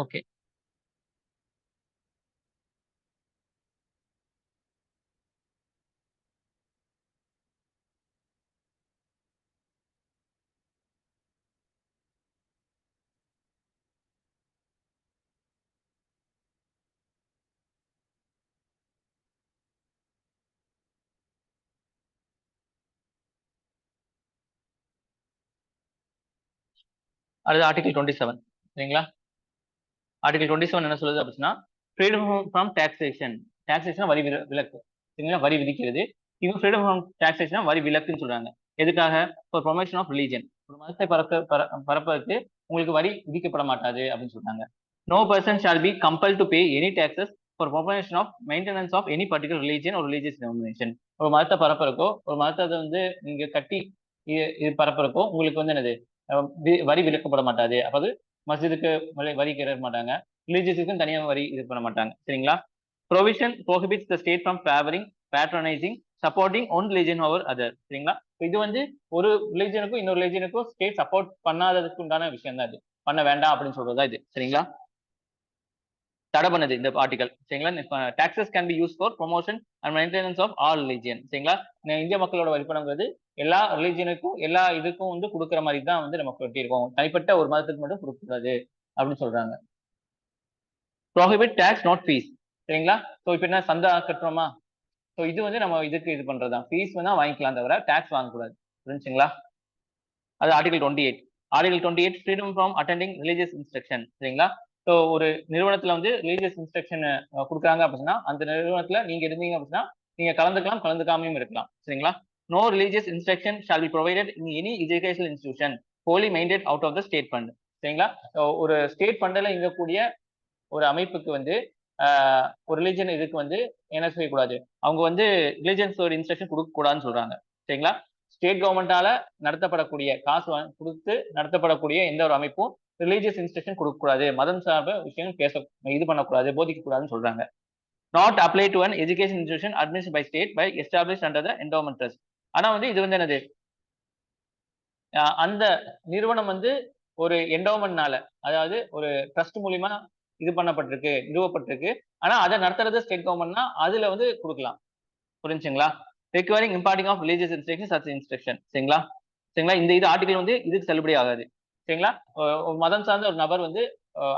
Okay. அடுத்து article 27 சரிங்களா. Article 27 என்ன சொல்லுது அப்படின்னா, ஃப்ரீடம் ஃப்ரம் டாக்ஸேஷன். டாக்ஸேஷன் வரி விலக்கு சரிங்களா, வரி விதிக்கிறது. இது ஃப்ரீடம் ஃப்ரம் டாக்ஸேஷன் வரி விலக்குன்னு சொல்றாங்க. எதுக்காக? For promotion of religion. ஒரு மதத்தை பரப்பதற்கு உங்களுக்கு வரி விதிக்கப்பட மாட்டாது அப்படின்னு சொல்றாங்க. No person shall be compel to pay any taxes for promotion of maintenance of any particular religion or religious denomination. ஒரு மதத்தை பரப்புறக்கோ, ஒரு மதத்தை வந்து நீங்க கட்டி இது பரப்புறக்கோ உங்களுக்கு வந்து என்னது வரி விலக்கப்பட மாட்டாது. அதாவது மஸ்ஜிதுக்கு வரி கேட்க மாட்டாங்க, ரிலீஜியஸுக்கும் தனியாக வரி இது பண்ண மாட்டாங்க சரிங்களா. Provision prohibits the state from favouring, patronising, supporting one religion over other சரிங்களா. இது வந்து ஒரு ரிலீஜனுக்கும் இன்னொரு ரிலீஜனுக்கும் ஸ்டேட் சப்போர்ட் பண்ணாததுக்கு உண்டான விஷயம் தான் இது. பண்ண வேண்டாம் அப்படின்னு சொல்றதா இது சரிங்களா. தடை பண்ணது இந்த ஆர்டிகல் சரிங்களா. Taxes can be use for promotion and maintenance of all religion சரிங்களா. இந்திய மக்களோட வரிப்பணங்கிறது எல்லா ரிலீஜனுக்கும் எல்லா இதுக்கும் வந்து கொடுக்குற மாதிரி தான் வந்து நம்ம கட்டியிருக்கோம். தனிப்பட்ட ஒரு மதத்துக்கு மட்டும் கொடுக்கக்கூடாது அப்படின்னு சொல்றாங்க. ப்ரோஹிபிட் டாக்ஸ் நாட் ஃபீஸ் சரிங்களா. ஸோ இப்போ என்ன சந்தா கட்டுறோமா, ஸோ இது வந்து நம்ம இதுக்கு இது பண்றதுதான். ஃபீஸ் வேணா வாங்கிக்கலாம் தவிர டாக்ஸ் வாங்கக்கூடாது புரிஞ்சுங்களா. அது article 28. Article 28 freedom from attending religious instruction சரிங்களா. ஸோ ஒரு நிறுவனத்துல வந்து ரிலீஜியஸ் இன்ஸ்ட்ரக்ஷன் கொடுக்குறாங்க அப்படின்னா அந்த நிறுவனத்துல நீங்க இருந்தீங்க அப்படின்னா நீங்க கலந்துக்கலாம், கலந்துக்காமையும் இருக்கலாம் சரிங்களா. No religious instruction shall be provided in any educational institution wholly maintained out of the state fund சரிங்களா. ஒரு ஸ்டேட் ஃபண்டில் இயங்கக்கூடிய ஒரு அமைப்புக்கு வந்து ஒரு ரிலீஜன் இதுக்கு வந்து என்ன செய்யக்கூடாது, அவங்க வந்து ரிலீஜன்ஸ் ஒரு இன்ஸ்ட்ரக்ஷன் கொடுக்க கூடாதுன்னு சொல்றாங்க சரிங்களா. ஸ்டேட் கவர்மெண்டால நடத்தப்படக்கூடிய காசு கொடுத்து நடத்தப்படக்கூடிய எந்த ஒரு அமைப்பும் ரிலீஜியஸ் இன்ஸ்ட்ரக்ஷன் கொடுக்கக்கூடாது, மதம் சார்ப விஷயம் இது பண்ணக்கூடாது, போதிக்க கூடாதுன்னு சொல்றாங்க. Not apply to an education institution administered by state by establish under the endowment trust. ஆனா வந்து இது வந்து என்னது, அந்த நிறுவனம் வந்து ஒரு என்டோமென்ட்னால, அதாவது ஒரு ட்ரஸ்ட் மூலியமா இது பண்ணப்பட்டிருக்கு, நிறுவப்பட்டிருக்கு. ஆனா அதை நடத்துறது ஸ்டேட் கவர்மெண்ட்னா அதுல வந்து கொடுக்கலாம் புரிஞ்சுங்களா. Requiring imparting of religious instruction such instruction சரிங்களா. சரிங்களா, இந்த இது ஆர்டிகல் வந்து இதுக்கு செல்லுபடி ஆகாது சரிங்களா. மதம் சார்ந்த ஒரு நபர் வந்து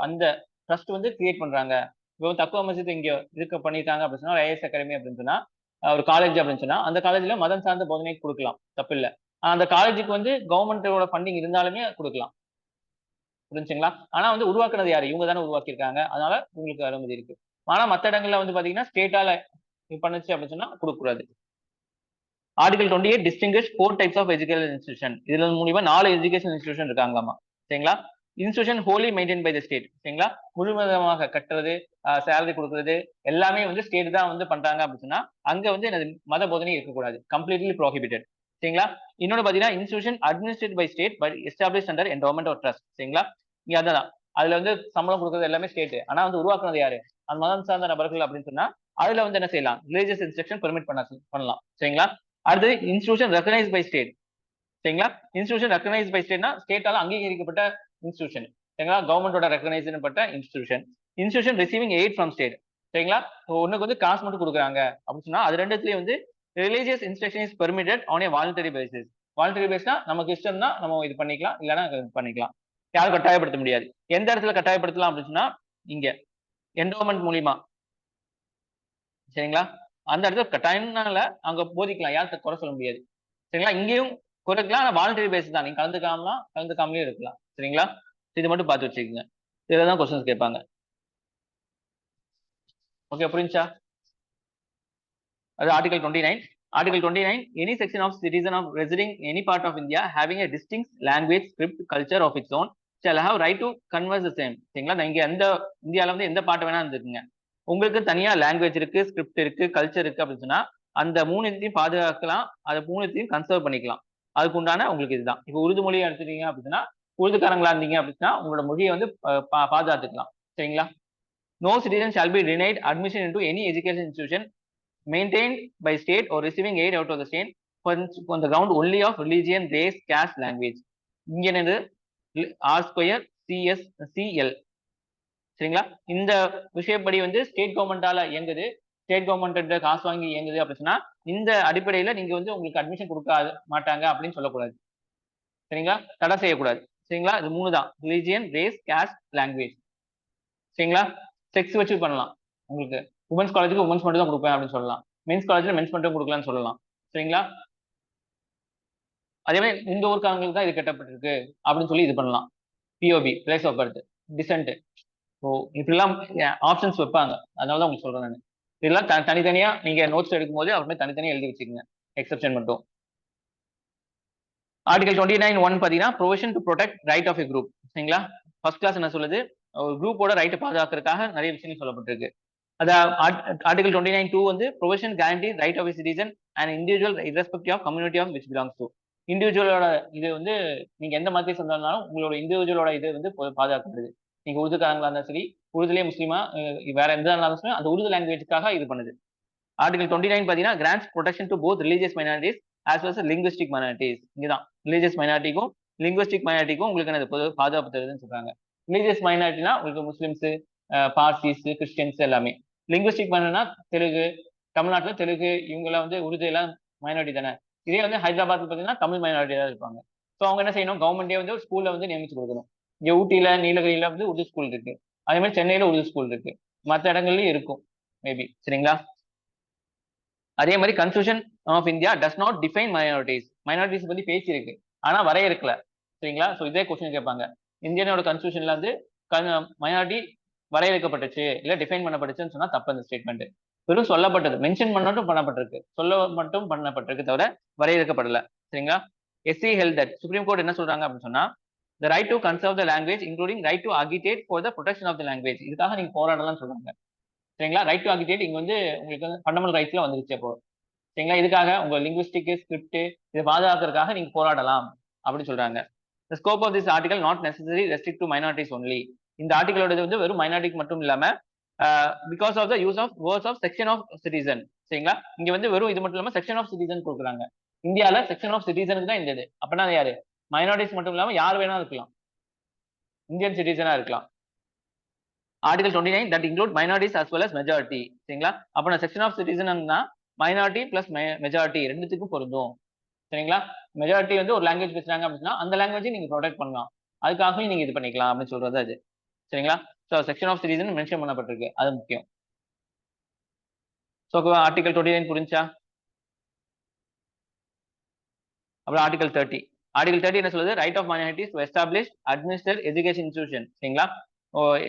அந்த ட்ரஸ்ட் வந்து கிரியேட் பண்றாங்க. இப்போ தக்குவா மஸ்ஜித் இங்க இதுக்கு பண்ணிட்டாங்க அப்படின்னு சொன்னா, ஐஎஸ் அகாடமி அப்படின்னு சொன்னா, ஒரு காலேஜ் அப்படின்னு சொன்னா அந்த காலேஜ்ல மதம் சார்ந்த போதனை கொடுக்கலாம், தப்பு இல்லை. அந்த காலேஜுக்கு வந்து கவர்மெண்டோட ஃபண்டிங் இருந்தாலுமே கொடுக்கலாம் புரிஞ்சுங்களா. ஆனா வந்து உருவாக்குனது யாரு, இவங்க தானே உருவாக்கியிருக்காங்க, அதனால உங்களுக்கு அனுமதி இருக்கு. ஆனா மத்த இடங்கள்ல வந்து பாத்தீங்கன்னா ஸ்டேட்டால பண்ணுச்சு அப்படின்னு சொன்னா கொடுக்கக்கூடாது. Article 28 distinguish 4 types of education institution. இதுல மூலியமா 4 எஜுகேஷன் இன்ஸ்டிடியூஷன் இருக்காங்களாமா சரிங்களா. Institution wholly maintain by the state சரிங்களா. முழுவதமாக கட்டுறது, சேலரி கொடுக்கறது எல்லாமே வந்து ஸ்டேட் தான் வந்து பண்றாங்க அப்படின்னா அங்க வந்து மத போதனை இருக்கக்கூடாது, கம்ப்ளீட்லி ப்ரோஹிபிட்டட் சரிங்களா. இன்னொன்னு பாத்தீங்கன்னா institution administrate by state but establish under endowment or trust சரிங்களா. இங்க அதான் அதுல வந்து சம்பளம் கொடுக்கறது எல்லாமே ஸ்டேட். ஆனா வந்து உருவாக்குனது யாரு, அந்த மதம் சார்ந்த நபர்கள் அப்படின்னு சொன்னா அதுல வந்து என்ன செய்யலாம், ரிலீஜியஸ் இன்ஸ்ட்ரக்ஷன் பெர்மிட் பண்ணலாம் சரிங்களா. அடுத்து இன்ஸ்டிடியூஷன் ரெகனைஸ் பை ஸ்டேட் சரிங்களா. இன்ஸ்டிடியூஷன் ரெகனைஸ் பை ஸ்டேட்னா ஸ்டேட்டால அங்கீகரிக்கப்பட்ட இன்ஸ்டிடியூஷன் சரிங்களா, கவர்மெண்டோட ரெகனைஸ் பண்ணப்பட்ட institution. Institution receiving eight from state சரிங்களா. ஒண்ணுக்கு வந்து காசு மட்டும் கொடுக்குறாங்க அப்படின்னு சொன்னா அது ரெண்டுத்துலயும் வந்து religious instruction is permitted on a voluntary basis. Voluntary பேஸ்னா நமக்கு இஷ்டம் தான் நம்ம இது பண்ணிக்கலாம், இல்லைன்னா பண்ணிக்கலாம், யாரும் கட்டாயப்படுத்த முடியாது. எந்த இடத்துல கட்டாயப்படுத்தலாம் அப்படின்னு சொன்னா இங்க என்டோமென்ட் மூலியமா சரிங்களா. அந்த இடத்துல கட்டாயம்னால அங்க போதிக்கலாம், யாரும் குறை சொல்ல முடியாது சரிங்களா. இங்கேயும் குறைக்கலாம், ஆனா வாலண்டரி பேஸ் தான், நீங்க கலந்துக்காமலாம் கலந்துக்காமலே இருக்கலாம் சரிங்களா. இது மட்டும் பார்த்து வச்சுக்கோங்க, இதுலதான் கொஸ்டின்ஸ் கேட்பாங்க. ஓகே புரிஞ்சா. அது article 29. Article 29, any section of citizen of residing any part of India having a distinct language, script, culture of its own shall have right to converse the same சரிங்களா. நீங்க எந்த இந்தியால வந்து எந்த பாட்டு வேணா இருந்துக்குங்க, உங்களுக்கு தனியா லாங்குவேஜ் இருக்கு, ஸ்கிரிப்ட் இருக்கு, கல்ச்சர் இருக்கு அப்படின்னு சொன்னா அந்த மூணுத்தையும் பாதுகாக்கலாம், அதை மூணுத்தையும் கன்சர்வ் பண்ணிக்கலாம். அதுக்கு உண்டான உங்களுக்கு இதுதான். இப்போ உருது மொழியை எடுத்துட்டீங்க அப்படின்னா உருதுக்காரங்களா இருந்தீங்க அப்படின்னா உங்களோட மொழியை வந்து பாதுகாத்துக்கலாம் சரிங்களா. No citizen shall be denied admission into any education institution maintained by state or receiving aid out of the state on the ground only of religion, race, caste, language. இங்க என்னது R square CS CL சரிங்களா? இந்த விஷயப்படி வந்து state கவர்மெண்டால இயங்குது. State government காசு வாங்கி இயங்குது அப்படின்னு சொன்னா, இந்த அடிப்படையில நீங்க வந்து உங்களுக்கு அட்மிஷன் குடுக்க மாட்டாங்க அப்படின்னு சொல்லக்கூடாது. சரிங்களா? தடை செய்யக்கூடாது. சரிங்களா? இது 3 தான். Religion, race, cost, language. சரிங்களா? செக்ஸ் வச்சு பண்ணலாம். உங்களுக்கு வுமென்ஸ் காலேஜ்க்கு வுமென்ஸ் மட்டும் தான் குடுப்பேன் அப்படின்னு சொல்லலாம். மென்ஸ் காலேஜ்ல மென்ஸ் மட்டும் குடுக்கலாம்னு சொல்லலாம். சரிங்களா? அதே மாரி இந்த ஊர்க்காரங்களுக்கு தான் இது கட்டப்பட்டிருக்கு அப்படின்னு சொல்லி இது பண்ணலாம். POB, place of birth, descent. ஓ! இப்படிலாம் ஆப்ஷன்ஸ் வைப்பாங்க. அதனால தான் உங்களுக்கு சொல்றேன் நானு. இதெல்லாம் தனித்தனியா நீங்க நோட்ஸ் எடுக்கும்போது அப்புறமே தனித்தனியா எழுதி வச்சுக்கங்க. எக்செப்ஷன் மட்டும். ஆர்டிகல் 29(1) பார்த்தீங்கன்னா, provision to protect right of a group. சரிங்களா? ஃபர்ஸ்ட் கிளாஸ் என்ன சொல்லுது? ஒரு குரூப்போட ரைட்ட பாதுகாக்கிறதுக்காக நெறைய விஷயங்கள் சொல்லப்பட்டிருக்கு. அத ஆர்டிகல் 29(2) வந்து provision guarantee right of a citizen and individual irrespective of community of which belongs to. இண்டிவிஜுவலோட இது வந்து நீங்க எந்த மதத்தை சேர்ந்தவனாலும் உங்களோட இண்டிவிஜுவலோட இது வந்து பாதுகாக்கப்படுது. நீங்க உருதுக்காரங்களா இருந்தாலும் சரி, உருதுலயே முஸ்லீமா வேற எந்த இருந்தாலும் சரி, அந்த உருது லாங்குவேஜ்க்காக இது பண்ணுது. ஆர்டிகல் 29 பார்த்தீங்கன்னா, grants protection to both religious minorities as well as linguistic minorities. இங்கதான் ரிலிஜியஸ் மைனாரிட்டிக்கும் லிங்குவிஸ்டிக் மைனாரிட்டிக்கும் உங்களுக்கு என்னது பாதுகாப்பு தருதுன்னு சொல்றாங்க. ரிலிஜியஸ் மைனாரிட்டினா உங்களுக்கு முஸ்லிம்ஸ், பார்சிஸ், கிறிஸ்டியன்ஸ் எல்லாமே. லிங்குவிஸ்டிக் மைனாரிட்டினா தெலுங்கு, தமிழ்நாட்டுல தெலுங்கு இவங்க எல்லாம் வந்து உருது எல்லாம் மைனாரிட்டி தானே. இதே வந்து ஹைதராபாத்ல பார்த்தீங்கன்னா தமிழ் மைனாரிட்டியா தான் இருப்பாங்க. ஸோ அவங்க என்ன செய்யணும், கவர்மெண்டே வந்து ஒரு ஸ்கூல்ல வந்து நியமிச்சு கொடுக்கணும். இங்க ஊட்டியில, நீலகிரியில வந்து உருது ஸ்கூல் இருக்கு. அதே மாதிரி சென்னையில உருது ஸ்கூல் இருக்கு. மற்ற இடங்கள்லயும் இருக்கும் மேபி. சரிங்களா? அதே மாதிரி constitution of India does not define minorities. Minorities பத்தி பேசியிருக்கு, ஆனா வரையறுக்கல. சரிங்களா? ஸோ இதே கொஸ்டின் கேட்பாங்க. இந்தியனோட கன்ஸ்டியூஷன்ல வந்து மைனாரிட்டி வரையறுக்கப்பட்டுச்சு இல்ல டிஃபைன் பண்ணப்பட்டுச்சுன்னு சொன்னா தப்பு அந்த ஸ்டேட்மெண்ட். வெறும் சொல்லப்பட்டது, மென்ஷன் மட்டும் பண்ணப்பட்டிருக்கு, சொல்ல மட்டும் பண்ணப்பட்டிருக்கு தவிர வரையறுக்கப்படல. சரிங்களா? SC held that supreme court என்ன சொல்றாங்க அப்படின்னு சொன்னா, the right to conserve the language including right to agitate for the protection of the language. இதுக்காக நீங்க போராடலாம்னு சொல்றாங்க. சரிங்களா? ரைட் டு அகிடேட் இங்க வந்து உங்களுக்கு வந்து ஃபண்டமெண்டல் ரைட்ஸ்ல வந்துருச்சு அப்போ. சரிங்களா? இதுக்காக உங்க லிங்குவிஸ்டிக் ஸ்கிரிப்ட் இதை பாதுகாக்கிறதுக்காக நீங்க போராடலாம் அப்படின்னு சொல்றாங்க. The scope of this article not necessarily restrict to minorities only. இந்த ஆர்டிகளோட வந்து வெறும் மைனாரிட்டிக்கு மட்டும் இல்லாம because of the use of words of section of citizen. சரிங்களா? இங்க வந்து வெறும் இது மட்டும் இல்லாம செக்ஷன் ஆஃப் சிட்டிசன் கொடுக்குறாங்க. இந்தியால செக்ஷன் ஆஃப் சிட்டிசனுக்கு தான் இந்த இது. அப்படின்னா யாரு? மைனாரிட்டிஸ் மட்டும் இல்லாம யார் வேணா இருக்கலாம். இந்தியன் சிட்டிசனா இருக்கலாம். Article 29 that include minorities as well as majority. சரிங்களா? அப்ப நான் செக்ஷன் ஆஃப் சிட்டிசன்னா மைனாரிட்டி பிளஸ் மெஜாரிட்டி ரெண்டுத்துக்கும் பொருந்தும். சரிங்களா? மெஜாரிட்டி வந்து ஒரு லாங்குவேஜ் பேசுறாங்க அப்படின்னா அந்த லாங்குவேஜை நீங்க ப்ரொடெக்ட் பண்ணலாம். அதுக்காகவும் நீங்க இது பண்ணிக்கலாம் அப்படின்னு சொல்றது அது. சரிங்களா? So section of citizen mention பண்ணப்பட்டிருக்கு, அது முக்கியம். ஸோ ஆர்டிகல் 29 புரிஞ்சா? அப்புறம் ஆர்டிகல் 30. ஆர்டிகல் 30 என்ன சொல்லுது? Right of minorities to establish administer education institution. சரிங்களா?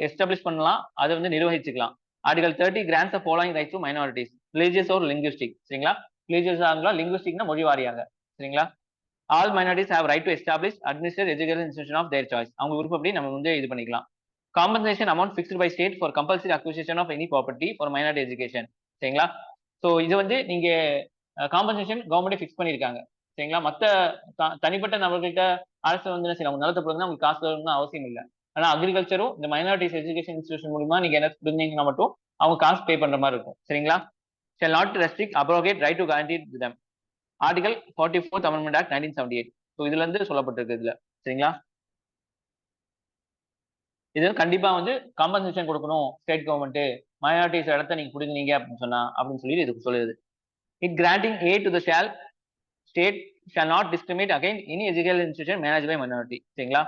எஸ்டாப்ளிஷ் பண்ணலாம், அதை வந்து நிர்வகிச்சுக்கலாம். Article 30 grants the following right to minorities religious ஒரு லிங்குவிஸ்டிக். சரிங்களா? ரிலீஜியஸ் ஆகலாம், லிங்குவிஸ்டிக்னா மொழி வாரியாக. சரிங்களா? All minorities have right to establish administer education institution of their choice. அவங்க விருப்பப்படி நம்ம வந்து இது பண்ணிக்கலாம். Compensation amount fixed by state for compulsory acquisition of any property for minority education. சரிங்களா? ஸோ இது வந்து நீங்க காம்பன்சேஷன் கவர்மெண்டே ஃபிக்ஸ் பண்ணியிருக்காங்க. சரிங்களா? மற்ற தனிப்பட்ட நபர்கள்ட்ட அரசு வந்து என்ன செய்யலாம், நிலத்தை கொடுங்க உங்களுக்கு காசு தரணும்னு அவசியம் இல்லை. ஆனா அக்ரிகல்ச்சரும் இந்த மைனாரிட்டிஸ் எஜுகேஷன் இன்ஸ்டிடியூஷன் மூலமா நீங்க என்ன இருந்தீங்கன்னா மட்டும் அவங்க காசு பே பண்ற மாதிரி இருக்கும். சரிங்களா? shall not restrict abrogate right to guarantee to them. Article 44th Amendment Act 1978. So இதுல இருந்து சொல்லப்பட்டிருக்கு இதுல. சரிங்களா? இது கண்டிப்பா வந்து காம்பன்சேஷன் கொடுக்கணும் ஸ்டேட் கவர்மெண்ட், மைனாரிட்டிஸ் இடத்த நீங்க புடுங்கினீங்க அப்படின்னு சொன்னா அப்படின்னு சொல்லி இதுக்கு சொல்லுது. It granting aid to the state shall not discriminate against any educational institution managed by minority. சரிங்களா?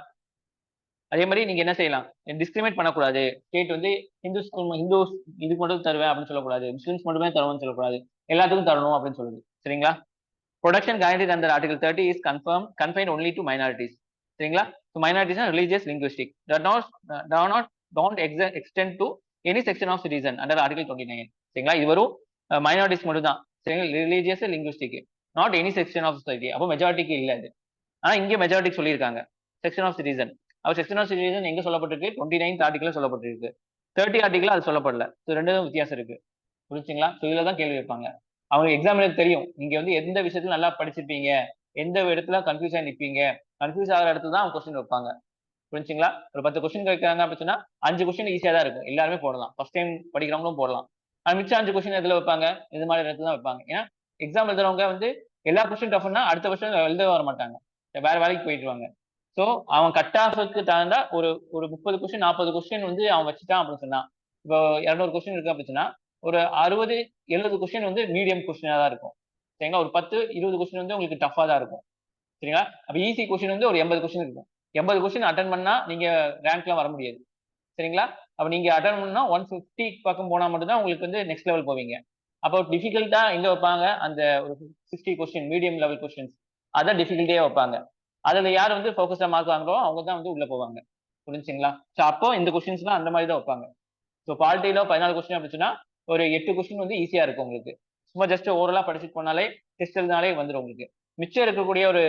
அதே மாதிரி நீங்க என்ன செய்யலாம், டிஸ்கிரிமினேட் பண்ணக்கூடாது. ஸ்டேட் வந்து ஹிந்துஸ் இதுக்கு மட்டும் தருவேன் அப்படின்னு சொல்லக்கூடாது, முஸ்லிம்ஸ் மட்டுமே தருவேன்னு சொல்லக்கூடாது, எல்லாத்துக்கும் தரணும் அப்படின்னு சொல்லுது. சரிங்களா? Production guaranteed under Article 30 is confined only to minorities. சரிங்களா? So minorities are religious, linguistic. Don't extend to any section of citizen under Article 29. சரிங்களா? இது வரும் மைனாரிட்டிஸ் மட்டும் தான். சரிங்களா? Religious, linguistic, not any section of society. அப்போ மெஜாரிட்டிக்கு இல்ல அது. ஆனா இங்க மெஜாரிட்டி சொல்லியிருக்காங்க. Section of citizen. அப்போ செக்ஷன் ஆஃப் சிட்டிசன் எங்க சொல்லப்பட்டிருக்கு? 29th ஆர்டிகல் சொல்லப்பட்டிருக்கு. 30 ஆர்டிகல் அது சொல்லப்படல. ஸோ ரெண்டும் வித்தியாசம் இருக்கு. புரிஞ்சுங்களா? ஸோ இதுல தான் கேள்வி வைப்பாங்க. அவங்க எக்ஸாமினருக்கு தெரியும் நீங்க வந்து எந்த விஷயத்துல நல்லா படிச்சிருப்பீங்க, எந்த இடத்துல கன்ஃபியூஸ் ஆகி நிற்பீங்க, கன்ஃபியூஸ் ஆகிற இடத்துல தான் அவங்க கொஸ்டின் வைப்பாங்க. புரிஞ்சுங்களா? ஒரு 10 கொஸ்டின் கேட்கறாங்க அப்படின்னு சொன்னா 5 கொஸ்டின் ஈஸியா தான் இருக்கும், எல்லாருமே போடலாம், ஃபர்ஸ்ட் டைம் படிக்கிறவங்களும் போடலாம். அது மிச்சம் 5 கொஸ்டின் எதுல வைப்பாங்க? இது மாதிரி இடத்துல தான் வைப்பாங்க. ஏன்னா எக்ஸாம் எழுதுறவங்க வந்து எல்லா கொஸ்டின் டஃப்னா அடுத்த வருஷம் எழுத வர மாட்டாங்க, வேற வேலைக்கு போயிடுவாங்க. ஸோ அவன் கட் ஆஃபுக்கு தகுந்தா ஒரு ஒரு 30 கொஸ்டின் 40 கொஸ்டின் வந்து அவன் வச்சுட்டான் அப்படின்னு சொன்னான். இப்போ 200 கொஸ்டின் இருக்கு அப்படின்னா ஒரு 60 70 கொஸ்டின் வந்து மீடியம் கொஸ்டினா தான் இருக்கும். சரிங்களா? ஒரு 10 20 கொஸ்டின் வந்து உங்களுக்கு டஃபா தான் இருக்கும். சரிங்களா? அப்ப ஈஸி கொஸ்டின் வந்து ஒரு 80 கொஸ்டின் இருக்கும். 80 கொஸ்டின் அட்டன் பண்ணா நீங்க ரேங்க்ல வர முடியாது. சரிங்களா? அப்ப நீங்க அட்டன் பண்ணா 150 பக்கம் போனா மட்டும் தான் உங்களுக்கு வந்து நெக்ஸ்ட் லெவல் போவீங்க. அப்போ டிஃபிகல்ட்டா எங்க வைப்பாங்க? அந்த ஒரு 60 கொஸ்டின் மீடியம் லெவல் கொஸ்டின்ஸ் அதான் டிஃபிகல்ட்டியே வைப்பாங்க. அதுல யார் வந்து ஃபோக்கஸ்டா மார்க் வாங்குறோ அவங்க தான் வந்து உள்ள போவாங்க. புரிஞ்சுங்களா? ஸோ அப்போ இந்த கொஸ்டின்ஸ்லாம் அந்த மாதிரி தான் வைப்பாங்க. ஸோ பாலிட்டியில 14 கொஸ்டின் அப்படின்னா ஒரு 8 கொஸ்டின் வந்து ஈஸியா இருக்கும் உங்களுக்கு. சும்மா ஜஸ்ட் ஓரலா படிச்சுட்டு போனாலே டெஸ்ட் எழுதினாலே வந்துடும் உங்களுக்கு. மிச்சம் இருக்கக்கூடிய ஒரு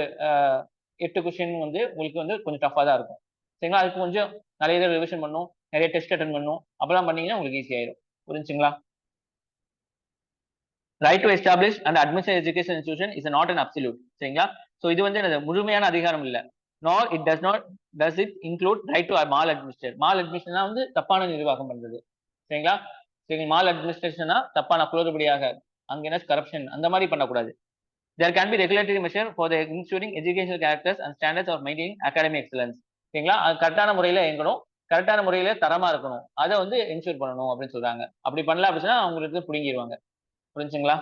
8 கொஸ்டின் வந்து உங்களுக்கு வந்து கொஞ்சம் டஃபா தான் இருக்கும். சரிங்களா? அதுக்கு கொஞ்சம் நிறைய தடவை ரிவிஷன் பண்ணணும், நிறைய டெஸ்ட் அட்டன் பண்ணணும். அப்பெல்லாம் பண்ணீங்கன்னா உங்களுக்கு ஈஸி ஆயிடும். புரிஞ்சுங்களா? Right to establish and admission education institution is not an absolute. சரிங்களா? ஸோ இது வந்து முழுமையான அதிகாரம் இல்லை. நார் it does it include right to mall administrate. Mall administration வந்து தப்பான நிர்வாகம் பண்றது. சரிங்களா? சரி, மால் அட்மினிஸ்ட்ரேஷனா தப்பான குளறுபடியாக அங்க என்ன கரப்ஷன் அந்த மாதிரி பண்ணக்கூடாது. There can be regulatory measure for the insuring educational characters and standards of maintaining academic excellence. சரிங்களா? அது கரெக்டான முறையில இயங்கணும், கரெக்டான முறையில தரமா இருக்கணும், அதை வந்து இன்சூர் பண்ணணும் அப்படின்னு சொல்றாங்க. அப்படி பண்ணல அப்படின்னா அவங்களுக்கு புடுங்கிடுவாங்க. புரிஞ்சுங்களா?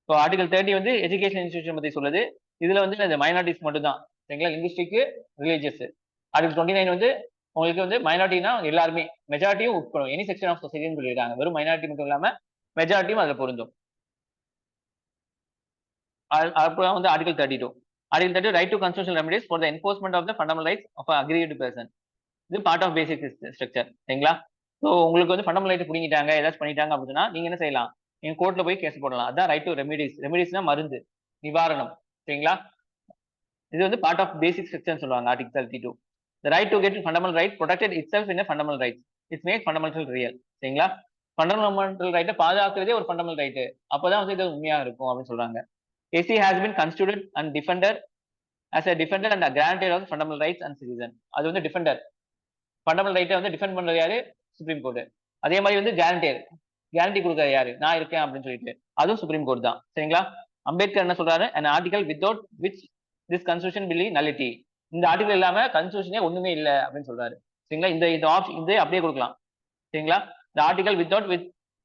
இப்போ ஆர்டிகல் 30 வந்து எஜுகேஷன் இன்ஸ்டிடியூஷன் பத்தி சொல்லுது. இதுல வந்து இந்த மைனாரிட்டிஸ் மட்டும் தான். சரிங்களா? Linguistic, religious. ஆர்டிகல் 29 வந்து உங்களுக்கு வந்து மைனாரிட்டினா எல்லாருமே மெஜாரிட்டியும் உட்படும். எனி செக்ஷன் ஆஃப் சொசைட்டின்னு சொல்லியிருக்காங்க. வெறும் மைனாரிட்டி மட்டும் இல்லாம மெஜாரிட்டியும் அதுல பொருந்தும். அப்புறம் வந்து article 32. Article 30 right to constitutional remedies for the enforcement of the fundamental rights of aggrieved person. இது பார்ட் ஆஃப் பேசிக் ஸ்ட்ரக்சர். சரிங்களா? ஸோ உங்களுக்கு வந்து ஃபண்டமெண்டல் ரைட் பிடிங்கிட்டாங்க, ஏதாச்சும் பண்ணிட்டாங்க அப்படின்னா நீங்க என்ன செய்யலாம்? நீங்க கோர்ட்ல போய் கேஸ் போடலாம். அதான் ரைட் டு ரெமிடிஸ். ரெமிடிஸ்னா மருந்து, நிவாரணம். சரிங்களா? இது வந்து பார்ட் ஆஃப் பேசிக் ஸ்ட்ரக்சர் சொல்லுவாங்க article 32. The right to get fundamental right protected itself in a fundamental right. It makes fundamental real. சரிங்களா? ஃபண்டமெண்டல் ரைட்டை பாதுகாக்கிறதே ஒரு ஃபண்டமெண்டல் ரைட்டு. அப்பதான் வந்து இது உண்மையா இருக்கும் அப்படின்னு சொல்றாங்க. AC has been constituted and defended as a defender and a guarantor of fundamental rights and citizen. அது வந்து டிஃபெண்டர். ஃபண்டமெண்டல் ரைட்டை வந்து டிஃபெண்ட் பண்றது யாரு? Supreme court. அதே மாதிரி வந்து கேரண்டர். கேரண்டி கொடுக்கறது யாரு? நான் இருக்கேன் அப்படின்னு சொல்லிட்டு அதுவும் சுப்ரீம் கோர்ட் தான். சரிங்களா? அம்பேத்கர் என்ன சொல்றாரு? an article without which this constitution will be nullity. இந்த ஆர்டிகல் இல்லாம கன்ஸ்டிடியூஷனே ஒண்ணுமே இல்ல அப்படின்னு சொல்றாரு. சரிங்களா? இந்த இந்த ஆப்ஷன் இதே அப்படியே கொடுக்கலாம். சரிங்களா? the article without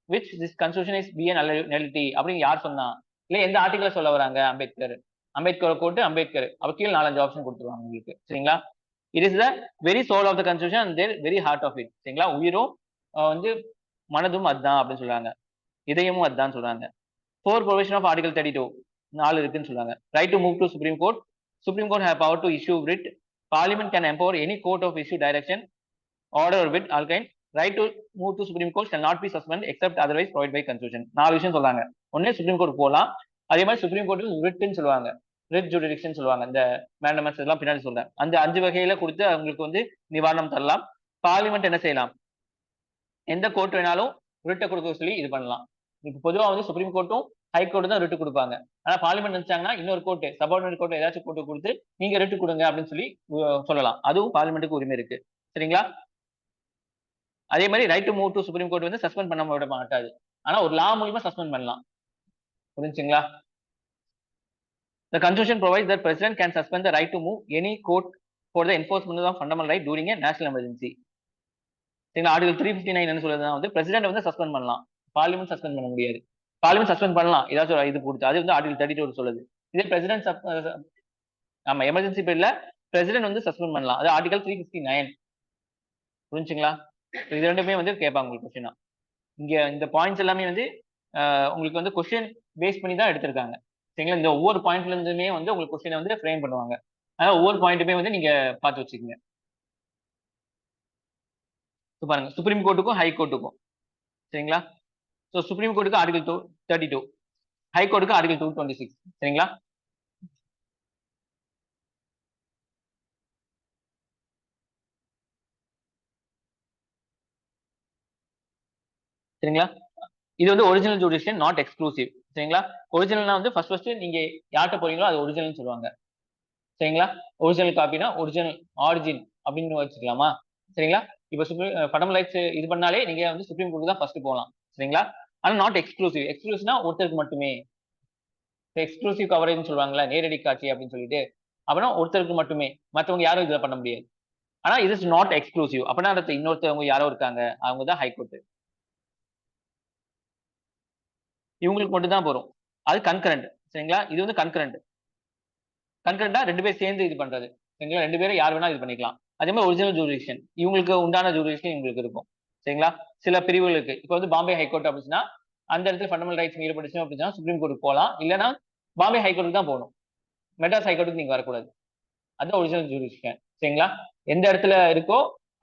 which this constitution is be a nullity அப்படின்னு யார் சொன்னா? இல்ல எந்த ஆர்டிகல் சொல்ல வராங்க? அம்பேத்கர். அம்பேத்கரை போட்டு அம்பேத்கர் அப்ப கீழே 4-5 ஆப்ஷன் கொடுத்துருவாங்க உங்களுக்கு. சரிங்களா? It is the very soul of the constitution and there very heart of it. சரிங்களா? உயிரும் வந்து மனதும் அதுதான் அப்படின்னு சொல்றாங்க. இதயமும் அதுதான் சொல்றாங்க. ஃபோர் ப்ரொவிஷன் ஆஃப் ஆர்டிகல் 32 4 இருக்குன்னு சொல்றாங்க. Right to move to supreme court. Supreme Court have power to issue writ. Parliament can empower any court of issue direction, order or writ all kind. Right to move to Supreme Court shall not be suspended except otherwise provided by Constitution. 4 விஷயம் சொல்றாங்க. ஒண்ணே supreme court போகலாம். அதே மாதிரி supreme court ரிட்னு சொல்லுவாங்க. Writ ஜுடிடிக்ஷன் சொல்லுவாங்க. இந்த mandamus எல்லாம் பின்னாடி சொல்றேன். அந்த 5 வகையில கொடுத்து அவங்களுக்கு வந்து நிவாரணம் தரலாம். பார்லிமெண்ட் என்ன செய்யலாம்? எந்த கோர்ட் வேணாலும் ரிட்டை கொடுக்க சொல்லி இது பண்ணலாம். இப்போ பொதுவா வந்து சுப்ரீம் கோர்ட்டும் ஹை கோர்ட் தான் ரிட்டு கொடுப்பாங்க. ஆனா பார்லிமெண்ட் நினைச்சாங்கன்னா இன்னொரு கோர்ட் சபார்டினேட் கோர்ட் ஏதாச்சும் கோர்ட்டு கொடுத்து நீங்க ரிட்டு கொடுங்க அப்படின்னு சொல்லி சொல்லலாம். அதுவும் பார்லிமெண்ட்டுக்கு உரிமை இருக்கு. சரிங்களா? அதே மாதிரி right to move to supreme court வந்து சஸ்பெண்ட் பண்ண விட மாட்டாது. ஆனா ஒரு லா மூலியமா சஸ்பெண்ட் பண்ணலாம். புரிஞ்சுங்களா? The constitution provides that president can suspend the right to move any court for the enforcement of fundamental right during a national emergency. சரிங்களா? ஆர்டிகல் 359 என்ன சொல்றதுன்னா வந்து பிரசிடென்ட் வந்து சஸ்பெண்ட் பண்ணலாம். பார்லிமெண்ட் சஸ்பெண்ட் பண்ண முடியாது. பார்லிமெண்ட் சஸ்பெண்ட் பண்ணலாம் ஏதாச்சும் இது கொடுத்து. அது வந்து ஆர்டிகல் 32 சொல்லுது. இதே பிரசிடென்ட் ஆமா எமர்ஜென்சி பீரியட்ல பிரசிடென்ட் வந்து சஸ்பெண்ட் பண்ணலாம். அது ஆர்டிகல் 359. புரிஞ்சுங்களா? இது ரெண்டுமே வந்து கேட்பாங்க உங்களுக்கு கொஸ்டினா. இங்க இந்த பாயிண்ட்ஸ் எல்லாமே வந்து உங்களுக்கு வந்து கொஸ்டின் பேஸ் பண்ணி தான் எடுத்திருக்காங்க. சரிங்களா? இந்த ஒவ்வொரு பாயிண்ட்ல இருந்துமே வந்து உங்களுக்கு கொஸ்டினை வந்து ஃப்ரேம் பண்ணுவாங்க. அதனால ஒவ்வொரு பாயிண்ட்டுமே வந்து நீங்க பார்த்து வச்சுக்கோங்க. பாருங்க சுப்ரீம் கோர்ட்டுக்கும் ஹை கோர்ட்டுக்கும். சரிங்களா? ஸோ சுப்ரீம் கோர்ட்டுக்கு ஆர்டிகல் 32, ஹை கோர்ட்டுக்கு ஆர்டிகல் 226. சரிங்களா? சரிங்களா? இது வந்து ஒரிஜினல் ஜுடிஷியன் நாட் எக்ஸ்க்ளூசிவ். சரிங்களா? ஒரிஜினல்னா வந்து ஃபர்ஸ்ட் நீங்க யார்கிட்ட போறீங்களோ அது ஒரிஜினல் சொல்லுவாங்க. சரிங்களா? ஒரிஜினல் காப்பினா ஒரிஜினல் ஆரிஜின் அப்படின்னு வச்சுக்கலாமா? சரிங்களா? இப்போ ஃபண்டமெண்டல் ரைட்ஸ் இது பண்ணாலே நீங்க வந்து சுப்ரீம் கோர்ட் தான் ஃபர்ஸ்ட் போகலாம். சரிங்களா? ஆனா நாட் எக்ஸ்க்ளூசிவ். எக்ஸ்க்ளூசிவ்னா ஒருத்தருக்கு மட்டுமே. எக்ஸ்க்ளூசிவ் கவரேஜ் சொல்லுவாங்களா, நேரடி காட்சி அப்படின்னு சொல்லிட்டு அப்படின்னா ஒருத்தருக்கு மட்டுமே, மற்றவங்க யாரும் இதுல பண்ண முடியாது. ஆனா இது இஸ் நாட் எக்ஸ்க்ளூசிவ். அப்படின்னா அடுத்து இன்னொருத்தவங்க யாரோ இருக்காங்க, அவங்க தான் ஹைகோர்ட். இவங்களுக்கு மட்டும் தான் வரும். அது கன்கரண்ட். சரிங்களா? இது வந்து கன்கரண்ட். கன்கரண்ட்டா 2 பேர் சேர்ந்து இது பண்றது. சரிங்களா? 2 பேரும் யார் வேணா இது பண்ணிக்கலாம். அதே மாதிரி ஒரிஜினல் ஜூரிடிக்ஷன். இவங்களுக்கு உண்டான ஜூரிடிக்ஷன் இவங்களுக்கு இருக்கும். சரிங்களா? சில பிரிவுகள் இருக்கு. இப்ப வந்து பாம்பே ஹைகோர்ட் அப்படின்னா, அந்த இடத்துல ஃபண்டமெண்டல் ரைட்ஸ் மீறப்பட்டுச்சு அப்படின்னா சுப்ரீம் கோர்ட்டுக்கு போலாம். இல்லன்னா பாம்பே ஹைகோர்ட்டுக்கு தான் போணும். மெட்ராஸ் ஹைகோர்ட்டுக்கு நீங்க வரக்கூடாது. அதுதான் ஒரிஜினல் ஜூரிடிக்ஷன். சரிங்களா? எந்த இடத்துல இருக்கோ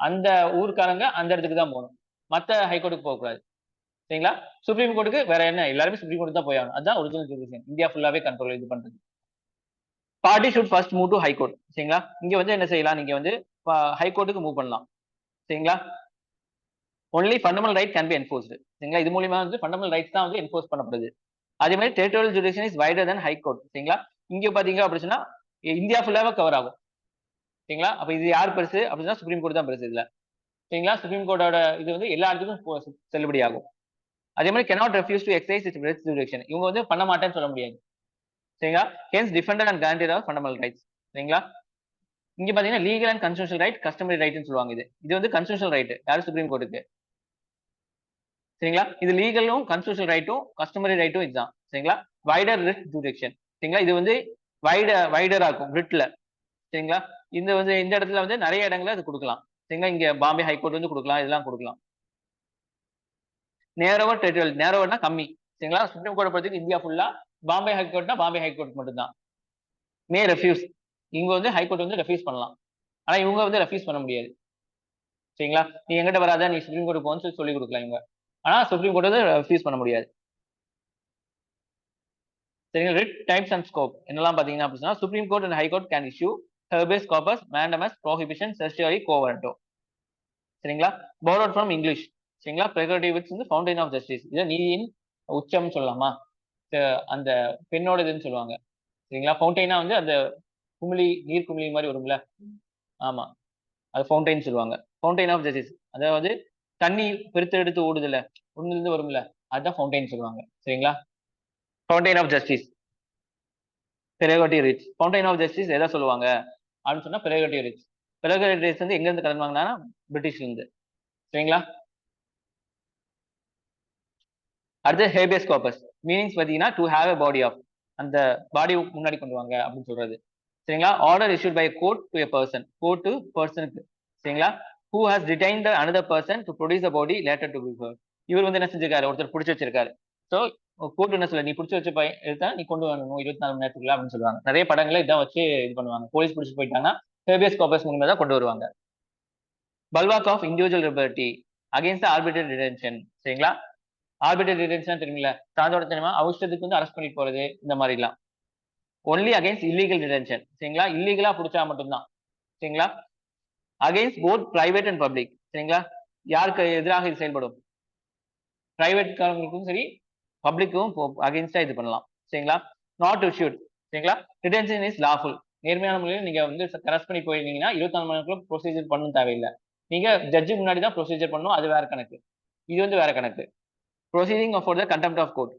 அந்த ஊர்க்காரங்க அந்த இடத்துக்கு தான் போகணும். மத்த ஹைகோர்ட்டுக்கு போகக்கூடாது. சரிங்களா? சுப்ரீம் கோர்ட்டுக்கு வேற என்ன எல்லாருமே சுப்ரீம் கோர்ட் தான் போய் ஆகணும். அதுதான் ஒரிஜினல் ஜூரிடிக்ஷன். இந்தியா ஃபுல்லாவே கண்ட்ரோல் இது பண்றது. Party should first move to high court. சரிங்களா? இங்க வந்து என்ன செய்யலாம்? நீங்க வந்து ஹைகோர்ட்டுக்கு மூவ் பண்ணலாம். சரிங்களா? Only fundamental right can be enforced. சரிங்களா? இது மூலியமா வந்து ஃபண்டமெண்டல் ரைட்ஸ் தான் வந்து என்ஃபோர்ஸ் பண்ணப்படுது. அதே மாதிரி territorial jurisdiction is wider then high court. சரிங்களா? இங்க பாத்தீங்க அப்படின்னா இந்தியா ஃபுல்லாவே கவர் ஆகும். சரிங்களா? அப்ப இது யார் பெருசு அப்படின்னா சுப்ரீம் கோர்ட் தான் பெருசு இதுல. சரிங்களா? சுப்ரீம் கோர்ட்டோட இது வந்து எல்லா இடத்துக்கும் செல்லுபடி ஆகும். அதே மாதிரி cannot refuse to exercise its jurisdiction. இவங்க வந்து பண்ண மாட்டேன்னு சொல்ல முடியாது. சரிங்களா? hence defended and guaranteed of fundamental rights. சரிங்களா? இங்க பாத்தீங்கன்னா லீகல் அண்ட் கன்ஸ்டிடியூஷனல் ரைட், கஸ்டமரி ரைட்னு சொல்லுவாங்க இது. இது வந்து கன்ஸ்டிடியூஷனல் ரைட். யாரு சுப்ரீம் கோர்ட்டுக்கு. சரிங்களா? இது லீகலும் கன்ஸ்டிடியூஷனல் ரைட்டும் கஸ்டமரி ரைட்டும் இதுதான். சரிங்களா? Wider writ jurisdiction. சரிங்களா? இது வந்து வைடரா இருக்கும் ரிட்ல. சரிங்களா? இந்த வந்து இந்த இடத்துல வந்து நிறைய இடங்கள்ல இது கொடுக்கலாம். சரிங்களா? இங்க பாம்பே ஹைகோர்ட் வந்து கொடுக்கலாம், இதெல்லாம் கொடுக்கலாம். நேரோவர் டெரிட்டோரியல். நேரோவர்னா கம்மி. சரிங்களா? சுப்ரீம் கோர்ட் பொறுத்தவரைக்கும் இந்தியா ஃபுல்லா. பாம்பே ஹைகோர்ட்னா பாம்பே ஹைகோர்ட் மட்டும் தான். மே ரெஃப்யூஸ். இங்க வந்து ஹைகோர்ட் வந்து ரெஃப்யூஸ் பண்ணலாம். ஆனா இவங்க வந்து ரெஃப்யூஸ் பண்ண முடியாது. சரிங்களா? நீ எங்கிட்ட வராத, நீ சுப்ரீம் கோர்ட் போன்னு சொல்லி கொடுக்கலாம் இவங்க. ஆனா சுப்ரீம் கோர்ட் வந்து ரெஃப்யூஸ் பண்ண முடியாது. சரிங்களா? ரிட் டைப்ஸ் அண்ட் ஸ்கோப் என்னெல்லாம் பாத்தீங்கன்னா அப்படின்னா supreme court and high court can issue habeas corpus, mandamus, prohibition, certiorari, quo warranto. சரிங்களா? borrowed from English. சரிங்களா? prerogative வந்து ஃபவுண்டைன் ஆஃப் ஜஸ்டிஸ். இதை நீதியின் உச்சம் சொல்லலாமா? அந்த பெண்ணோட இதுன்னு சொல்லுவாங்க. சரிங்களா? ஃபவுண்டைனா வந்து அந்த குமிழி, நீர் குமிழி மாதிரி வரும்ல. ஆமா, அது ஃபவுண்டைன் சொல்லுவாங்க. ஃபவுண்டைன் ஆஃப் ஜஸ்டிஸ் அதாவது தண்ணி பெருத்தெடுத்து ஓடுதுல, ஒண்ணுல இருந்து வரும்ல, அதுதான் ஃபவுண்டைன் சொல்லுவாங்க. சரிங்களா? Fountain of justice, prerogative writs. Fountain of justice எதை சொல்லுவாங்க அப்படின்னு சொன்னா prerogative ரிட்ஸ். prerogative ரிட்ஸ் வந்து எங்க இருந்து கடன் வாங்கினா பிரிட்டிஷ்ல இருந்து. சரிங்களா? அடுத்து ஹேபியஸ் கார்பஸ். மீனிங்ஸ் பாத்தீங்கன்னா to have a body of, அந்த பாடி முன்னாடி கொண்டு வாங்க அப்படின்னு சொல்றது. சரிங்களா? Order issued by a court to a person. Court to பர்சனுக்கு. சரிங்களா? who has detained the another person to produce the body later to be heard. இவர் வந்து என்ன செஞ்சிருக்காரு? ஒருத்தர் பிடிச்சு வச்சிருக்காரு. சோ கோர்ட் என்ன சொல்ல, நீ பிடிச்சு வச்ச எடுத்தா நீ கொண்டு வரணும் 24 மணி நேரத்துக்குள்ள அப்படின்னு சொல்லுவாங்க. நிறைய படங்களை இதான் வச்சு இது பண்ணுவாங்க. போலீஸ் பிடிச்சு போயிட்டாங்கன்னா ஹேபியஸ் கார்பஸ் மூலமா தான் கொண்டு வருவாங்க. Bulwark of individual liberty against arbitrary detention. சரிங்களா? ஆர்பிட்ரரி டிடென்ஷன் தெரியுமில்ல, சார்ந்தோட தெரியுமா, அவசரத்துக்கு வந்து அரெஸ்ட் பண்ணி போறது இந்த மாதிரி எல்லாம். Only against illegal detention. சரிங்களா? இல்லீகலா பிடிச்சா மட்டும்தான். சரிங்களா? Against both private and public. சரிங்களா? யாருக்கு எதிராக இது செயல்படும்? பிரைவேட் காரங்களுக்கும் சரி, பப்ளிக்கும் அகைன்ஸ்டா இது பண்ணலாம். சரிங்களா? Not issued. சரிங்களா? Detention is lawful. நேர்மையான முறையில் நீங்க வந்து அரெஸ்ட் பண்ணி போயிருந்தீங்கன்னா 24 மணி நேரத்துக்குள்ள ப்ரொசீஜர் பண்ணணும் தேவையில்லை. நீங்க ஜட்ஜு முன்னாடி தான் ப்ரொசீஜர் பண்ணணும், அது வேற கணக்கு. இது வந்து வேற கணக்கு. Proceeding for the contempt of court.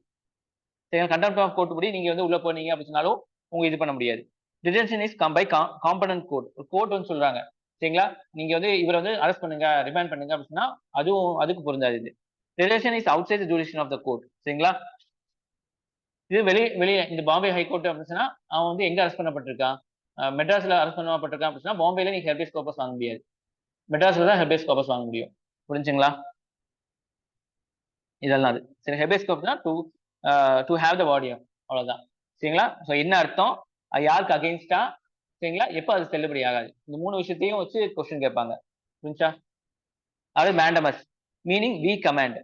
சரிங்களா? கண்டெம்ட் ஆஃப் கோர்ட் படி நீங்க வந்து உள்ள போனீங்க அப்படின்னாலும் உங்க இது பண்ண முடியாது. Detention is come by competent court. Court வந்து சொல்றாங்க. சரிங்களா? நீங்க வந்து இவரை வந்து அரெஸ்ட் பண்ணுங்க, ரிமாண்ட் பண்ணுங்க அப்படின்னா அதுவும் அதுக்கு பொருந்தாது இது. Detention is outside jurisdiction of the court. சரிங்களா? இது வெளியே இந்த பாம்பே ஹைகோர்ட் அப்படின்னா அவன் வந்து எங்க அரெஸ்ட் பண்ணப்பட்டிருக்கான்? மெட்ராஸ்ல அரெஸ்ட் பண்ணப்பட்டிருக்கான் அப்படின்னா பாம்பேல நீங்க ஹெர்பேஸ் கார்பஸ் வாங்க முடியாது. மெட்ராஸ்ல தான் ஹெர்பேஸ் கார்பஸ் வாங்க முடியும். புரிஞ்சுங்களா? இதெல்லாம் அது. சரி, ஹெர்பேஸ் கார்பஸ்னா to have the body of, அவ்வளவுதான். சரிங்களா? ஸோ என்ன அர்த்தம்? அது யாருக்கு அகைன்ஸ்டா? சரிங்களா? எப்போ அது செல்லுபடி ஆகாது? இந்த 3 விஷயத்தையும் வச்சு கொஸ்டின் கேட்பாங்க. புரிஞ்சா? அது மேண்டமஸ். Meaning we command.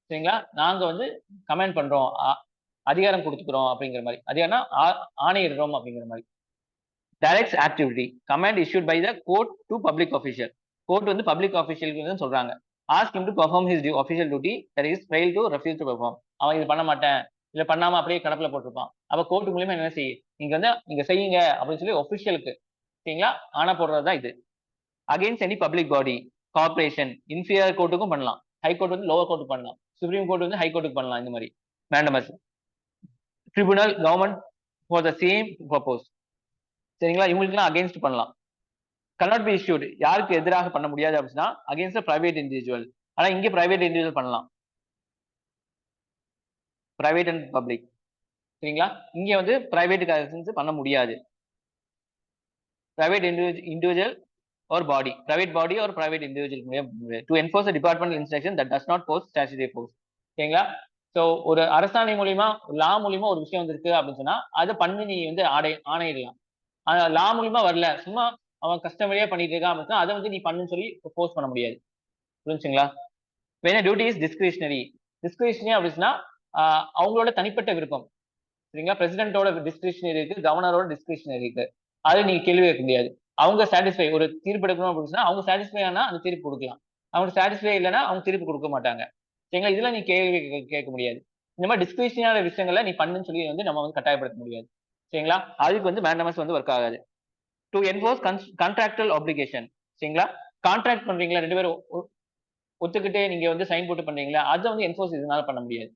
சரிங்களா? நாங்க வந்து கமாண்ட் பண்றோம், அதிகாரம் கொடுத்துக்கிறோம் அப்படிங்கிற மாதிரி. அதிகாரம்னா ஆணையிடுறோம் அப்படிங்கிற மாதிரி. Directs activity. Command issued by the court to public official. Court வந்து பப்ளிக் ஆஃபீஷியலுக்கு சொல்றாங்க. ask him to perform his official duty, that is fail to refuse to perform. அவன் இது பண்ண மாட்டேன், இல்ல பண்ணாம அப்படியே கடப்புல போட்டிருப்பான். அப்ப கோர்ட் மூலியமா என்ன செய்ய, நீங்க வந்து நீங்க செய்யுங்க அப்படின்னு சொல்லி ஒபிஷியலுக்கு, சரிங்களா, ஆனா போடுறதுதான் இது. அகைன்ஸ்ட் எனி பப்ளிக் பாடி, கார்பரேஷன், இன்ஃபீரியர் கோர்ட்டுக்கும் பண்ணலாம். ஹை கோர்ட் வந்து லோவர் கோர்ட்டுக்கு பண்ணலாம். சுப்ரீம் கோர்ட் வந்து ஹை கோர்ட்டுக்கு பண்ணலாம். இந்த மாதிரி mandamus. Tribunal, government for the same purpose. சரிங்களா? இவங்களுக்குலாம் அகைன்ஸ்ட் பண்ணலாம். cannot be issued யாருக்கு எதிராக பண்ண முடியாது அப்படின்னா அகைன்ஸ்ட் பிரைவேட் இண்டிவிஜுவல். ஆனா இங்க பிரைவேட் இண்டிவிஜுவல் பண்ணலாம். Private and public. சரிங்களா? இங்க வந்து பிரைவேட் அகைன்ஸ்ட் பண்ண முடியாது. Private individual or body, private body or private individual to enforce a departmental instruction that does not pose statutory force. சரிங்களா? சோ ஒரு அரசாணை மூலியமா லா மூலியமா ஒரு விஷயம் வந்திருக்கு அப்படின்னு சொன்னா அதை பண்ணி நீ வந்து ஆணையிடலாம். லா மூலியமா வரல, சும்மா அவன் கஸ்டமரியா பண்ணிட்டு இருக்கான் அப்படின்னா அதை வந்து நீ பண்ணுன்னு சொல்லி போர்ஸ் பண்ண முடியாது. புரிஞ்சுங்களா? வேணா டியூட்டி இஸ் டிஸ்கிரிஷனரி. டிஸ்கிரிஷனரி அப்படின்னா அவங்களோட தனிப்பட்ட விருப்பம். சரிங்களா? பிரசிடென்ட்டோட டிஸ்கிரிஷனரி இருக்கு, கவர்னரோட டிஸ்கிரிஷனரி இருக்கு. அது நீங்க கேள்வி கேட்க முடியாது. அவங்க சாட்டிஸ்ஃபை ஒரு தீர்ப்பு எடுக்கணும் அப்படின்னா அவங்க சாட்டிஸ்ஃபை ஆனா அந்த தீர்ப்பு கொடுக்கலாம். அவங்க சாட்டிஸ்ஃபை இல்லைன்னா அவங்க தீர்ப்பு கொடுக்க மாட்டாங்க. சரிங்களா? இதெல்லாம் நீ கேள்வி கேட்க முடியாது. இந்த மாதிரி டிஸ்கிரிஷனரியான விஷயங்களை நீ பண்ணுன்னு சொல்லி வந்து நம்ம வந்து கட்டாயப்படுத்த முடியாது. சரிங்களா? அதுக்கு வந்து மேண்டமஸ் வந்து ஒர்க் ஆகாது. To enforce contractual application. சரிங்களா? கான்ட்ராக்ட் பண்றீங்களா, 2 பேரும் ஒத்துக்கிட்டே நீங்க வந்து சைன் போட்டு பண்றீங்களா, அதை வந்து என்ஃபோர்ஸ் இதனால பண்ண முடியாது.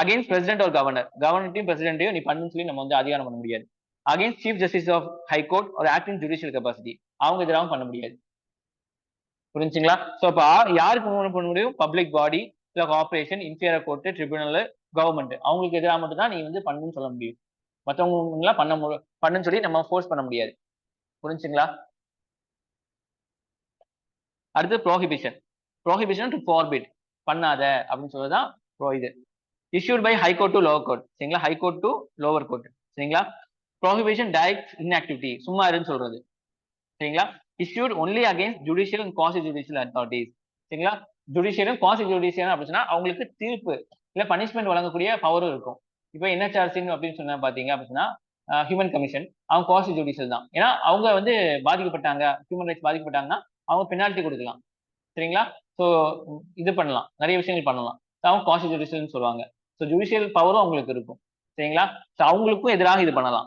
அகைன்ஸ்ட் பிரசிடென்ட் ஒரு கவர்னர்ட்டையும் பிரசிடென்ட்டையும் நீ பண்ணுன்னு சொல்லி நம்ம வந்து அதிகாரம் பண்ண முடியாது. Against chief justice of high court or acting judicial capacity அவங்க எதிராகவும் பண்ண முடியாது. புரிஞ்சுங்களா? சோ அப்ப யாருக்கு மூவ் பண்ண முடியும்? பப்ளிக் பாடி, இல்ல corporation, inferior court, tribunal, government அவங்களுக்கு எதிராக மட்டும் தான் நீ வந்து பண்ணுன்னு சொல்ல முடியும். மத்தவங்க எல்லாம் பண்ணுன்னு சொல்லி நம்ம ஃபோர்ஸ் பண்ண முடியாது. புரிஞ்சுங்களா? அடுத்து ப்ரோஹிபிஷன். ப்ரோஹிபிஷன் டு ஃபார்பிட், பண்ணாத அப்படின்னு சொல்றதுதான் இது. issued by high court to lower court. சரிங்களா? high court to lower court. சரிங்களா? prohibition direct inactivity, சும்மா இருன்னு சொல்றது. சரிங்களா? issued only against judicial and quasi judicial authorities. சரிங்களா? judicial and quasi judicial அப்படின்னா அவங்களுக்கு தீர்ப்பு இல்ல பனிஷ்மெண்ட் வழங்கக்கூடிய பவரும் இருக்கும். இப்போ என்ஹெச்ஆர்சி அப்படின்னு சொன்னா பாத்தீங்க அப்படின்னா ஹியூமன் கமிஷன் அவங்க குவாசி ஜுடிஷியல் தான். ஏன்னா அவங்க வந்து பாதிக்கப்பட்டாங்க, ஹியூமன் ரைட்ஸ் பாதிக்கப்பட்டாங்கன்னா அவங்க பெனால்ட்டி கொடுக்கலாம். சரிங்களா? ஸோ இது பண்ணலாம், நிறைய விஷயங்கள் பண்ணலாம். அவங்க குவாசி ஜுடிஷியல்னு சொல்லுவாங்க. ஸோ ஜுடிஷியல் பவரும் அவங்களுக்கு இருக்கும். சரிங்களா? ஸோ அவங்களுக்கும் எதிராக இது பண்ணலாம்.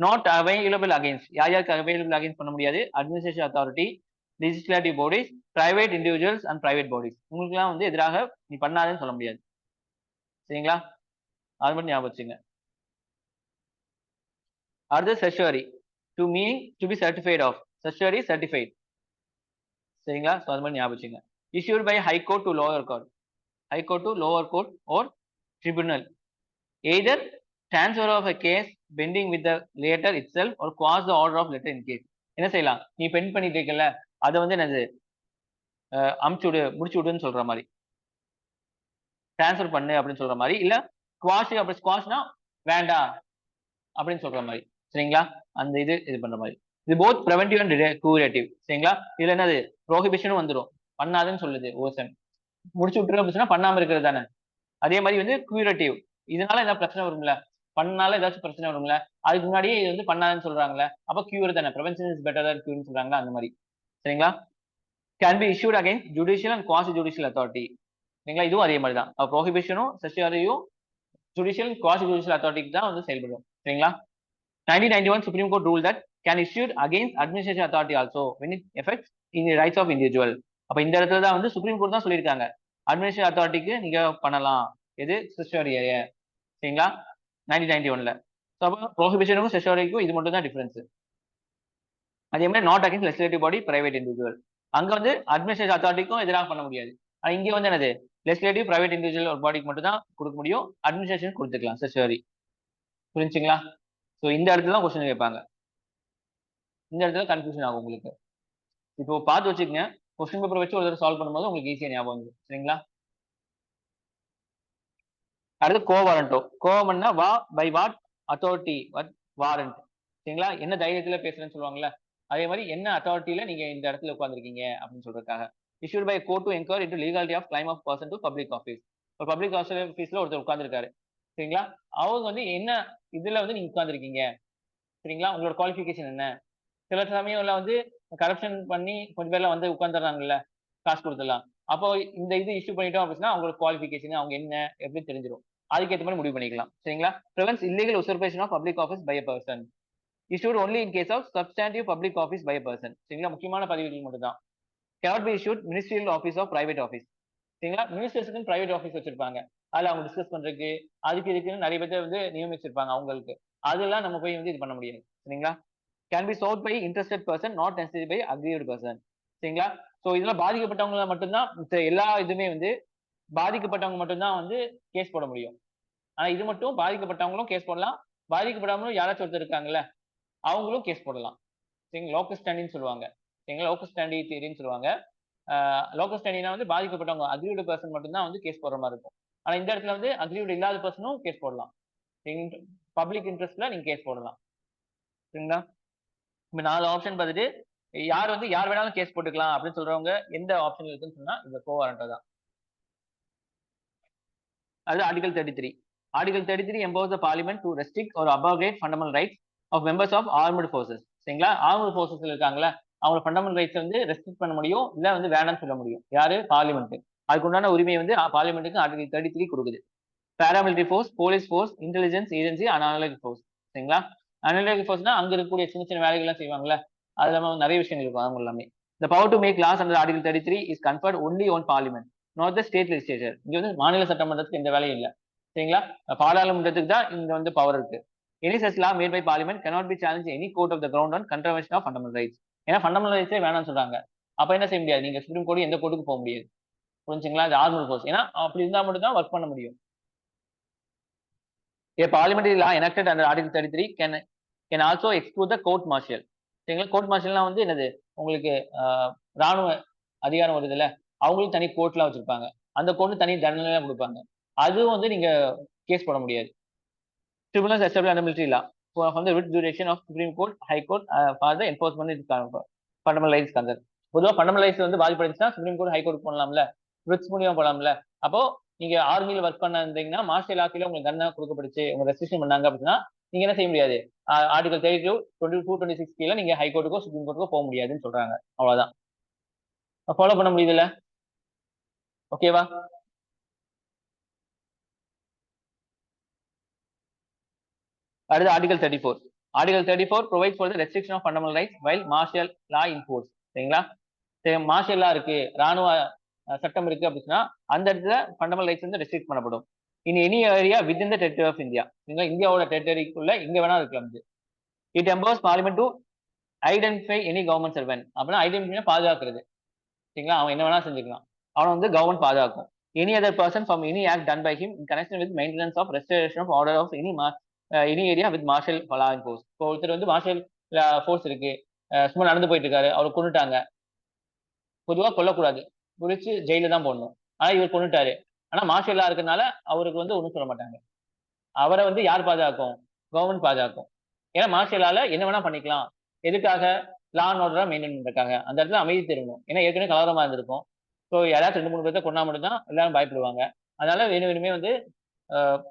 நாட் அவைலபிள் அகைன்ஸ்ட், யார் யாருக்கு அவைலபிள் அகைன்ஸ்ட் பண்ண முடியாது? Administrative authority, legislative bodies, private individuals and private bodies. உங்களுக்குலாம் வந்து எதிராக நீ பண்ணாதுன்னு சொல்ல முடியாது. சரிங்களா? அது மட்டும் ஞாபகம் வச்சுங்க. அடுத்து certiorari. To meaning to be certified of. Certiorari certified. சரிங்களா? ஸோ அது மாதிரி ஞாபகம் வச்சுங்க. Issued by high court to lower court. High court to lower court or tribunal. Either transfer of a case pending with the letter itself or quash the order of letter in case. என்ன செய்யலாம்? நீ pen பண்ணிட்டு இருக்கல, அதை வந்து என்னது அமுச்சு விடு, முடிச்சு விடுன்னு சொல்ற மாதிரி, டிரான்ஸ்ஃபர் பண்ணு அப்படின்னு சொல்ற மாதிரி, இல்ல குவாஷ் அப்படி ஸ்குவாஷ்னா வேண்டாம் அப்படின்னு சொல்ற மாதிரி. சரிங்களா? அந்த இது பண்ற மாதிரி. இது போத் பிரிவென்டிவ் அண்ட் கியூரேட்டிவ். சரிங்களா? இதுல என்னது ப்ரோஹிபிஷனும் வந்துடும், பண்ணாதுன்னு சொல்லுது ஓசன். முடிச்சு விட்டுரு அப்படின்னா பண்ணாம இருக்கிறது தானே. அதே மாதிரி வந்து கியூரேட்டிவ், இதனால ஏதாவது பிரச்சனை வரும்ல, பண்ணால ஏதாச்சும் பிரச்சனை வரும்ல, அதுக்கு முன்னாடியே இது வந்து பண்ணாதுன்னு சொல்றாங்களே, அப்ப கியூர் தானே, ப்ரிவென்ஷன் இஸ் பெட்டர் தன் கியூர்னு சொல்றாங்களா, அந்த மாதிரி. சரிங்களா? Can B issued against judicial and quasi judicial authority. சரிங்களா? இதுவும் அதே மாதிரி தான். ப்ரோஹிபிஷனும் செஷரியும் ஜுடிஷியல் குவாசி ஜுடிஷியல் அத்தாரிட்டிக்கு தான் வந்து செயல்படும். சரிங்களா? 1991 Supreme Court ruled that can issued against administrative authority also when it affects in the rights of individual. அப்ப இந்த இடத்துல தான் வந்து சுப்ரீம் கோர்ட் தான் சொல்லியிருக்காங்க அட்மினிஸ்ட்ரேட்டிவ் அத்தாரிட்டிக்கு நீங்க பண்ணலாம் எது செஷரிய. சரிங்களா? 1991ல. அப்போ ப்ரோஹிபிஷனுக்கும் செஷரிக்கும் இது மட்டும் தான் டிஃபரன்ஸ். அதே மாதிரி not against legislative body, private individual. அங்க வந்து அட்மினிஸ்ட்ரேட்டிவ் அத்தாரிட்டிக்கும் எதிராக பண்ண முடியாது. ஆனா இங்க வந்து என்னது லெஜிஸ்லேட்டிவ் பிரைவேட் இண்டிவிஜுவல் ஒரு பாடிக்கு மட்டும் தான் கொடுக்க முடியும், அட்மினிஸ்ட்ரேஷன் கொடுத்துக்கலாம் செஷரி. புரிஞ்சுங்களா? ஸோ இந்த இடத்துல தான் கொஸ்டின் கேட்பாங்க. இந்த இடத்துல கன்ஃபியூஷன் ஆகும் உங்களுக்கு. இப்போ பார்த்து வச்சுக்கோங்க, கொஸ்டின் பேப்பர் வச்சு ஒரு தடவை சால்வ் பண்ணும்போது உங்களுக்கு ஈஸியா ஞாபகம் வந்து. சரிங்களா? அடுத்து கோவாரண்டோ. கோவம்னா வா பை வாட் அத்தாரிட்டி வாரண்ட். சரிங்களா? என்ன தைரியத்துல பேசுறேன்னு சொல்லுவாங்கல்ல, அதே மாதிரி என்ன அத்தாரிட்டியில நீங்க இந்த இடத்துல உட்காந்துருக்கீங்க அப்படின்னு சொல்றதுக்காக. Issued by court to enquire into legality of claim of person to public office. ஒரு பப்ளிக் ஆஃபீஸ்ல ஒருத்தர் உட்காந்துருக்காரு. சரிங்களா? அவங்க வந்து என்ன இதுல வந்து நீங்க உட்காந்துருக்கீங்க, சரிங்களா, உங்களோட குவாலிஃபிகேஷன் என்ன? சில சமயம்ல வந்து கரப்ஷன் பண்ணி கொஞ்சம் பேர்லாம் வந்து உட்காந்துடுறாங்கல்ல, காசு கொடுத்துடலாம். அப்போ இந்த இது இஷ்யூ பண்ணிட்டோம் அப்படின்னா அவங்களோட குவாலிஃபிகேஷன் அவங்க என்ன எப்படி தெரிஞ்சிடும், அதுக்கேற்ற மாதிரி முடிவு பண்ணிக்கலாம். சரிங்களா? prevents illegal usurpation of public office by a person. issued only in case of substantive public office by a person. சரிங்களா? முக்கியமான பதவிகள் மட்டும் தான். cannot be issued ministerial office of private office. சரிங்களா? மினிஸ்டர்ஸுக்கு பிரைவேட் ஆஃபீஸ் வச்சிருப்பாங்க, அதுல அவங்க டிஸ்கஸ் பண்றதுக்கு அதுக்கு இதுக்குன்னு நிறைய பேர் வந்து நியமிச்சிருப்பாங்க அவங்களுக்கு. அதெல்லாம் நம்ம போய் வந்து இது பண்ண முடியாது. சரிங்களா? Can be sought by interested person, not necessary by aggrieved person. சரிங்களா? சோ இதெல்லாம் பாதிக்கப்பட்டவங்கள மட்டும் தான் எல்லா இதுமே வந்து பாதிக்கப்பட்டவங்க மட்டும் தான் வந்து கேஸ் போட முடியும். ஆனா இது மட்டும் பாதிக்கப்பட்டவங்களும் கேஸ் போடலாம். பாதிக்கப்படாமலும் யாராச்சும் ஒருத்தர் இருக்காங்கல்ல, அவங்களும் கேஸ் போடலாம். சரிங்களா? லோகஸ் ஸ்டாண்டின்னு சொல்லுவாங்க. சரிங்களா? லோகஸ் ஸ்டாண்டி தியரின்னு சொல்லுவாங்க. லோகஸ் ஸ்டாண்டினா வந்து பாதிக்கப்பட்டவங்க அக்ரீவ்ட் பெர்சன் மட்டும் தான் வந்து கேஸ் போடுற மாரி இருக்கும். ஆனா இந்த இடத்துல வந்து அக்ரீவ்ட் இல்லாத பெர்சனும் கேஸ் போடலாம். பப்ளிக் இன்ட்ரெஸ்ட்ல நீங்க கேஸ் போடலாம். சரிங்களா? இப்ப 4 ஆப்ஷன் பார்த்துட்டு யார் வேணாலும் கேஸ் போட்டுக்கலாம் அப்படின்னு சொல்றவங்க எந்த ஆப்ஷன் இருக்குன்னு சொன்னா இந்த கோவாரண்டா தான். அது article 33. Article 33 empowers the parliament to restrict or abrogate fundamental rights of members of armed forces. சரிங்களா? ஆர்ம்டு ஃபோர்ஸஸ்ல இருக்காங்கல்ல, அவங்க ஃபண்டமெண்டல் ரைட்ஸ் வந்து ரெஸ்ட்ரிக்ட் பண்ண முடியும், இல்ல வந்து வேணாம்னு சொல்ல முடியும். யாரு? பார்லிமெண்ட். அதுக்கு உண்டான உரிமை வந்து பார்லிமெண்ட்டுக்கு ஆர்டிகல் 33 கொடுக்குது. Paramilitary force, police force, intelligence agency, analytic force. சரிங்களா? அனலிட்டிக் ஃபோர்ஸ்னா அங்க இருக்கக்கூடிய சின்ன சின்ன வேலைகள்லாம் செய்வாங்கல்ல, அது இல்லாம நிறைய விஷயங்கள் இருக்கும் அவங்க எல்லாமே. The power to make laws under Article 33 is conferred only on Parliament, not the state legislature. இங்க வந்து மாநில சட்டமன்றத்துக்கு எந்த வேலையும் இல்ல. சரிங்களா? பாராளுமன்றத்துக்கு தான் இங்க வந்து பவர் இருக்கு. Any such law made by Parliament cannot be challenged in any court of the ground on contravention of fundamental rights. ஏன்னா ஃபண்டமெண்டல் ரைட்ஸே வேணாம்னு சொல்றாங்க. அப்ப என்ன செய்ய முடியாது? நீங்க சுப்ரீம் கோர்ட் எந்த கோர்ட்டுக்கு போக முடியாது. புரிஞ்சுங்களா? இது ஆர்மட் ஃபோர்ஸ். ஏன்னா அப்படி இருந்தா மட்டும் தான் ஒர்க் பண்ண முடியும். A parliamentary law enacted under Article 33 can also exclude the court martial. சரிங்களா? கோர்ட் மார்ஷல்னா வந்து என்னது? உங்களுக்கு ராணுவ அதிகாரம் வருதுல்ல, அவங்களுக்கு தனி கோர்ட்லாம் வச்சிருப்பாங்க. அந்த கோர்ட் தனி தண்டனைலாம் கொடுப்பாங்க. அதுவும் வந்து நீங்க கேஸ் போட முடியாது. Tribunals established under military law from the writ duration of Supreme Court, High Court for the enforcement of fundamental rights concern. பொதுவா ஃபண்டமெண்டல் ரைட்ஸ் வந்து பாதிப்படைச்சுன்னா சுப்ரீம் கோர்ட், ஹை கோர்ட் போடலாம்ல, ரிட்ஸ் மூலியமா போடலாம்ல. அப்போ நீங்க ஆர்மியில ஒர்க் பண்ண இருந்தீங்கன்னா, மார்ஷல் லா கீழ உங்களுக்கு தண்டனை கொடுக்கப்பட்டுச்சு, உங்க ரெஸ்ட்ரிக்ஷன் பண்ணாங்க அப்படின்னா, நீங்க என்ன செய்ய முடியாது? ஆர்டிகல் 32, 22, 26 கீழ நீங்க ஹை கோர்ட்டுக்கோ, சுப்ரீம் கோர்ட்டுக்கோ போக முடியாதுன்னு சொல்றாங்க. அவ்வளவுதான். ஃபாலோ பண்ண முடியுதுல்ல? ஓகேவா? அடுத்து article 34. Article 34 provides for the restriction of fundamental rights while martial law in force. சரிங்களா? மார்ஷியல் லா இருக்கு, ராணுவ சட்டம் இருக்கு அப்படின்னா அந்த இடத்துல ஃபண்டமெண்டல் ரைட்ஸ் வந்து ரெஸ்ட்ரிக்ட் பண்ணப்படும். In any area within the territory of India. இந்தியாவோட டெரிட்டரிக்குள்ள எங்க வேணா இருக்கலாம் இது. It empowers parliament to identify any government servant. அப்படின்னா ஐடென்டிஃபை பாதுகாக்கிறது. சரிங்களா? அவன் என்ன வேணா செஞ்சுக்கலாம். அவனை வந்து கவர்மெண்ட் பாதுகாக்கும். Any other person from any act done by him in connection with maintenance of restoration of order of any area with martial law in force. இப்போ ஒருத்தர் வந்து மார்ஷல் ஃபோர்ஸ் இருக்கு, சும்மா நடந்து போயிட்டு இருக்காரு, அவரை கொண்டுட்டாங்க. பொதுவா கொல்லக்கூடாது, குறிச்சு ஜெயில தான் போடணும். ஆனா இவர் கொண்டுட்டாரு. ஆனா மார்ஷல் லா இருக்கனால அவருக்கு வந்து ஒண்ணும் சொல்ல மாட்டாங்க. அவரை வந்து யார் பாதுகாக்கும்? கவர்மெண்ட் பாதுகாக்கும். ஏன்னா மார்ஷல் லால என்ன வேணா பண்ணிக்கலாம். எதுக்காக? லா அண்ட் ஆர்டரா மெயின்டைன் பண்றதுக்காக. அந்த இடத்துல அமைதி திரும்பணும். ஏன்னா ஏற்கனவே கலவரமா இருந்திருக்கும். ஸோ யாராச்சும் 2, 3 பேர்த்த கொன்னா மட்டும் தான் எல்லாரும் பயப்படுவாங்க. அதனால வேணுமே வந்து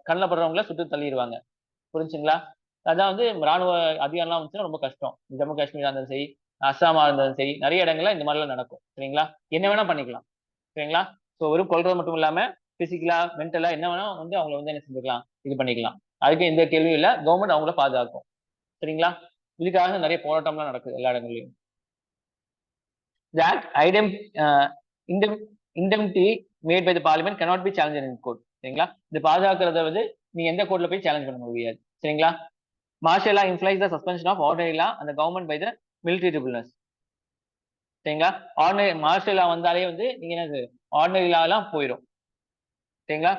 கண்ணில் படுறவங்கள சுட்டு தள்ளிடுவாங்க. புரிஞ்சுங்களா? அதான் வந்து ராணுவ அதிகாரம்லாம் வந்துச்சுன்னா ரொம்ப கஷ்டம். ஜம்மு காஷ்மீரா இருந்தாலும் சரி, அஸ்ஸாமா இருந்தாலும் சரி, நிறைய இடங்கள்ல இந்த மாதிரிலாம் நடக்கும். சரிங்களா? என்ன வேணா பண்ணிக்கலாம். சரிங்களா? ஸோ வெறும் கொல்றது மட்டும் இல்லாம பிசிக்கலா, மென்டலா என்ன வேணா வந்து அவங்கள வந்து என்ன செஞ்சுக்கலாம், இது பண்ணிக்கலாம். அதுக்கு எந்த கேள்வியும் இல்ல. கவர்மெண்ட் அவங்கள பாதுகாக்கும். சரிங்களா? இதுக்காக நிறைய போராட்டம்லாம் நடக்குது எல்லா இடங்கள்லயும். That indemnity made by the parliament cannot be challenged in court. சரிங்களா? இது பாதுகாக்கிறத வந்து நீங்க எந்த கோர்ட்ல போய் சேலஞ்ச் பண்ண முடியாது. சரிங்களா? Martial law implies the suspension of ordinary law and the government by the military tribunals. சரிங்களா? ஆர்டினரி மார்ஷல் லா வந்தாலே வந்து நீங்க என்னது ஆர்டினரி லா எல்லாம் போயிடும். சரிங்களா?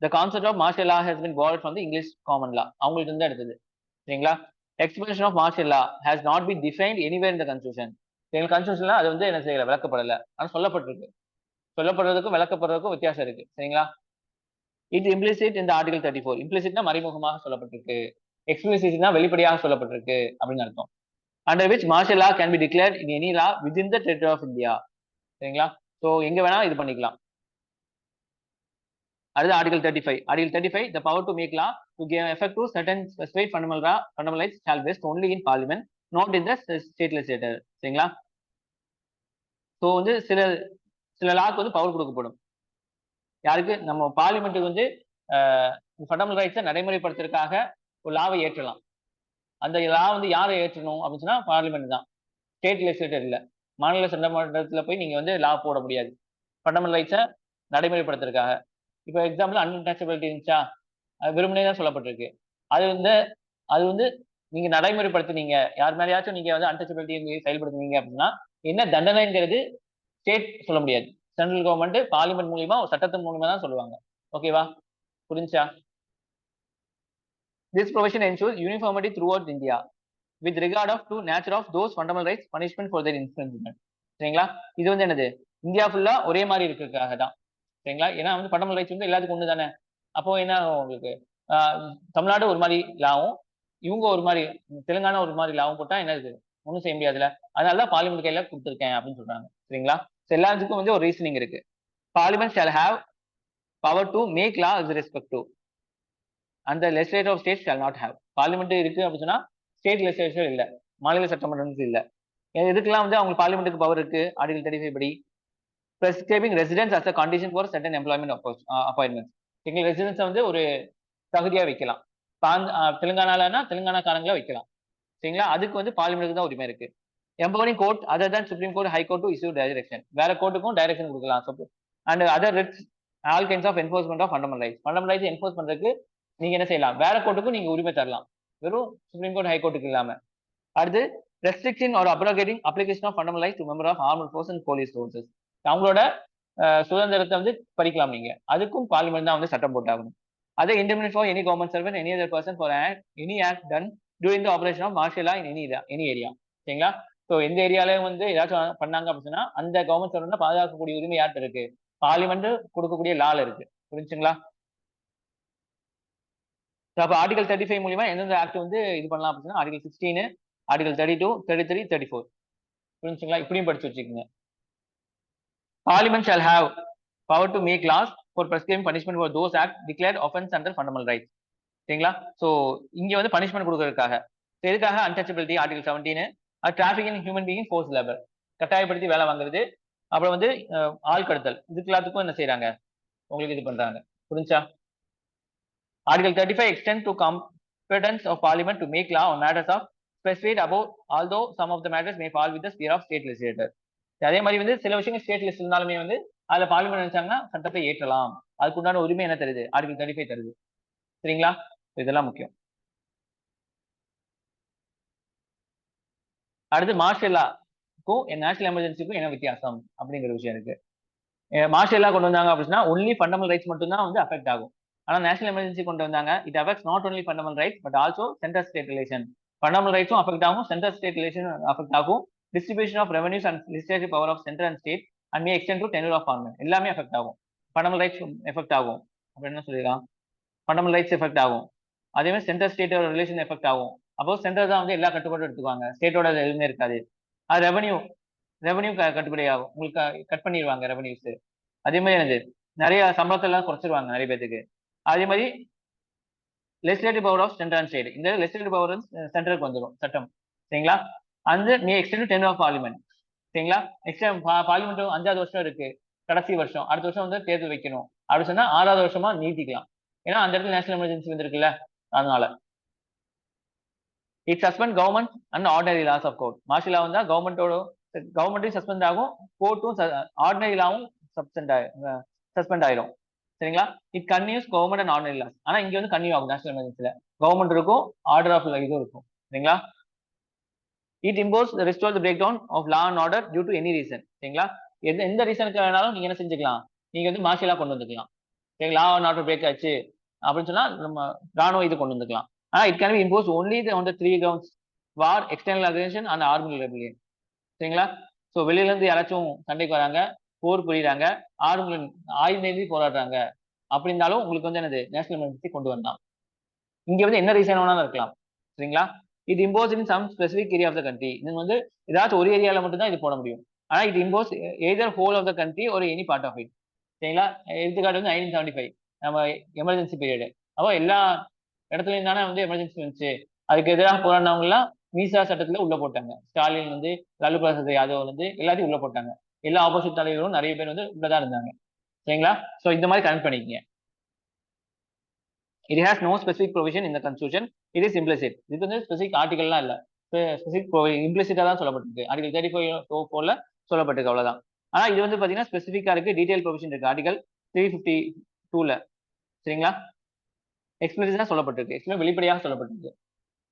The concept of martial law has been borrowed from the English common law. அவங்களுக்கு இருந்து எடுத்தது. சரிங்களா? Expression of martial law has not been defined anywhere in the constitution. எங்க கான்ஸ்டிடியூஷன்ல அது வந்து என்ன செய்யல, விளக்கப்படல. ஆனா சொல்லப்பட்டிருக்கு. சொல்லப்படுறதுக்கும் விளக்கப்படுறதுக்கும் வித்தியாசம் இருக்கு. சரிங்களா? இது implicit in the article 34. implicitனா மறைமுகமாக சொல்லப்பட்டிருக்கு. explicitனா வெளிப்படையாக சொல்லப்பட்டிருக்கு அப்படின்னு அர்த்தம். Under which martial law can be declared in any law within the territory of India. சரிங்களா? சோ எங்க வேணா இது பண்ணிக்கலாம். அடுத்து article 35. Article 35, the power to make law to give effect to certain specified fundamental rights shall vest only in parliament, not in the state legislature. சரிங்களா? So வந்து சில lock வந்து பவர் கொடுக்கப்படும். யாருக்கு? நம்ம பார்லிமெண்ட்டுக்கு வந்து ஃபண்டமெண்டல் ரைட்ஸை நடைமுறைப்படுத்துறதுக்காக ஒரு லாவை ஏற்றலாம். அந்த லா வந்து யாரை ஏற்றணும் அப்படின்னு சொன்னா பார்லிமெண்ட் தான். ஸ்டேட் லெஜிஸ்லேட்டர் இல்ல. மாநில சட்டமன்றத்துல போய் நீங்க வந்து லா போட முடியாது. ஃபண்டமெண்டல் ரைட்ஸை நடைமுறைப்படுத்துறதுக்காக. இப்போ எக்ஸாம்பிள் அன்டச்சபிலிட்டி இருந்துச்சா, வெறுமனே தான் சொல்லப்பட்டிருக்கு. அது வந்து அது வந்து நீங்க நடைமுறைப்படுத்துனீங்க, யார் மேலயாச்சும் நீங்க வந்து அன்டச்சபிலிட்டி செயல்படுத்துனீங்க அப்படின்னா என்ன தண்டனைங்கிறது ஸ்டேட் சொல்ல முடியாது. சென்ட்ரல் கவர்மெண்ட் பார்லிமெண்ட் மூலியமா ஒரு சட்டத்தின் மூலியமா தான் சொல்லுவாங்க. ஓகேவா? புரிஞ்சுச்சா? This provision ensures uniformity throughout India with regard of to nature of those fundamental rights punishment for their infringement. சரிங்களா? இது வந்து என்னது? இந்தியா ஃபுல்லா ஒரே மாரி இருக்கிறதுக்காக தான். சரிங்களா? ஏன்னா வந்து ஃபண்டமெண்டல் ரைட்ஸ் வந்து எல்லாத்துக்கும் ஒண்ணு தானே. அப்போ என்ன ஆகும் உங்களுக்கு? ஆ தமிழ்நாடு ஒரு மாரி லாவும், இவங்க ஒரு மாரி தெலுங்கானா ஒரு மாரி லாவும் போட்டா என்னது? ஒண்ணும் செய்ய முடியாதுல்ல. அதனால தான் பார்லிமெண்ட் கையில குடுத்துருக்கேன் அப்படின்னு சொல்றாங்க. சரிங்களா? சோ எல்லாத்துக்கும் வந்து ஒரு ரீசனிங் இருக்கு. Parliament shall have power to make law with respect to and the legislature of states shall not have. Parliament இருக்கு அப்படின்னு சொன்னா ஸ்டேட் லெஜிஸ்லேச்சர் இல்ல. மாநில சட்டமன்றம் இல்ல. எதுக்கெல்லாம் வந்து அவங்க பார்லிமெண்ட்டுக்கு பவர் இருக்கு? ஆர்டிகல் 35 படி prescribing residence as a condition for certain employment appointments. எங்க ரெசிடென்ஸை வந்து ஒரு தகுதியா வைக்கலாம். தெலுங்கானாலனா தெலுங்கானாக்காரங்கள வைக்கலாம். சரிங்களா? அதுக்கு வந்து பார்லிமெண்ட்டுக்கு தான் உரிமை இருக்கு. empowering court other than Supreme Court, High Court to issue direction. வேற கோர்ட்டுக்கும் டைரக்ஷன் கொடுக்கலாம். And other writs all kinds of enforcement of fundamental rights. Fundamental rights enforce பண்றதுக்கு நீங்க என்ன செய்யலாம்? வேற கோர்ட்டுக்கும் நீங்க உரிமை தரலாம். வெறும் சுப்ரீம் கோர்ட், ஹை கோர்ட்டுக்கு இல்லாம. அடுத்து restriction or abrogating application of fundamental rights to member of armed force and police forces. அவங்களோட சுதந்திரத்தை வந்து பறிக்கலாம் நீங்க. அதுக்கும் பார்லிமெண்ட் தான் வந்து சட்டம் போட்டாகணும். அதே indemnify for any government servant any other person for any act done during the operation of martial law in any area. சரிங்களா? ஸோ எந்த ஏரியாலையும் வந்து ஏதாச்சும் பண்ணாங்க அப்படின்னா அந்த கவர்மெண்ட் சர்வெண்ட் பாதுகாக்கக்கூடிய உரிமை யார்கிட்ட இருக்கு? பார்லிமெண்ட் கொடுக்கக்கூடிய லால இருக்கு. புரிஞ்சுங்களா? அப்ப ஆர்டிகல் 35 மூலியமா எந்தெந்த ஆக்ட் வந்து இது பண்ணலாம் அப்படின்னா ஆர்டிகல் 16, ஆர்டிகல் 32, 33, 34. புரிஞ்சுங்களா? இப்படியும் படிச்சு வச்சுக்கோங்க. Parliament shall have power to make laws for prescribing punishment for those acts declared offense under fundamental rights. சரிங்களா? சோ இங்க வந்து பனிஷ்மெண்ட் கொடுக்கறதுக்காக. எதுக்காக? Untouchability article 17, traffic in human being force labour, கட்டாயப்படுத்தி வேலை வாங்குறது, அப்புறம் வந்து ஆள் கடத்தல், இதுக்கு எல்லாத்துக்கும் என்ன செய்யறாங்க? உங்களுக்கு இது பண்றாங்க. புரிஞ்சா? Article 35 extend to competence of parliament to make law on matters of specified above, although some of the matters may fall with the sphere of state legislator. அதே மாதிரி வந்து சில விஷயங்கள் ஸ்டேட் லிஸ்ட் இருந்தாலுமே வந்து அதுல பார்லிமெண்ட் நினைச்சாங்கன்னா சட்டத்தை ஏற்றலாம். அதுக்குண்டான உரிமை என்ன தருது? ஆர்டிகல் 35 தருது. சரிங்களா? இதெல்லாம் முக்கியம். அடுத்து மார்ஷியல் லாக்கும் நேஷனல் எமர்ஜென்சிக்கும் என்ன வித்தியாசம் அப்படிங்கிற விஷயம் இருக்கு. மார்ஷியல் லா கொண்டு வந்தாங்க அப்படின்னா ஒன்லி ஃபண்டமெண்டல் ரைட்ஸ் மட்டும் தான் வந்து அஃபெக்ட் ஆகும். ஆனா நேஷனல் எமர்ஜென்சி கொண்டு வந்தாங்க it affects not only fundamental rights but also centre state relation. Fundamental ரைட்ஸும் அஃபெக்ட் ஆகும், சென்டர் ஸ்டேட் ரிலேஷன் அஃபெக்ட் ஆகும், distribution of revenues and legislative power of centre and state and may extend to tenure of parliament. எல்லாமே effect ஆகும். Fundamental rights effect ஆகும். அப்ப என்ன சொல்லிடலாம்? Fundamental rights effect ஆகும். அதே மாதிரி சென்டர் ஸ்டேட்டோட ரிலேஷன் எஃபெக்ட் ஆகும். அப்போ சென்டர் தான் வந்து எல்லா கட்டுப்பாடும் எடுத்துக்குவாங்க, ஸ்டேட்டோட எதுவுமே இருக்காது. அது ரெவன்யூ கட்டுப்படி ஆகும். உங்களுக்கு கட் பண்ணிடுவாங்க ரெவன்யூஸ். அதே மாதிரி என்னது? நிறைய சம்பளத்தை எல்லாம் குறைச்சிருவாங்க நிறைய பேருக்கு. அதே மாதிரி legislative power of centre and state, இந்த லெஜிஸ்லேட்டிவ் பவர் சென்டருக்கு வந்துடும் சட்டம். சரிங்களா? அந்த நீ எக்ஸ்டெண்ட் டென் ஆஃப் பார்லிமெண்ட். சரிங்களா? நெக்ஸ்ட் பார்லிமெண்ட் 5வது வருஷம் இருக்கு, கடைசி வருஷம், அடுத்த வருஷம் வந்து தேர்தல் வைக்கணும் அப்படி சொன்னா 6வது வருஷமா நீட்டிக்கலாம். ஏன்னா அந்த இடத்துல நேஷனல் எமர்ஜென்சி வந்திருக்குல்ல, அதனால. It suspend government and ordinary laws of court. Martial law வந்தா கவர்மெண்ட்டும் சஸ்பெண்ட் ஆகும், கோர்ட்டும் ஆர்டினரி லாவும் சஸ்பெண்ட் ஆயிடும். சரிங்களா? It continues government and ordinary laws. ஆனா இங்க வந்து கன்யூ ஆகும் நேஷனல் எமர்ஜென்சில. கவர்மெண்ட் இருக்கும், ஆர்டர் ஆஃப் இதுவும் இருக்கும். சரிங்களா? It impose restore the break down of law and order due to any reason. சரிங்களா? எந்த ரீசனுக்கு வேணாலும் நீங்க என்ன செஞ்சுக்கலாம்? நீங்க வந்து மார்ஷியல் லா கொண்டு வந்துக்கலாம். லா அண்ட் ஆர்டர் பிரேக் ஆச்சு அப்படின்னு சொன்னா நம்ம ராணுவ இது கொண்டு வந்துக்கலாம். ஆனா it can be impose only on the 3 grounds: war, external aggression and armoured rebellion. சரிங்களா? சோ வெளியில இருந்து யாராச்சும் சண்டைக்கு வராங்க, போர் புரியுறாங்க, ஆயுதம் ஏந்தி போராடுறாங்க அப்படின்னாலும் உங்களுக்கு வந்து என்னது? நேஷனல் எமர்ஜென்சி கொண்டு வரலாம். இங்க வந்து என்ன ரீசன் வேணாலும் இருக்கலாம். சரிங்களா? இது impose in some specific area of the country. நீங்க வந்து ஏதாச்சும் ஒரு ஏரியால மட்டும் தான் இது போட முடியும். ஆனா இது impose either whole of the country or any part of it. சரிங்களா? எடுத்துக்காட்டு வந்து 1975 நம்ம எமர்ஜென்சி பீரியட். அப்போ எல்லா இடத்துலயும் தானே வந்து எமர்ஜென்சி வந்துச்சு. அதுக்கு எதிராக போராடினவங்க எல்லாம் மீசா சட்டத்துல உள்ள போட்டாங்க. ஸ்டாலின் வந்து, லாலு பிரசாத் யாதவ் வந்து எல்லாத்தையும் உள்ள போட்டாங்க. எல்லா ஆப்போசிட் தலைவர்களும் நிறைய பேர் வந்து உள்ளதான் இருந்தாங்க. சரிங்களா? சோ இந்த மாதிரி கனெக்ட் பண்ணிக்கங்க. It has no specific provision in the constitution. It is implicit. இது வந்து ஸ்பெசிபிக் ஆர்டிகல்லாம் இல்ல, ஸ்பெசிபிக் இம்ப்ளிசிட்டா தான் சொல்லப்பட்டிருக்கு. ஆர்டிகல் 35 சொல்லப்பட்டிருக்கு, அவ்வளவுதான். ஆனா இது வந்து பாத்தீங்கன்னா ஸ்பெசிபிக்கா இருக்கு, டீடைல் ப்ரொவிஷன் இருக்கு ஆர்டிகல் 352ல. சரிங்களா? எக்ஸ்பிளிசிட்டா சொல்லப்பட்டிருக்கு, எக்ஸ்பிளிசிட் வெளிப்படையாக சொல்லப்பட்டிருக்கு.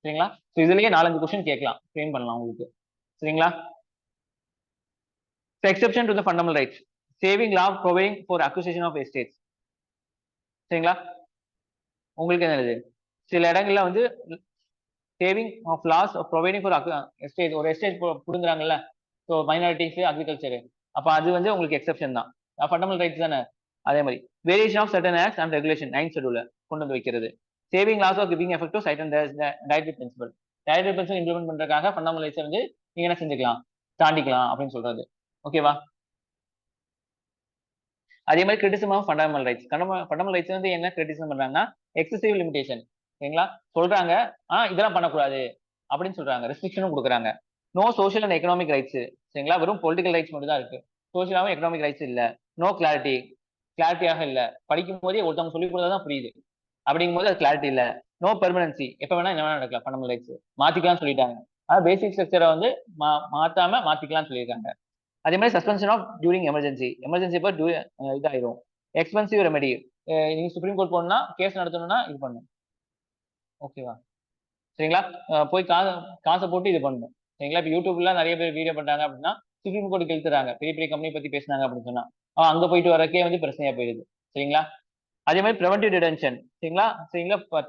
சரிங்களா? ஸோ இதுலயே 4-5 கொஸ்டின் கேட்கலாம், ஃப்ரேம் பண்ணலாம் உங்களுக்கு. சரிங்களா? So exception to the fundamental rights, saving law providing for acquisition of estates. சரிங்களா? உங்களுக்கு என்னது, சில இடங்கள்ல வந்து saving of laws providing for estate, ஒரு எஸ்டேட் புடுங்குறாங்கல்ல, ஸோ மைனாரிட்டிஸ் அக்ரிகல்ச்சர், அப்ப அது வந்து உங்களுக்கு எக்ஸெப்ஷன் தான், ஃபண்டமெண்டல் ரைட்ஸ் தானே. அதே மாதிரி variation of certain acts and regulation 9th ஷெட்யூல்ல கொண்டு வந்து வைக்கிறது. Saving laws of giving effect to certain directive principle, directive principle implement பண்றதுக்காக ஃபண்டமெண்டல் ரைட்ஸ் வந்து நீங்க என்ன செஞ்சுக்கலாம், தாண்டிக்கலாம் அப்படின்னு சொல்றது. ஓகேவா? அதே மாதிரி criticism of fundamental rights, fundamental rights வந்து என்ன கிரிட்டிசிசம் பண்றாங்கன்னா எக்ஸசிவ் லிமிடேஷன். சரிங்களா? சொல்றாங்க இதெல்லாம் பண்ணக்கூடாது அப்படின்னு சொல்றாங்க, ரெஸ்ட்ரிக்ஷனும் கொடுக்குறாங்க. No social and economic rights. சரிங்களா? வெறும் பொலிட்டிக்கல் ரைட்ஸ் மட்டும் தான் இருக்கு, சோஷியலாவும் எக்கனாமிக் ரைட்ஸ் இல்ல. நோ கிளாரிட்டியாக இல்ல, படிக்கும் போதே ஒருத்தவங்க சொல்லி கொடுத்தாதான் புரியுது, அப்படிங்கும் போது அது கிளாரிட்டி இல்ல. நோ பெர்மனன்சி, எப்ப வேணா என்ன வேணா நடக்கலாம், ஃபண்டமெண்டல் ரைட்ஸ் மாத்திக்கலாம் சொல்லிட்டாங்க. ஆனா பேசிக் ஸ்ட்ரக்சரை வந்து மாத்தாம மாத்திக்கலாம்னு சொல்லியிருக்காங்க. அதே மாதிரி suspension of during emergency, emergency இதாயிரும். எக்ஸ்பென்சிவ் ரெமெடி, நீங்க சுப்ரீம் கோர்ட் போகணும்னா கேஸ் நடத்தணும்னா இது பண்ணும். ஓகேவா? சரிங்களா? போய் காசை போட்டு இது பண்ணணும். சரிங்களா? இப்போ யூடியூப்ல நிறைய பேர் வீடியோ பண்றாங்க அப்படின்னா சுப்ரீம் கோர்ட்டுக்கு இழுத்துறாங்க, பெரிய பெரிய கம்பெனி பத்தி பேசினாங்க அப்படின்னு சொன்னா அங்க போயிட்டு வரக்கே வந்து பிரச்சனையா போயிடுது. சரிங்களா? அதே மாதிரி ப்ரிவென்டிவ் டிடென்ஷன். சரிங்களா?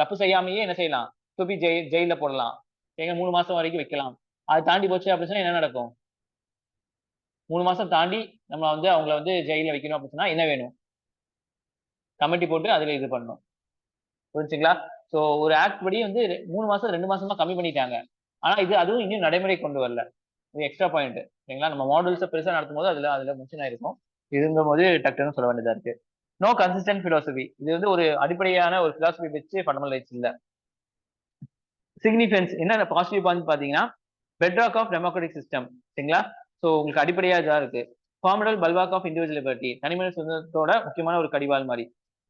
தப்பு செய்யாமையே என்ன செய்யலாம், தூக்கி ஜெயில போடலாம். சரிங்களா? 3 மாசம் வரைக்கும் வைக்கலாம். அது தாண்டி போச்சு அப்படின்னு சொன்னா என்ன நடக்கும், 3 மாசம் தாண்டி நம்ம வந்து அவங்கள வந்து ஜெயில வைக்கணும் அப்படின்னு சொன்னா என்ன வேணும், கமிட்டி போட்டு அதுல இது பண்ணணும். புரிஞ்சுங்களா? சோ ஒரு ஆக்ட் படி வந்து 3 மாசம் 2 மாசமா கம்மி பண்ணிட்டாங்க. ஆனா அதுவும் இன்னும் நடைமுறை கொண்டு வரல. இது எக்ஸ்ட்ரா பாயிண்ட். சரிங்களா? நம்ம மாடல்ஸை பெருசா நடத்தும் போது அதுல மென்ஷன் ஆயிருக்கும். இதுங்கும் போது டக்குன்னு சொல்ல வேண்டியதா இருக்கு. நோ கன்சிஸ்டன்ட் பிலாசபி, இது வந்து ஒரு அடிப்படையான ஒரு பிலாசபி வச்சு ஃபண்டமெண்டல் ரைட்ஸ் இல்ல. சிக்னிஃபிகன்ஸ் என்ன பாசிட்டிவ் பாயிண்ட் பாத்தீங்கன்னா பெட்ராக் ஆஃப் டெமோக்ராட்டிக் சிஸ்டம். சரிங்களா? சோ உங்களுக்கு அடிப்படையா தான் இருக்கு. Formidable bulwark of individual liberty, தனிமனித சுதந்திரத்தோட முக்கியமான ஒரு கடிவாள் மாதிரி.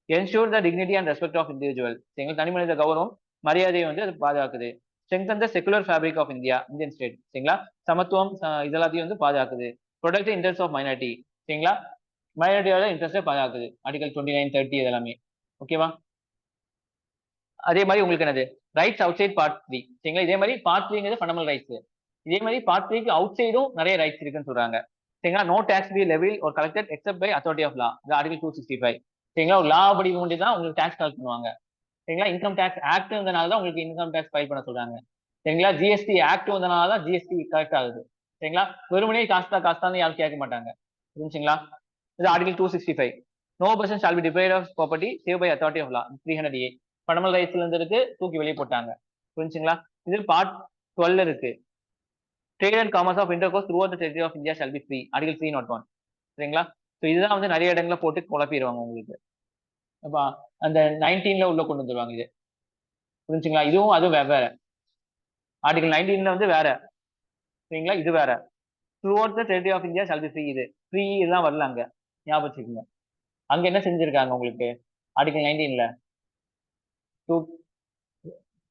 Ensure the dignity and respect of individual, எங்கள் தனிமனித கௌரவம் மரியாதையை வந்து அது பாதுகாக்குது. Strengthen the secular fabric of Indian state. சரிங்களா? சமத்துவம் இதெல்லாத்தையும் வந்து பாதுகாக்குது. Protect interest of minority. சரிங்களா? மைனாரிட்டியோட இன்ட்ரெஸ்டை பாதுகாக்குது, ஆர்டிகல் 29, 30 இதெல்லாமே. ஓகேவா? அதே மாதிரி உங்களுக்கு என்னது ரைட்ஸ் அவுட் சைட் பார்ட் 3. சரிங்களா? இதே மாதிரி பார்ட் 3 ஃபண்டமெண்டல் ரைட்ஸ். இதே மாதிரி பார்ட் 3க்கு அவுட் சைடும் நிறைய ரைட்ஸ் இருக்குன்னு சொல்றாங்க. சரிங்களா? No tax be levied or collected except by authority of law, இது ஆர்டிகல் 265. சரிங்களா? ஒரு லா படி கொண்டு தான் உங்களுக்கு டாக்ஸ் கலெக்ட் பண்ணுவாங்க. சரிங்களா? இன்கம் டாக்ஸ் ஆக்ட் வந்தனால தான் உங்களுக்கு இன்கம் டாக்ஸ் ஃபைல் பண்ண சொல்றாங்க. சரிங்களா? ஜிஎஸ்டி ஆக்ட் வந்தனால தான் ஜிஎஸ்டி கலெக்ட் ஆகுது. சரிங்களா? வெறுமனே காஸ்தான் யாரும் கேட்க மாட்டாங்க. புரிஞ்சுங்களா? இது article 265. No person shall be deprived of property save by authority of law, 300A. Fundamental ரைட்ஸ்ல இருந்து தூக்கி வெளியே போட்டாங்க. புரிஞ்சுங்களா? இது பார்ட் 12 இருக்கு. Trade and commerce of intercourse throughout the territory of India shall be free, article 301. சரிங்களா? So இதுதான் வந்து நிறைய இடங்களை போட்டு குழப்பிடுவாங்க உங்களுக்கு. அப்ப அந்த 19ல உள்ள கொண்டு வந்துருவாங்க இது. புரிஞ்சுங்களா? இதுவும் அதுவும் வேற. ஆர்டிகல் 19ல வந்து வேற. சரிங்களா? இது வேற. Throughout the territory of India shall be free, இது ஃப்ரீ இதெல்லாம் வரல அங்க, ஞாபகம் வச்சுக்கோங்க. அங்க என்ன செஞ்சிருக்காங்க உங்களுக்கு ஆர்டிகல் 19ல டு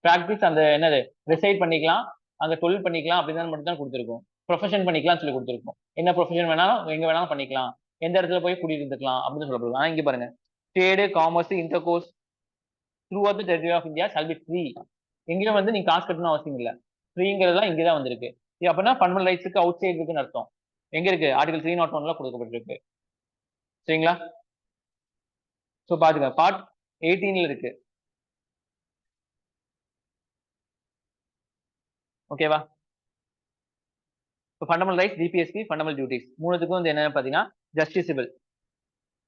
பிராக்டிஸ் அந்த என்னது ரிசைட் பண்ணிக்கலாம், அங்க தொழில் பண்ணிக்கலாம் அப்படின்னு மட்டும் தான் கொடுத்துருக்கோம். ப்ரொஃபஷன் பண்ணிக்கலாம் சொல்லி கொடுத்துருக்கோம். என்ன ப்ரொஃபஷன் வேணாலும் எங்க வேணாலும் பண்ணிக்கலாம், எந்த இடத்துல போய் குடியிருந்துக்கலாம் அப்படின்னு சொல்லப்படுது. ஆனா இங்க பாருங்க, trade, commerce, intercourse throughout the territory of India shall be free. எங்கேயும் வந்து நீங்க காசு கட்டணும் அவசியம் இல்லை, ஃப்ரீங்கிறதுலாம் இங்கதான் வந்திருக்கு. இது அப்படின்னா ஃபண்டமெண்டல் ரைட்ஸுக்கு அவுட் சைடு இருக்குன்னு அர்த்தம். எங்க இருக்கு, ஆர்டிகல் 301ல கொடுக்கப்பட்டிருக்கு. சரிங்களா? சோ பாத்துங்க, பார்ட் 18ல இருக்கு. ஓகேவா? இப்போ fundamental rights, DPSP, fundamental duties மூணுத்துக்கும் வந்து என்ன பாத்தீங்கன்னா ஜஸ்டிசிபிள்.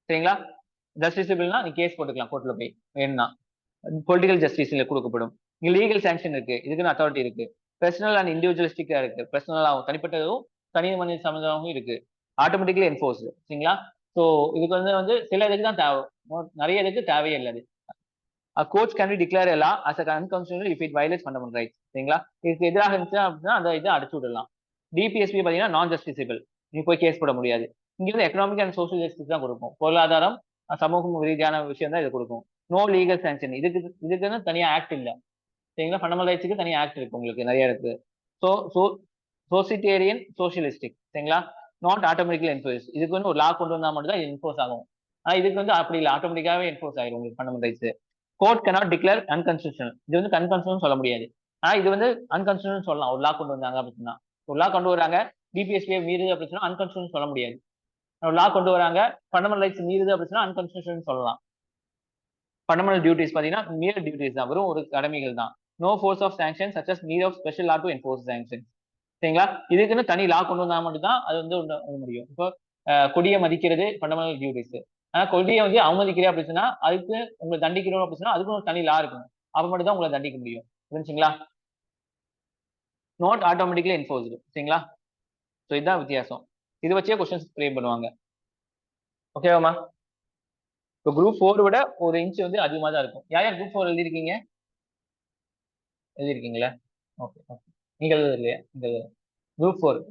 சரிங்களா? ஜஸ்டிசிபிள்னா நீ கேஸ் போட்டுக்கலாம் கோர்ட்ல போய் வேணும்னா. பொலிட்டிக்கல் ஜஸ்டிஸ்ல கொடுக்கப்படும். இங்க லீகல் சாங்ஷன் இருக்கு, இதுக்குன்னு அத்தாரிட்டி இருக்கு. பர்சனல் அண்ட் இண்டிவிஜுவலிஸ்டிக்கா இருக்கு, பர்சனலாகவும் தனிப்பட்டதும் தனி மனித சம்மந்தமாகவும் இருக்கு. Automatically enforce. சரிங்களா? ஸோ இதுக்கு வந்து சில இதுக்கு தான் தேவை, நிறைய இதுக்கு தேவையே இல்லை. Courts can be declare a law as a unconstitutional if it violates fundamental rights. சரிங்களா? இதுக்கு எதிராக இருந்துச்சு அப்படின்னா அந்த இதை அடிச்சு விடலாம். டிபிஎஸ்பி பாத்தீங்கன்னா நான் ஜஸ்டிசிபிள், நீ போய் கேஸ் போட முடியாது. இங்க வந்து எக்கனாமிக் அண்ட் சோசியல் ஜஸ்டிஸ் தான் கொடுக்கும், பொருளாதாரம் சமூக ரீதியான விஷயம் தான் இது கொடுக்கும். நோ லீகல் சாங்ஷன், இதுக்குன்னு தனியா ஆக்ட் இல்ல. சரிங்களா? ஃபண்டமெண்டல் ரைட்ஸுக்கு தனியா ஆக்ட் இருக்கு உங்களுக்கு நிறைய இருக்கு. சோசிட்டேரியன் சோசியலிஸ்டிக். சரிங்களா? நாட் ஆட்டோமேட்டிக்கலி என்ஃபோர்ஸ், இதுக்கு வந்து ஒரு லா கொண்டு வந்தா மட்டும் தான் இது என்ஃபோர்ஸ் ஆகும். ஆனா இதுக்கு வந்து அப்படி இல்லை, ஆட்டோமேட்டிக்காவே என்ஃபோர்ஸ் ஆயிரும் உங்களுக்கு fundamental rights. Court cannot declare unconstitutional. இது வந்து அன்கான்ஸ்டியூஷனல் சொல்ல முடியாது. ஆனா இது வந்து அன்கான்ஸ்டியூஷனல் சொல்லலாம். ஒரு லா கொண்டு வந்தாங்க அப்படின்னா, ஒரு லா கொண்டு வராங்க டிபிஎஸ்பியை மீறுது அப்படின்னு சொன்னா அன்கான்ஸ்டியூஷனல் சொல்ல முடியாது. ஒரு லா கொண்டு வராங்க ஃபண்டமெண்டல் ரைட்ஸ் மீறுது அப்படின்னு சொன்னா அன்கான்ஸ்டியூஷனல் சொல்லலாம். ஃபண்டமெண்டல் டியூட்டிஸ் பாத்தீங்கன்னா mere டியூட்டிஸ் தான், வெறும் ஒரு கடமைகள் தான். No force of sanction such as need of special law to enforce sanction. சரிங்களா? இதுக்குன்னு தனி லா கொண்டு வந்தா மட்டும் தான் அது வந்து முடியும். இப்போ கொடியை மதிக்கிறது ஃபண்டமெண்டல் டியூட்டிஸ். ஆனா கொடியை வந்து அவமதிக்கிறேன் அப்படின்னு சொன்னா அதுக்கு உங்களை தண்டிக்கிறோம் அப்படின்னு சொன்னா அதுக்கு ஒரு தனி லா இருக்கணும். அப்ப மட்டும் தான் உங்களை தண்டிக்க முடியும். புரிஞ்சுங்களா? Not automatically enforced. சரிங்களா? ஸோ இதுதான் வித்தியாசம். இது வச்சே கொஸ்டின்ஸ் ஃப்ரேம் பண்ணுவாங்க. ஓகேவாமா? இப்போ குரூப் 4 விட ஒரு இன்ச் வந்து அதிகமா தான் இருக்கும். யார் யார் குரூப் 4 எழுதிருக்கீங்க? எழுதிருக்கீங்களா? Okay okay. நீங்க எழுதுறது இல்லையா? இந்த குரூப் 4.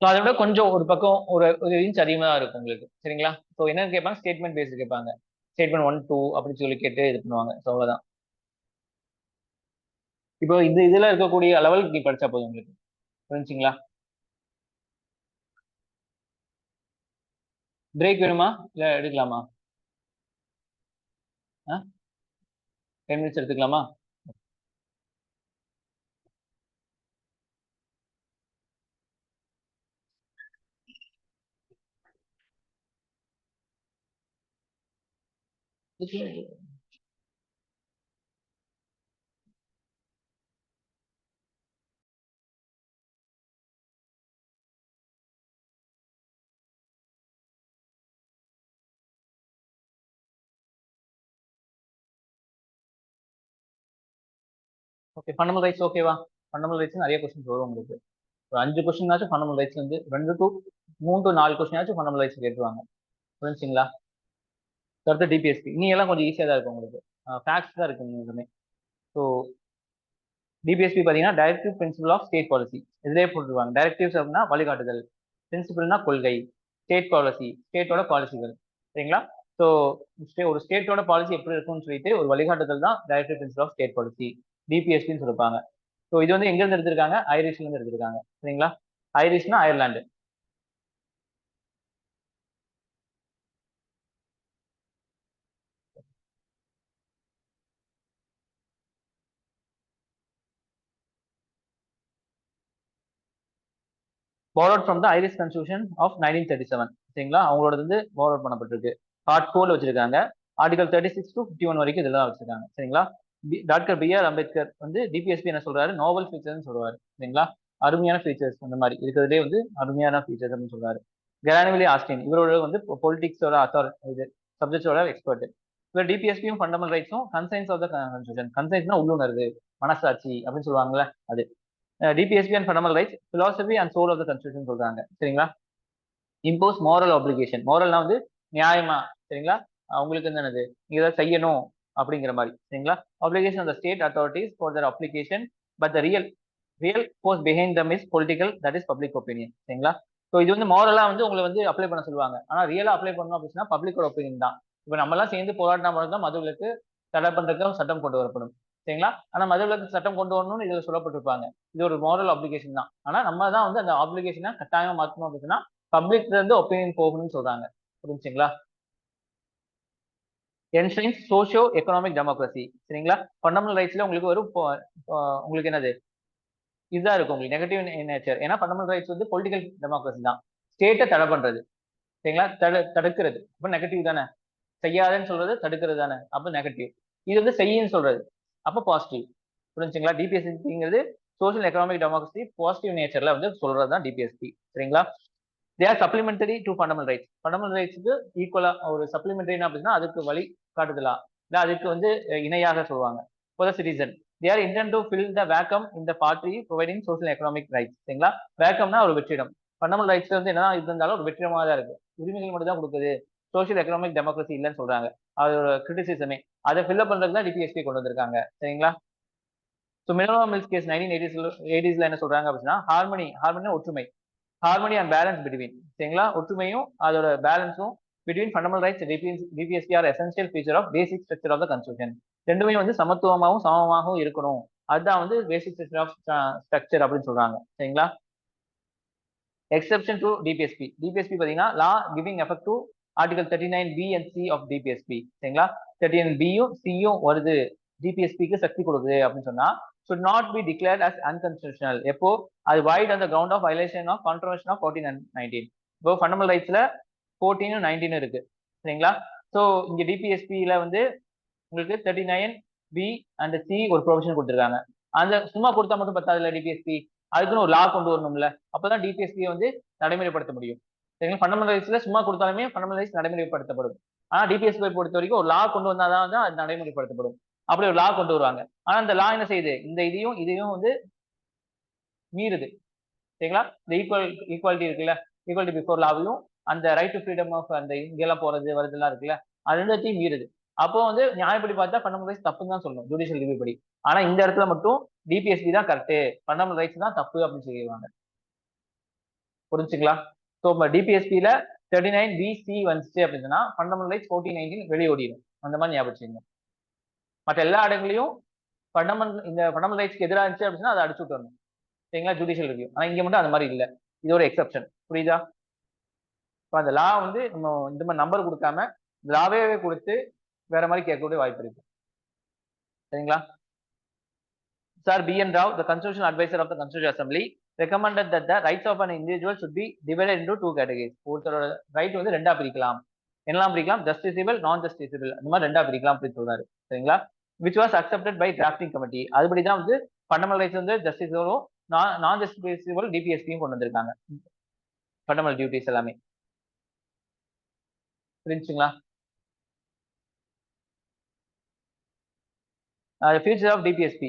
ஸோ அதை விட கொஞ்சம் ஒரு பக்கம் ஒரு இன்ச் அதிகமாக தான் இருக்கும் உங்களுக்கு. சரிங்களா? ஸோ என்னன்னு கேட்பாங்க, ஸ்டேட்மெண்ட் பேஸ்டு கேட்பாங்க. ஸ்டேட்மெண்ட் 1, 2 அப்படின்னு சொல்லி கேட்டு இது பண்ணுவாங்க. ஸோ அவ்வளோதான். இப்போ இதுல இருக்கக்கூடிய லெவலுக்கு நீ படிச்சா போதும் உங்களுக்கு. புரிஞ்சுங்களா? பிரேக் வேணுமா இல்ல எடுக்கலாமா? 10 மினிட்ஸ் எடுத்துக்கலாமா? ஓகே, ஃபண்டமெண்டல் ரைட்ஸ் ஓகேவா? ஃபண்டமெண்டல் ரைட்ஸ் நிறைய கொஸ்டின்ஸ் வரும் உங்களுக்கு. ஒரு 5 கொஸ்டினாச்சும் ஃபண்டமெண்டல் ரைட்ஸ் வந்து 2 to 3 to 4 கொஸ்டினாச்சும் ஃபண்டமெண்டல் ரைட்ஸ் கேட்டுருவாங்க. புரிஞ்சுங்களா? அடுத்து டிபிஎஸ்பி நீ எல்லாம் கொஞ்சம் ஈஸியா தான் இருக்கும் உங்களுக்கு. ஃபேக்ட்ஸ் தான் இருக்கு எல்லாமே. ஸோ டிபிஎஸ்பி பார்த்தீங்கன்னா directive principle of state policy இதுலேயே போட்டுருவாங்க. டைரக்டிவ்ஸ் அப்படின்னா வழிகாட்டுதல், பிரின்சிபல்னா கொள்கை, ஸ்டேட் பாலிசி ஸ்டேட்டோட பாலிசிகள். சரிங்களா? ஸோ ஒரு ஸ்டேட்டோட பாலிசி எப்படி இருக்கும்னு சொல்லிட்டு ஒரு வழிகாட்டுதல் தான் directive principle of state policy, டிபிஎஸ்பின்னு சொல்லிருப்பாங்க. ஸோ இது வந்து எங்க இருந்து எடுத்திருக்காங்க? ஐரிஷ்ல இருந்து எடுத்திருக்காங்க. சரிங்களா? ஐரிஷ்னா Ireland. borrowed from the Irish Constitution of 1937. சரிங்களா? அவங்களோட வந்து borrowed பண்ணப்பட்டிருக்கு. பார்ட் 4ல வச்சிருக்காங்க. ஆர்டிகல் 36 to 51 வரைக்கும் இதெல்லாம் வச்சிருக்காங்க. சரிங்களா? Doctor B.R. அம்பேத்கர் வந்து டிபிஎஸ்பி என்ன சொல்றாரு? நோவல் ஃபீச்சர்ஸ் சொல்றாரு. சரிங்களா? அருமையான ஃபீச்சர்ஸ் அந்த மாதிரி இருக்கிறதுலே வந்து அருமையான ஃபீச்சர்ஸ் அப்படின்னு சொல்றாரு. கெரானிவலி ஆஸ்டின் இவரோட வந்து பொலிட்டிக்ஸோட இது சப்ஜெக்டோட எக்ஸ்பர்ட். இவர் டிபிஎஸ்பியும் ஃபண்டமெண்டல் ரைட்ஸும் கன்சைன்ஸ் ஆஃப் த கான்ஸ்டியூஷன். கன்சைன்ஸ்னா உள்ளுணர்வு, மனசாட்சி அப்படின்னு சொல்லுவாங்கல்ல அது. DPSP and fundamental rights philosophy and soul of the constitution சொல்றாங்க. சரிங்களா? Impose moral application. மாரல்னா வந்து நியாயமா. சரிங்களா? உங்களுக்கு என்னது நீங்க ஏதாவது செய்யணும் அப்படிங்கிற மாதிரி. சரிங்களா? Application of the state authorities for their application but the real force behind them is political, that is public opinion. சரிங்களா? ஸோ இது வந்து மாரலா வந்து உங்களை வந்து அப்ளை பண்ண சொல்லுவாங்க. ஆனா ரியலா அப்ளை பண்ணணும் அப்படின்னா பப்ளிக்கோட ஒப்பீனியன் தான். இப்போ நம்ம எல்லாம் சேர்ந்து போராடினா மட்டும் தான் மதுவிலக்கு தடை பண்றதுக்கு சட்டம் கொண்டு வரப்படும். சரிங்களா? ஆனா மதுவிலக்கு சட்டம் கொண்டு வரணும்னு இதுல சொல்லப்பட்டிருப்பாங்க. இது ஒரு மாரல் அப்ளிகேஷன் தான். ஆனா நம்ம தான் வந்து அந்த அப்ளிகேஷனை கட்டாயமா மாற்றணும் அப்படின்னா பப்ளிக்ல இருந்து ஒப்பீனியன் போகணும்னு சொல்றாங்க. புரிஞ்சுங்களா? என்ஷைன்ஸ் சோஷியோ எக்கனாமிக் டெமோக்ரஸி. சரிங்களா? ஃபண்டமெண்டல் ரைட்ஸ்ல உங்களுக்கு ஒரு உங்களுக்கு என்னது இதுதான் இருக்கும் உங்களுக்கு நெகட்டிவ் நேச்சர். ஏன்னா ஃபண்டமெண்டல் ரைட்ஸ் வந்து பொலிட்டிக்கல் டெமோக்ரஸி தான். ஸ்டேட்டை தடை பண்றது. சரிங்களா? தடுக்கிறது அப்ப நெகட்டிவ் தானே. செய்யாதுன்னு சொல்றது தடுக்கிறது தானே, அப்ப நெகட்டிவ். இது வந்து செய்யுன்னு சொல்றது அப்ப பாசிட்டிவ். புரிஞ்சுங்களா? டிபிஎஸ்பிங்கிறது சோஷியல் எக்கனாமிக் டெமோக்ரஸி பாசிட்டிவ் நேச்சர்ல வந்து சொல்றது தான் டிபிஎஸ்பி. சரிங்களா? They are supplementary to fundamental rights. Fundamental ரைட்ஸ்க்கு ஈக்குவலா ஒரு சப்ளிமெண்டரி அப்படின்னா அதுக்கு வழி காட்டுதலா இல்ல அதுக்கு வந்து இணையாக சொல்லுவாங்க. For the citizen they are intend to fill the vacuum in the party providing social economic rights. சரிங்களா? வேக்கம்னா ஒரு வெற்றிடம். ஃபண்டமெண்டல் ரைட்ஸ்ல வந்து என்ன இருந்தாலும் ஒரு வெற்றிடமா தான் இருக்கு. உரிமைகள் மட்டும் தான் கொடுக்குது, சோஷியல் எக்கனாமிக் டெமோக்ரஸி இல்லைன்னு சொல்றாங்க. அதோட கிரிட்டிசிசமே அதை ஃபில்அப் பண்றதுக்கு தான் டிபிஎஸ்பி கொண்டு வந்திருக்காங்க. சரிங்களா? So mineral mills case 1980s என்ன சொல்றாங்க அப்படின்னா ஹார்மனி ஒற்றுமை, ஹார்மனி அண்ட் பேலன்ஸ் பிட்வீன். சரிங்களா? ஒற்றுமையும் அதோட பேலன்ஸும் between fundamental rights DPSP are essential feature of basic structure of the constitution. ரெண்டுமே வந்து சமத்துவமாகவும் சமமாகவும் இருக்கணும். அதுதான் வந்து பேசிக் ஸ்ட்ரக்சர் ஆஃப் ஸ்ட்ரக்சர் அப்படின்னு சொல்றாங்க. சரிங்களா? Exception to DPSP. டிபிஎஸ்பி பார்த்தீங்கன்னா law giving effect to article 39B and C of DPSP. சரிங்களா? 39B-யும் C-யும் வருது, டிபிஎஸ்பிக்கு சக்தி கொடுக்குது அப்படின்னு சொன்னா should not be declared as unconstitutional. எப்போ அது void on the ground of violation of contravention of 14 and 19. இப்போ ஃபண்டமெண்டல் ரைட்ஸ்ல 14 19 இருக்கு. சரிங்களா? ஸோ இங்க டிபிஎஸ்பியில வந்து உங்களுக்கு 39B and C ஒரு ப்ரொவிஷன் கொடுத்துருக்காங்க. அந்த சும்மா கொடுத்தா மட்டும் பத்தாதுல டிபிஎஸ்பி, அதுக்குன்னு ஒரு லா கொண்டு வரணும்ல, அப்பதான் டிபிஎஸ்பியை வந்து நடைமுறைப்படுத்த முடியும். சரிங்களா? ஃபண்டமெண்டல் ரைட்ஸ்ல சும்மா கொடுத்தாலுமே ஃபண்டமெண்டல் ரைட்ஸ் நடைமுறைப்படுத்தப்படும். ஆனா டிபிஎஸ்பி பொறுத்த வரைக்கும் ஒரு லா கொண்டு வந்தாதான் அது நடைமுறைப்படுத்தப்படும். அப்படி ஒரு லா கொண்டு வருவாங்க. ஆனா அந்த லா என்ன செய்யுது, இந்த இதையும் வந்து மீறுது. சரிங்களா? இந்த ஈக்குவாலிட்டி இருக்குல்ல, ஈக்குவாலிட்டி பிஃபோர் லாவையும் அந்த ரைட் டு ஃப்ரீடம் ஆஃப் அந்த இங்கெல்லாம் போறது வருதுலாம் இருக்குல்ல, அது ரெண்டுத்தையும் மீறுது. அப்போ வந்து நியாயப்படி பார்த்தா ஃபண்டமெண்டல் ரைட்ஸ் தப்புன்னு தான் சொல்லணும், ஜுடிஷியல் ரிவ்யூ படி. ஆனா இந்த இடத்துல மட்டும் டிபிஎஸ்பி தான் கரெக்ட், ஃபண்டமெண்டல் ரைட்ஸ் தான் தப்பு அப்படின்னு சொல்லிடுவாங்க. புரிஞ்சுங்களா? ஸோ டிபிஎஸ்பியில 39BC வந்துச்சு அப்படின்னா ஃபண்டமெண்டல் ரைட்ஸ் 1419 வெளியோடிடும். அந்த மாதிரி ஞாபகம் வச்சுக்கோங்க. மற்ற எல்லா இடங்களையும் இந்த ஃபண்டமெண்டல் ரைட்ஸ்க்கு எதிராக இருந்துச்சு அப்படின்னா அதை அடிச்சு விட்டுறணும். சரிங்களா? Judicial review. ஆனா இங்க மட்டும் அந்த மாதிரி இல்லை, இது ஒரு எக்ஸப்ஷன். புரியுதா? அந்த லா வந்து நம்ம இந்த மாதிரி நம்பர் கொடுக்காம லாவே கொடுத்து வேற மாதிரி கேட்கக்கூடிய வாய்ப்பு இருக்கு. சரிங்களா? Sir B.N. Rao, the constitutional advisor of the Constitutional Assembly, recommended that the rights of an individual should be divided into two categories. ஒருத்தரோட ரைட் வந்து ரெண்டா பிரிக்கலாம். என்னெல்லாம் பிரிக்கலாம்? ஜஸ்டிசபிள், நான் ஜஸ்டிசபிள், அந்த மாதிரி ரெண்டா பிரிக்கலாம் அப்படின்னு சொல்றாரு. சரிங்களா? which was accepted by drafting committee. அதுபடிதான் வந்து ஃபண்டமெண்டல் ரைட்ஸ் வந்து ஜஸ்டிசபிளும் நான் ஜஸ்டிசபிள் டிபிஎஸ்பியும் கொண்டு வந்திருக்காங்க. ஃபண்டமெண்டல் டியூட்டிஸ் எல்லாமே. புரிஞ்சுங்களா? Future of DPSP,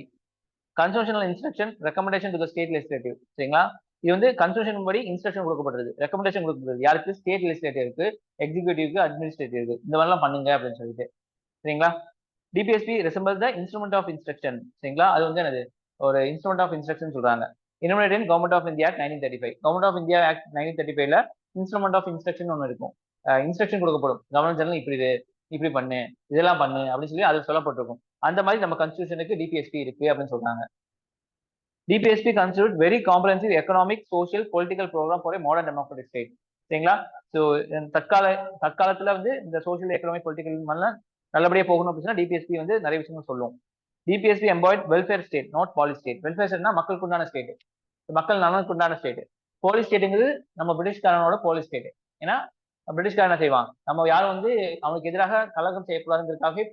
constitutional instruction recommendation to the state legislative. சரிங்களா? இது வந்து கன்ஸ்டிடியூஷன் படி இன்ஸ்ட்ரக்ஷன் கொடுக்கப்படுறது, ரெக்கமெண்டேஷன் கொடுக்கப்படுறது யாருக்கு? ஸ்டேட் லெஜிஸ்லேட்டிவ்க்கு, எக்ஸிக்யூட்டிவ்க்கு, அட்மினிஸ்ட்ரேட்டிவ்க்கு, இந்த மாதிரிலாம் பண்ணுங்க அப்படின்னு சொல்லிட்டு. சரிங்களா? DPSP resemble the instrument of instruction. சரிங்களா? அது வந்து என்னது? ஒரு இன்ஸ்ட்ருமெண்ட் ஆஃப் இன்ஸ்ட்ரக்ஷன் சொல்றாங்க. Innovated in government of India act 1935. Government of India act 1935ல இன்ஸ்ட்ருமெண்ட் ஆஃப் இன்ஸ்ட்ரக்ஷன் ஒன்று இருக்கும். இன்ஸ்ட்ரக்ஷன் கொடுக்கப்படும், கவர்னர் ஜெனரல் இப்படி பண்ணு, இதெல்லாம் பண்ணு அப்படின்னு சொல்லி அது சொல்லப்பட்டிருக்கும். அந்த மாதிரி நம்ம கான்ஸ்டிடியூஷனுக்கு டிபிஎஸ்பி இருக்கு அப்படின்னு சொல்றாங்க. DPSP constitute very comprehensive economic, social, political program for a modern democratic state. சரிங்களா? ஸோ தற்காலத்துல வந்து இந்த சோசியல், எக்கனாமிக், பொலிட்டிக்கல் நல்லபடியா போகணும் அப்படின்னா டிபிஎஸ்பி வந்து நிறைய விஷயங்கள் சொல்லும். DPSP embody welfare state, not police state. Welfare ஸ்டேட்னா மக்களுக்கு உண்டான ஸ்டேட், மக்கள் நலனுக்கு உண்டான ஸ்டேட். போலீஸ் ஸ்டேட்டுங்கிறது நம்ம பிரிட்டிஷ்காரனோட போலீஸ் ஸ்டேட். ஏன்னா பிரிட்டிஷ்காரன் என்ன செய்வான், நம்ம யாரும் வந்து அவனுக்கு எதிராக கலகம் செய்யக்கூடாதுங்கிறதுக்காகவே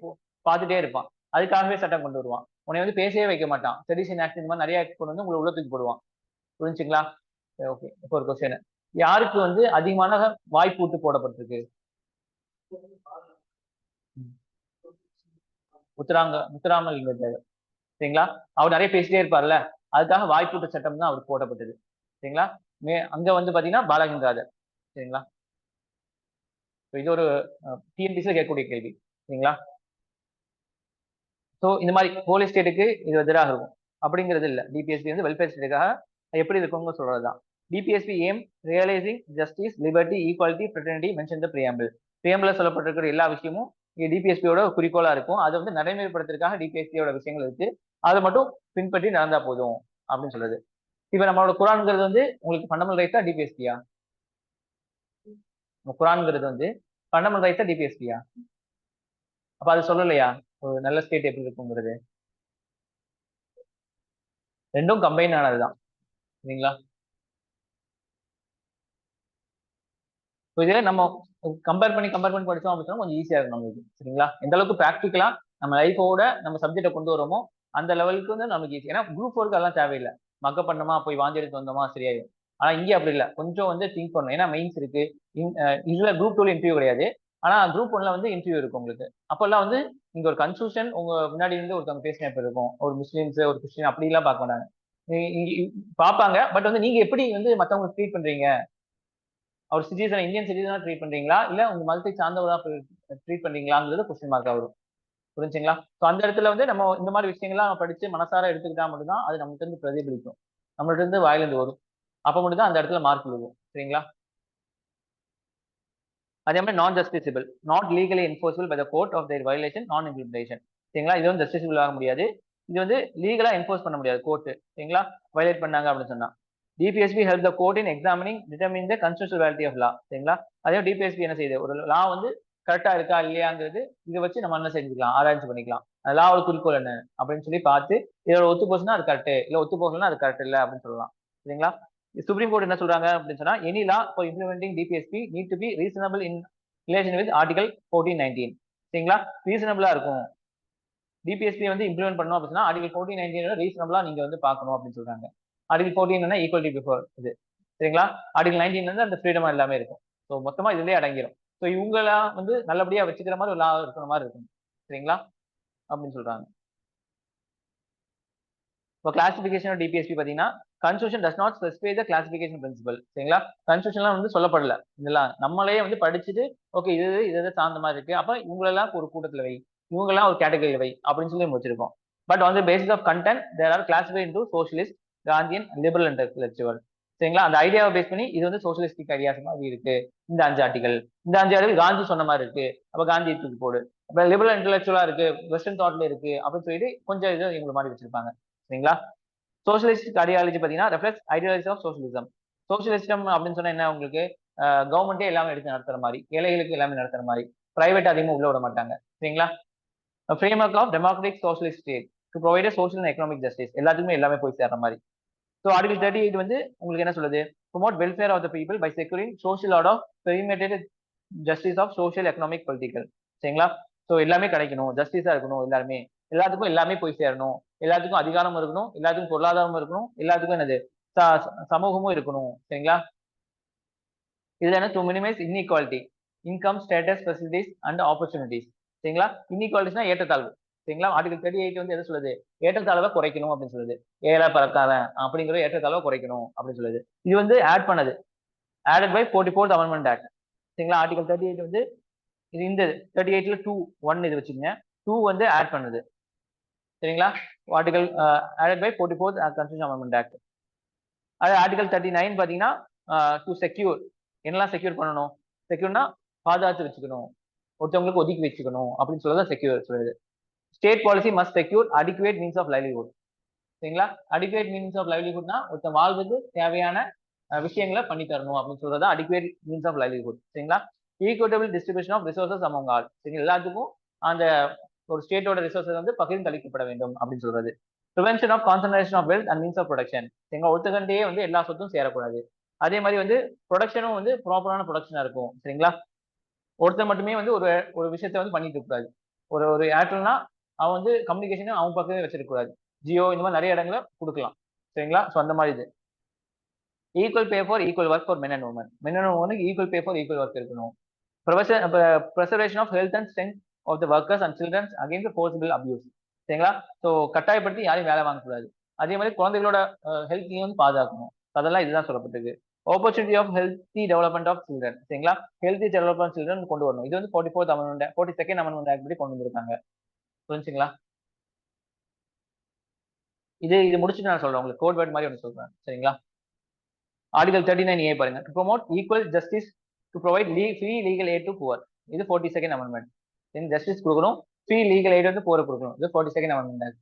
பார்த்துட்டே இருப்பான். அதுக்காகவே சட்டம் கொண்டு வருவான். உன்னை வந்து பேசவே வைக்க மாட்டான். செடிஷன் ஆக்ட் இந்த மாதிரி நிறைய ஆக்ட் கொண்டு வந்து உங்களை உள்ள தூக்கி போடுவான். புரிஞ்சுங்களா? ஓகே. இப்போ ஒரு கொஸ்டின், யாருக்கு வந்து அதிகமான வாய்ப்பூட்டு போடப்பட்டிருக்கு? முத்துராமலிங்க தேவர். சரிங்களா? அவர் நிறைய பேசிட்டே இருப்பார்ல, அதுக்காக வாய்ப்பூட்டு சட்டம் தான் அவருக்கு போடப்பட்டது. சரிங்களா? அங்க வந்து பாத்தீங்கன்னா பாலகங்காதர். சரிங்களா? இது ஒரு டிஎன்பிசில கேட்கக்கூடிய கேள்வி. சரிங்களா? ஸோ இந்த மாதிரி போலீஸ் ஸ்டேட்டுக்கு இது எதிராக இருக்கும் அப்படிங்கிறது இல்லை. டிபிஎஸ்பி வந்து வெல்ஃபேர் ஸ்டேட்டுக்காக எப்படி இருக்குங்க சொல்றதுதான். DPSP aim realising justice, liberty, equality, fraternity mention the preamble. Preamble சொல்லப்பட்டிருக்கிற எல்லா விஷயமும் டிபிஎஸ்பியோட குறிக்கோளா இருக்கும். அதை வந்து நடைமுறைப்படுத்துறதுக்காக டிபிஎஸ்பியோட விஷயங்கள் இருக்கு, அதை மட்டும் பின்பற்றி நடந்தா போதும் அப்படின்னு சொல்றது. இப்ப நம்மளோட குரான்ங்கிறது வந்து உங்களுக்கு ஃபண்டமெண்டல் ரைட்ஸா டிபிஎஸ்பியா? குரான்ங்கிறது வந்து ஃபண்டமெண்டல் ரைட்ஸா டிபிஎஸ்பியா? அப்ப அது சொல்லலையா ஒரு நல்ல ஸ்டேட் எப்படி இருக்குங்கிறது? ரெண்டும் கம்பைன் ஆனதுதான். சரிங்களா? இதே நம்ம கம்பேர் பண்ணி படிச்சோம் அப்படின்னா கொஞ்சம் ஈஸியா இருக்கும் நம்மளுக்கு. சரிங்களா? எந்த அளவுக்கு ப்ராக்டிக்கலா நம்ம லைஃபோட நம்ம சப்ஜெக்டை கொண்டு வரோமோ அந்த லெவலுக்கு வந்து நமக்கு ஈஸி. ஏன்னா குரூப் 4க்கு அதெல்லாம் தேவையில்லை, மக்க பண்ணோமா போய் வாந்தி எடுத்து வந்தோமா சரியாயிடும். ஆனா இங்கே அப்படி இல்லை, கொஞ்சம் வந்து திங்க் பண்ணணும். ஏன்னா மெயின்ஸ் இருக்கு, இதுல குரூப் 2ல இன்டர்வியூ கிடையாது. ஆனா குரூப் 1ல வந்து இன்டர்வியூ இருக்கு உங்களுக்கு. அப்பெல்லாம் வந்து இங்க ஒரு கன்ஃபியூஷன் உங்க முன்னாடி இருந்து ஒருத்தவங்க பேசின எப்படி இருக்கும், ஒரு முஸ்லீம்ஸ் ஒரு கிறிஸ்டின் அப்படிலாம் பார்க்க மாட்டாங்க, பார்ப்பாங்க. பட் வந்து நீங்க எப்படி வந்து மத்தவங்க ட்ரீட் பண்றீங்க, அவர் சிட்டிசன் இந்தியன் சிட்டிசனா ட்ரீட் பண்றீங்களா இல்ல உங்க மதத்தை சார்ந்தவரா ட்ரீட் பண்றீங்களாங்கிறது கொஸ்டின் மார்க்கா வரும். புரிஞ்சுங்களா? ஸோ அந்த இடத்துல வந்து நம்ம இந்த மாதிரி விஷயங்கள்லாம் படிச்சு மனசார எடுத்துக்கிட்டா மட்டும்தான் அது நம்மகிட்ட இருந்து பிரதிபலிக்கும், நம்மள்ட்ட இருந்து வாயிலிருந்து வரும். அப்ப மட்டும் தான் அந்த இடத்துல மார்க் விழுகும். சரிங்களா? அதே மாதிரி non justiciable, not legally enforceable by the court of their violation, non implementation. சரிங்களா? இது வந்து ஜஸ்டிசபிள் ஆக முடியாது, இது வந்து லீகலா என்ஃபோர்ஸ் பண்ண முடியாது கோர்ட். சரிங்களா? வயலேட் பண்ணாங்க அப்படின்னு சொன்னா DPSP help the court in examining determine the constitutional validity of law. சரிங்களா? அதே டிபிஎஸ்பி என்ன செய்யுது, ஒரு லா வந்து கரெக்டா இருக்கா இல்லையாங்கிறது இதை வச்சு நம்ம என்ன செஞ்சுக்கலாம், ஆராய்ச்சி பண்ணிக்கலாம். லாவோட குறிக்கோள் என்ன அப்படின்னு சொல்லி பார்த்து இதோட ஒத்து போச்சுன்னா அது கரெக்ட், இல்ல ஒத்து போகலன்னா அது கரெக்ட் இல்லை அப்படின்னு சொல்லலாம். சரிங்களா? சுப்ரீம் கோர்ட் என்ன சொல்றாங்க அப்படின்னு சொன்னா, any law for implementing DPSP need to be reasonable in relation with article 1419. சரிங்களா? ரீசனபிளா இருக்கும். டிபிஎஸ்பி வந்து இம்ப்ளிமெண்ட் பண்ணணும் அப்படின்னா ஆர்டிகல் 1419 ரீசனபிளா நீங்க வந்து பார்க்கணும் அப்படின்னு சொல்றாங்க. ஆர்டிகல் 14 ஈக்குவலிட்டி பிஃபோர் இது. சரிங்களா? ஆர்டிகல் 19 வந்து அந்த ஃப்ரீடம் எல்லாமே இருக்கும். ஸோ மொத்தமா இதுலயே அடங்கிடும். ஸோ இவங்கெல்லாம் வந்து நல்லபடியா வச்சுக்கிற மாதிரி ஒரு லா இருக்கிற மாதிரி இருக்கும். சரிங்களா? அப்படின்னு சொல்றாங்க. இப்போ கிளாசிபிகேஷன் ஆஃப் டிபிஎஸ்பி பாத்தீங்கன்னா, constitution does not specify the classification principle. சரிங்களா? கான்ஸ்டிடியூஷன்லாம் வந்து சொல்லப்படல. இதெல்லாம் நம்மளே வந்து படிச்சுட்டு ஓகே இது இது சார்ந்த மாதிரி இருக்கு, அப்ப இவங்களெல்லாம் ஒரு கூட்டத்துல வை, இவங்கெல்லாம் ஒரு கேட்டகரியில் வை அப்படின்னு சொல்லி வச்சிருக்கோம். But on the basis of content there are classified into socialist, Gandhian, liberal intellectual. சரிங்களா? அந்த ஐடியாவை பேஸ் பண்ணி இது வந்து சோஷியலிஸ்டிக் ஐடியாஸ் மாதிரி இருக்கு. இந்த 5 ஆர்டிகல், இந்த 5 ஆர்டிகல் காந்தி சொன்ன மாதிரி இருக்கு, அப்ப காந்தி தூக்கி போடு. அப்ப லிபரல் இன்டெலெக்சுவலா இருக்கு, வெஸ்டர்ன் தாட்ல இருக்கு அப்படின்னு சொல்லிட்டு கொஞ்சம் இது இவங்க மாதிரி வச்சிருப்பாங்க. சரிங்களா? சோஷியலிஸ்ட் ஐடியாலஜி பாத்தீங்கன்னா ரெஃப்ளெக்ட்ஸ் ஐடியாலஜி ஆஃப் சோஷியலிசம். சோஷியலிஸ்டம் அப்படின்னு சொன்னா என்ன, உங்களுக்கு கவர்மெண்டே எல்லாமே எடுத்து நடத்துற மாதிரி, ஏழைகளுக்கு எல்லாமே நடத்துற மாதிரி, பிரைவேட் அதிகமாக உள்ள விட மாட்டாங்க. சரிங்களா? Framework of democratic socialist state to provide social and economic justice. எல்லாத்துக்குமே எல்லாமே போய் சேர்ற மாதிரி. ஸோ ஆர்டிகல் 38 வந்து உங்களுக்கு என்ன சொல்லுது, promote welfare of the people by securing social order of permeated justice of social economic political. சரிங்களா? ஸோ எல்லாமே கிடைக்கணும், ஜஸ்டிஸா இருக்கணும், எல்லாருமே எல்லாத்துக்கும் எல்லாமே போய் சேரணும், எல்லாத்துக்கும் அதிகாரமும் இருக்கணும், எல்லாத்துக்கும் பொருளாதாரமும் இருக்கணும், எல்லாத்துக்கும் என்னது சமூகமும் இருக்கணும். சரிங்களா? இதுல என்ன, to minimise inequality, income, status, facilities and opportunities. சரிங்களா? இன்இக்வாலிட்டிஸ்னா ஏற்றத்தாழ்வு. சரிங்களா? ஆர்டிகல் 38 வந்து எதை சொல்லுது, ஏற்றத்தாழ்வை குறைக்கணும் அப்படின்னு சொல்லுது. ஏழை பறக்காதன் அப்படிங்கிற ஏற்றத்தாழ்வை குறைக்கணும் அப்படின்னு சொல்லுது. இது வந்து ஆட் பண்ணது, added by 44th amendment act. சரிங்களா? ஆர்டிகல் 38 வந்து இது இந்த 38ல 2(1) இது வச்சுக்கோங்க, 2 வந்து ஆட் பண்ணுது. சரிங்களா? Article added by 44th constitution amendment act. அது ஆர்டிகல் 39 பாத்தீங்கன்னா டு செக்யூர், என்னெல்லாம் செக்யூர் பண்ணணும், செக்யூர்னா பாதுகாத்து வச்சுக்கணும், ஒருத்தவங்களுக்கு ஒதுக்கி வச்சுக்கணும் அப்படின்னு சொல்லதான் செக்யூர் சொல்லுது. State policy must secure adequate means of livelihood. சரிங்களா? அடிக்குவேட் மீன்ஸ் ஆஃப் லைவ்லிஹுட்னா ஒருத்தன் வாழ்வுக்கு தேவையான விஷயங்களை பண்ணி தரணும் அப்படின்னு சொல்றது அடிக்குவேட் மீன்ஸ் ஆஃப் லைவ்லிஹுட். சரிங்களா? Equitable distribution of resources among all. சரிங்களா? எல்லாத்துக்கும் அந்த ஒரு ஸ்டேட்டோட ரிசோர்சஸ் வந்து பகிர்ந்தளிக்கப்பட வேண்டும் அப்படின்னு சொல்றது. Prevention of concentration of wealth and means of production. சரிங்களா? ஒருத்தகண்டையே வந்து எல்லா சொத்தும் சேரக்கூடாது. அதே மாதிரி வந்து ப்ரொடக்ஷனும் வந்து ப்ராப்பரான ப்ரொடக்ஷனா இருக்கும். சரிங்களா? ஒருத்தர் மட்டுமே வந்து ஒரு ஒரு விஷயத்த வந்து பண்ணிட்டு இருக்க கூடாது. ஒரு ஒரு ஏர்டெல்னா அவன் வந்து கம்யூனிகேஷன் அவன் பக்கமே வச்சிருக்க கூடாது. ஜியோ இந்த மாதிரி நிறைய இடங்களை கொடுக்கலாம். சரிங்களா? ஸோ அந்த மாதிரி இது equal pay for equal work for men and women. Men and உமனுக்கு equal pay for equal work இருக்கணும். preservation of health and strength of the workers and children against the forcible abuse. சரிங்களா? So கட்டாயப்படுத்தி யாரையும் வேலை வாங்கக்கூடாது. அதே மாதிரி குழந்தைகளோட ஹெல்த்தையும் வந்து பாதுகாக்கணும். அதெல்லாம் இதுதான் சொல்லப்பட்டிருக்கு. Opportunity of healthy development of children. சரிங்களா? ஹெல்த்தி டெவலப்மெண்ட் சில்ட்ரன் கொண்டு வரணும். இது வந்து 44th amendment 42nd amendment act படி கொண்டு வந்திருக்காங்க. புரிஞ்சுங்களா? இது முடிச்சுட்டு நான் சொல்றேன் உங்களுக்கு கோட் வேர்ட் மாதிரி ஒன்று சொல்றேன். சரிங்களா? ஆர்டிகல் 39A பாருங்க, to promote equal justice to provide free legal aid to poor. இது 42nd அமெண்ட்மெண்ட். ஜஸ்டிஸ் கொடுக்கணும், ஃப்ரீ லீகல் எய்ட் வந்து புவர் கொடுக்கணும். இது 42nd amendment.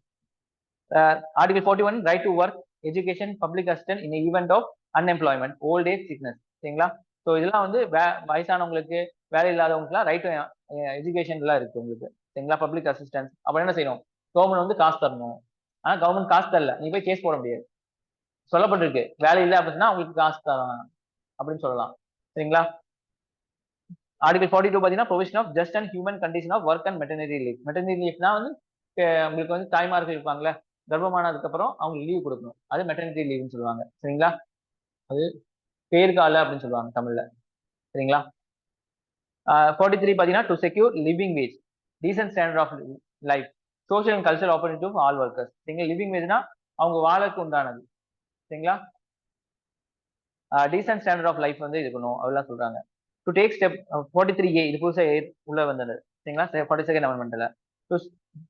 Article 41 right to work, education, public assistant in event of unemployment, old age, sickness. சரிங்களா? So இதெல்லாம் வந்து வயசானவங்களுக்கு, வேலை இல்லாதவங்களுக்குலாம் ரைட் டு எஜுகேஷன் எல்லாம் இருக்கு உங்களுக்கு. சரிங்களா? Public assistance. அப்புறம் என்ன செய்யணும், கவர்மெண்ட் வந்து காசு தரணும். ஆனா கவர்மெண்ட் காசு தரல, நீ போய் கேஸ் போட முடியாது. சொல்லப்பட்டிருக்கு வேலை இல்லை அப்படின்னா உங்களுக்கு காசு தரலாம் அப்படின்னு சொல்லலாம். சரிங்களா? ஆர்டிகல் 42 பாத்தீங்கன்னா provision of just and human condition of work and maternity leave. Maternity லீவ்னா வந்து உங்களுக்கு வந்து தாய்மார்கள் இருப்பாங்களே, கர்ப்பமானதுக்கு அப்புறம் அவங்களுக்கு லீவ் கொடுக்கணும், அது மெட்டர்னிட்டி லீவ்னு சொல்லுவாங்க. சரிங்களா? அது பேர்கால அப்படின்னு சொல்லுவாங்க தமிழ்ல. சரிங்களா? 43 பாத்தீங்கன்னா to secure living wage, decent standard of life, social and cultural opportunity of all workers. சரிங்களா? லிவிங் வேஜ்னா அவங்க வாழக்கு உண்டானது. சரிங்களா? டீசன்ட் ஸ்டாண்டர்ட் ஆஃப் லைஃப் வந்து இருக்கணும் அதெல்லாம் சொல்றாங்க. டு டேக் ஸ்டெப் 43A இது புதுசாக உள்ள வந்தது. சரிங்களா? 42nd அமெண்ட்மெண்ட்ல to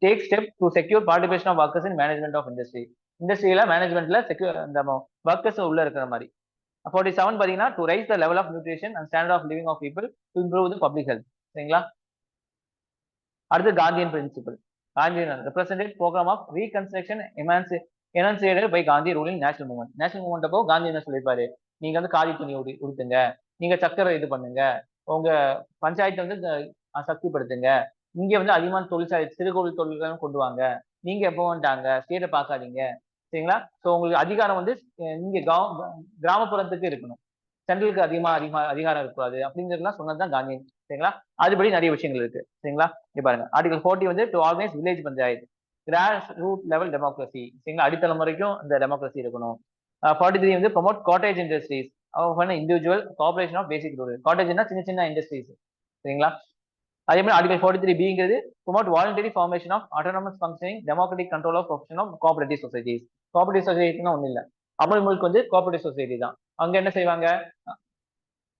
take step to secure participation of workers in management of industry. இண்டஸ்ட்ரியில மேனேஜ்மெண்ட்ல செக்யூர் இந்த ஒர்க்கர்ஸ் உள்ள இருக்கிற மாதிரி. 47 பாத்தீங்கன்னா to raise the level of nutrition and standard of living of people to improve the public health. சரிங்களா? அடுத்து Gandhian principle. Gandhian represented programme of reconstruction enunciated by Gandhi during national movement. National movement அப்போ காந்தி என்ன சொல்லியிருப்பாரு, நீங்க வந்து காதி துணி உடுத்துங்க, நீங்க சக்கரை இது பண்ணுங்க, உங்க பஞ்சாயத்தை வந்து சக்திப்படுத்துங்க, இங்க வந்து அதிகமான தொழிற்சாலை சிறு தொழில்களும் கொண்டு வாங்க, நீங்க எப்போ வந்துட்டாங்க ஸ்டேட்டை பார்க்காதீங்க, சரிங்களா? ஸோ உங்களுக்கு அதிகாரம் வந்து இங்க கிராமப்புறத்துக்கு இருக்கணும், சென்ட்ரலுக்கு அதிகாரம் இருக்கக்கூடாது அப்படிங்கிறதுலாம் சொன்னதுதான் காந்தி, சரிங்களா? அதுபடி நிறைய விஷயங்கள் இருக்கு, சரிங்களா? இங்க பாருங்க ஆர்டிகல் 40 வந்து to organise village panchayat, grass root level democracy, சரிங்களா? அடித்தளம் வரைக்கும் இந்த டெமோக்ரஸி இருக்கணும். 43 வந்து promote cottage industries, individual corporation of basic rule. காட்டேஜ்னா சின்ன சின்ன இண்டஸ்ட்ரீஸ், சரிங்களா? அதே மாதிரி article 43B promote voluntary formation of autonomous functioning democratic control of profession of cooperative societies. Cooperative சொசைட்டினா ஒன்றும் இல்லை, அமல் முழுக்க வந்து கோஆபரேட்டிவ் சொசைட்டி தான். அங்க என்ன செய்வாங்க,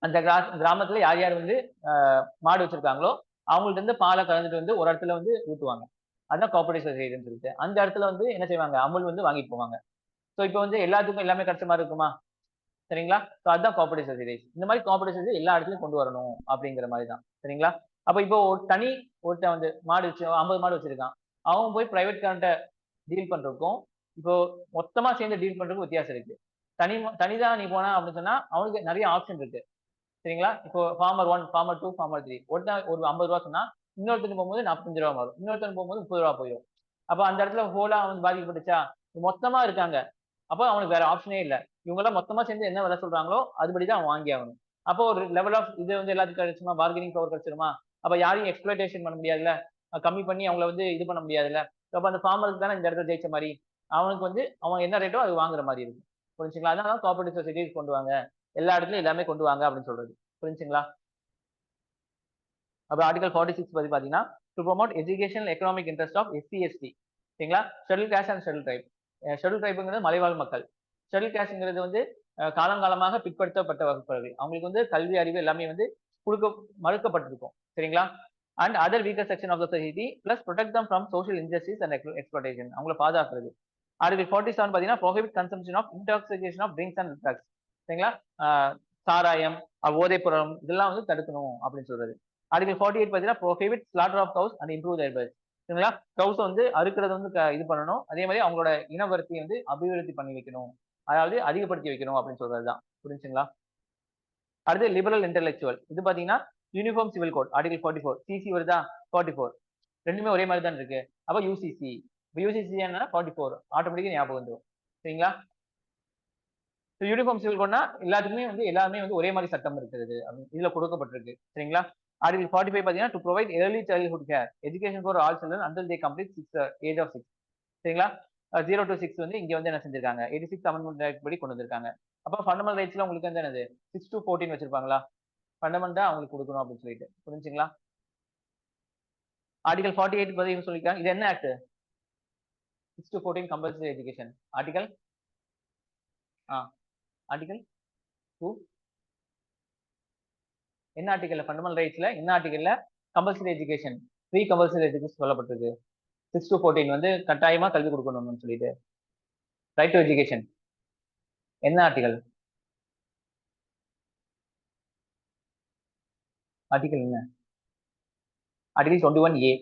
அந்த கிராமத்துல யார் யார் வந்து மாடு வச்சிருக்காங்களோ அவங்கள்ட்ட இருந்து பாலை கலந்துட்டு வந்து ஒரு இடத்துல வந்து ஊற்றுவாங்க, அதுதான் கோஆபரேட்டிவ் சொசைட்டின்னு சொல்லிட்டு. அந்த இடத்துல வந்து என்ன செய்வாங்க, அமுல் வந்து வாங்கிட்டு போவாங்க. ஸோ இப்போ வந்து எல்லாத்துக்கும் எல்லாமே கிடைச்ச மாதிரி இருக்குமா, சரிங்களா? ஸோ அதுதான் கோஆபரேட்டிவ் சொசைட்டிஸ். இந்த மாதிரி கோஆபரேட்டிவ் சொசைட்டி எல்லா இடத்துலையும் கொண்டு வரணும் அப்படிங்கிற மாதிரி தான், சரிங்களா? அப்போ இப்போ ஒரு ஒருத்தன் வந்து மாடு வச்சு 50 மாடு வச்சிருக்கான், அவன் போய் பிரைவேட் கார்ட்ட டீல் பண்றதுக்கும் இப்போ மொத்தமா சேர்ந்து டீல் பண்றதுக்கும் வித்தியாசம் இருக்கு. தனிதான் நீ போனா அப்படின்னு சொன்னா அவனுக்கு நிறைய ஆப்ஷன் இருக்கு, சரிங்களா? இப்போ ஃபார்மர் 1, ஃபார்மர் 2, ஃபார்மர் 3 ஒருத்தன் ஒரு 50 ரூபா சொன்னா இன்னொருத்தனுக்கு போகும்போது 45 ரூபா மாறும், இன்னொருத்தனுக்கு போகும்போது 30 ரூபா போயிடும். அப்போ அந்த இடத்துல ஹோலா அவன் பாதிக்கப்பட்டுச்சா, மொத்தமா இருக்காங்க, அப்போ அவனுக்கு வேற ஆப்ஷனே இல்லை, இவங்க எல்லாம் மொத்தமா சேர்ந்து என்ன விலை சொல்றாங்களோ அதுபடிதான் அவன் வாங்கி ஆகணும். அப்போ ஒரு லெவல் ஆஃப் இது வந்து எல்லாத்துக்கும் கிடைச்சுமா, பார்கெனிங் பவர் கிடைச்சிருமா? அப்ப யாரையும் எக்ஸ்பிளேஷன் பண்ண முடியாதுல்ல, கம்மி பண்ணி அவங்கள வந்து இது பண்ண முடியாதுல்ல. அப்ப அந்த ஃபார்மருக்கு தானே இந்த இடத்துல ஜெயிச்ச மாதிரி, அவனுக்கு வந்து அவன் என்ன ரேட்டோ அது வாங்குற மாதிரி இருக்கும், புரிஞ்சுங்களா? அதனால கோஆபரேட்டிவ் சொசைட்டிஸ் கொண்டு வாங்க, எல்லா இடத்துலயும் எல்லாமே கொண்டு வாங்க அப்படின்னு சொல்றது, புரிஞ்சுங்களா? அப்ப ஆர்டிகல் 46 பத்தி பாத்தீங்கன்னா to promote educational economic interest of SC/ST, சரிங்களா? Schedule caste and schedule tribe. Schedule ட்ரைப்ங்கிறது மலைவாழ் மக்கள், ஷெட்யூல் கேஸ்ட்ங்கிறது வந்து காலங்காலமாக பிற்படுத்தப்பட்ட வகுப்புகள், அவங்களுக்கு வந்து கல்வி அறிவு எல்லாமே வந்து மறுக்கப்பட்டிருக்கும், சரிங்களா? And other weaker section of the society plus protect them from social injustice and exploitation, அவங்களை பாதுகாக்கிறது. ஆர்டிகல் 47 பாத்தீங்கன்னா prohibit consumption of intoxication of drinks and drugs, சரிங்களா? சாராயம், போதைப்பொருள் இதெல்லாம் வந்து தடுக்கணும் அப்படின்னு சொல்றது. ஆர்டிகல் 48 பாத்தீங்கன்னா prohibit slaughter of cows and improve their birth, சரிங்களா? கவுஸ் வந்து அறுக்கிறது வந்து இது பண்ணணும், அதே மாதிரி அவங்களோட இனவர்த்தியை வந்து அபிவிருத்தி பண்ணி வைக்கணும், அதாவது அதிகப்படுத்தி வைக்கணும் அப்படின்னு சொல்றதுதான், புரிஞ்சுங்களா? அடுத்து லிபரல் இன்டெலெக்சுவல், இது பாத்தீங்கன்னா uniform civil code article 44, CC வருதா 44, ரெண்டுமே ஒரே மாதிரி தான் இருக்கு. அப்ப யூசிசி, யூசிசி என்ன 44 ஆட்டோமேட்டிக்கா ஞாபகம் வந்துடும், சரிங்களா? யூனிஃபார்ம் சிவில் கோட்னா எல்லாத்துக்குமே வந்து எல்லாமே வந்து ஒரே மாதிரி சட்டம் இருக்கிறது இதுல கொடுக்கப்பட்டிருக்கு, சரிங்களா? ஆர்டிகல் 45 பாத்தீங்கன்னா to provide early childhood care education for all children until they complete age of 6, சரிங்களா? 0 to 6 வந்து இங்க வந்து என்ன செஞ்சிருக்காங்க, 86 அமெண்ட்மெண்ட் ஆக்ட் படி கொண்டு வந்திருக்காங்க. அப்ப ஃபண்டமெண்டல் ரைட்ஸ்ல உங்களுக்கு வந்து என்னது 6 to 14 வச்சிருப்பாங்களா, ஃபண்டமெண்டா அவங்களுக்கு கொடுக்கணும் அப்படின்னு சொல்லிட்டு, புரிஞ்சுங்களா? ஆர்டிகல் 48 பத்தி சொல்லிருக்காங்க, இது என்ன act? 6 to 14 compulsory education article article 2 என்ன ஆர்டிகல்ல, ஃபண்டமெண்டல் ரைட்ஸ்ல என்ன ஆர்டிகல்ல compulsory education, free compulsory education சொல்லப்பட்டிருக்கு? 6 to 14 வந்து கட்டாயமா கல்வி கொடுக்கணும்னு சொல்லிட்டு. ரைட் டு எஜுகேஷன் என்ன ஆர்டிகல், ஆர்டிகல் என்ன? ஆர்டிகல் 21A,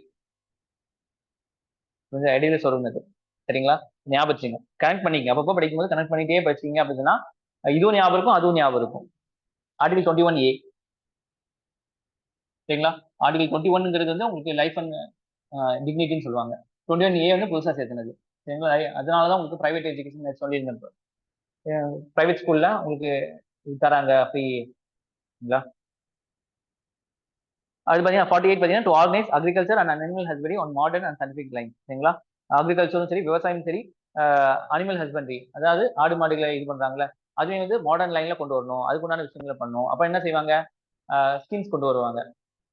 கொஞ்சம் இடையில சொல்றது, சரிங்களா? ஞாபகம் கனெக்ட் பண்ணிக்க, அப்பப்போ படிக்கும்போது கனெக்ட் பண்ணிட்டே படிச்சீங்க அப்படின்னா இதுவும் ஞாபகம் இருக்கும் அதுவும் ஞாபகம் இருக்கும். ஆர்டிகல் 21A, சரிங்களா? ஆர்டிகல் 21ங்கிறது வந்து உங்களுக்கு லைஃப் அண்ட் டிக்னிட்டின்னு சொல்லுவாங்க. 21A வந்து புதுசா சேர்த்துனது, சரிங்களா? அதனாலதான் உங்களுக்கு பிரைவேட் எஜுகேஷன் சொல்லியிருந்தேன், பிரைவேட் ஸ்கூல்ல உங்களுக்கு தராங்க அப்படிங்களா? அது பாத்தீங்கன்னா 48 பாத்தீங்கன்னா to organise agriculture and animal husbandry on modern and scientific line, சரிங்களா? அக்ரிகல்ச்சரும் சரி விவசாயம் சரி, அனிமல் ஹஸ்பண்டரி அதாவது ஆடு மாடுகளை இது பண்றாங்களே அதுவே வந்து மாடர்ன் லைன்ல கொண்டு வரணும், அதுக்குண்டான விஷயங்களை பண்ணணும். அப்ப என்ன செய்வாங்க, ஸ்கீம்ஸ் கொண்டு வருவாங்க,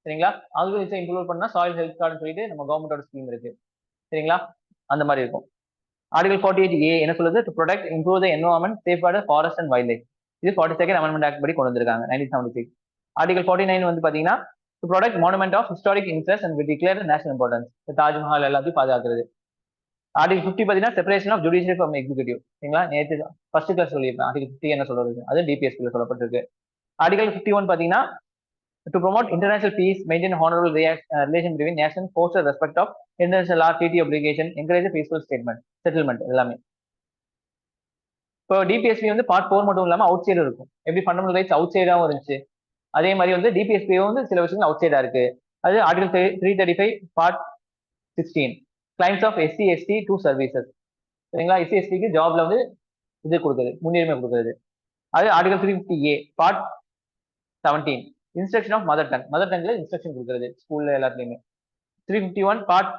சரிங்களா? அக்ரிகல்ச்சர் இம்ப்ரூவ் பண்ணா சாயில் ஹெல்த் கார்டுன்னு சொல்லிட்டு நம்ம கவர்மெண்டோட ஸ்கீம் இருக்கு, சரிங்களா? அந்த மாதிரி இருக்கும். ஆர்டிகல் 48A என்ன சொல்லுது, to protect improve the environment safeguard forest and wild life, இது 42nd அமெண்ட்மெண்ட் ஆக்ட் படி கொண்டு வந்திருக்காங்க 1976. ஆர்டிகல் 49 வந்து பாத்தீங்கன்னா to protect monument of historic interest and declare national importance, Taj Mahal எல்லாத்தையும் பாதுகாக்கிறது. ஆர்டிகல் 50 பாத்தீங்கன்னா separation of judiciary from executive, சரிங்களா? நேற்று ஃபர்ஸ்ட் கிளாஸ் சொல்லியிருப்பேன் ஆர்டிகல் 50 என்ன சொல்றது, அது டிபிஎஸ்பியில் சொல்லப்பட்டிருக்கு. ஆர்டிகல் 51 பாத்தீங்கன்னா to promote international peace, maintain honourable relation between nation, foster respect of international law, treaty application, encourage peaceful settlement எல்லாமே. இப்போ டிபிஎஸ்பி வந்து பார்ட் 4 மட்டும் இல்லாம அவுட் சைடு இருக்கும். எப்படி ஃபண்டமெண்டல் ரைட்ஸ் அவுட் சைடாவும் இருந்துச்சு, அதே மாதிரி வந்து டிபிஎஸ்பி வந்து சில விஷயங்கள் அவுட் சைடா இருக்கு. அது article 335 part 16 claims of SC ST to services. சரிங்களா? எஸ்சி எஸ்டிக்கு ஜாப்ல வந்து இது கொடுக்குறது, முன்னுரிமை கொடுக்குறது. அது article 350A part 17 instruction of mother tongue. Mother டங்ல இன்ஸ்ட்ரக்ஷன் கொடுக்குறது ஸ்கூல்ல எல்லாத்துலயுமே. 351 பார்ட்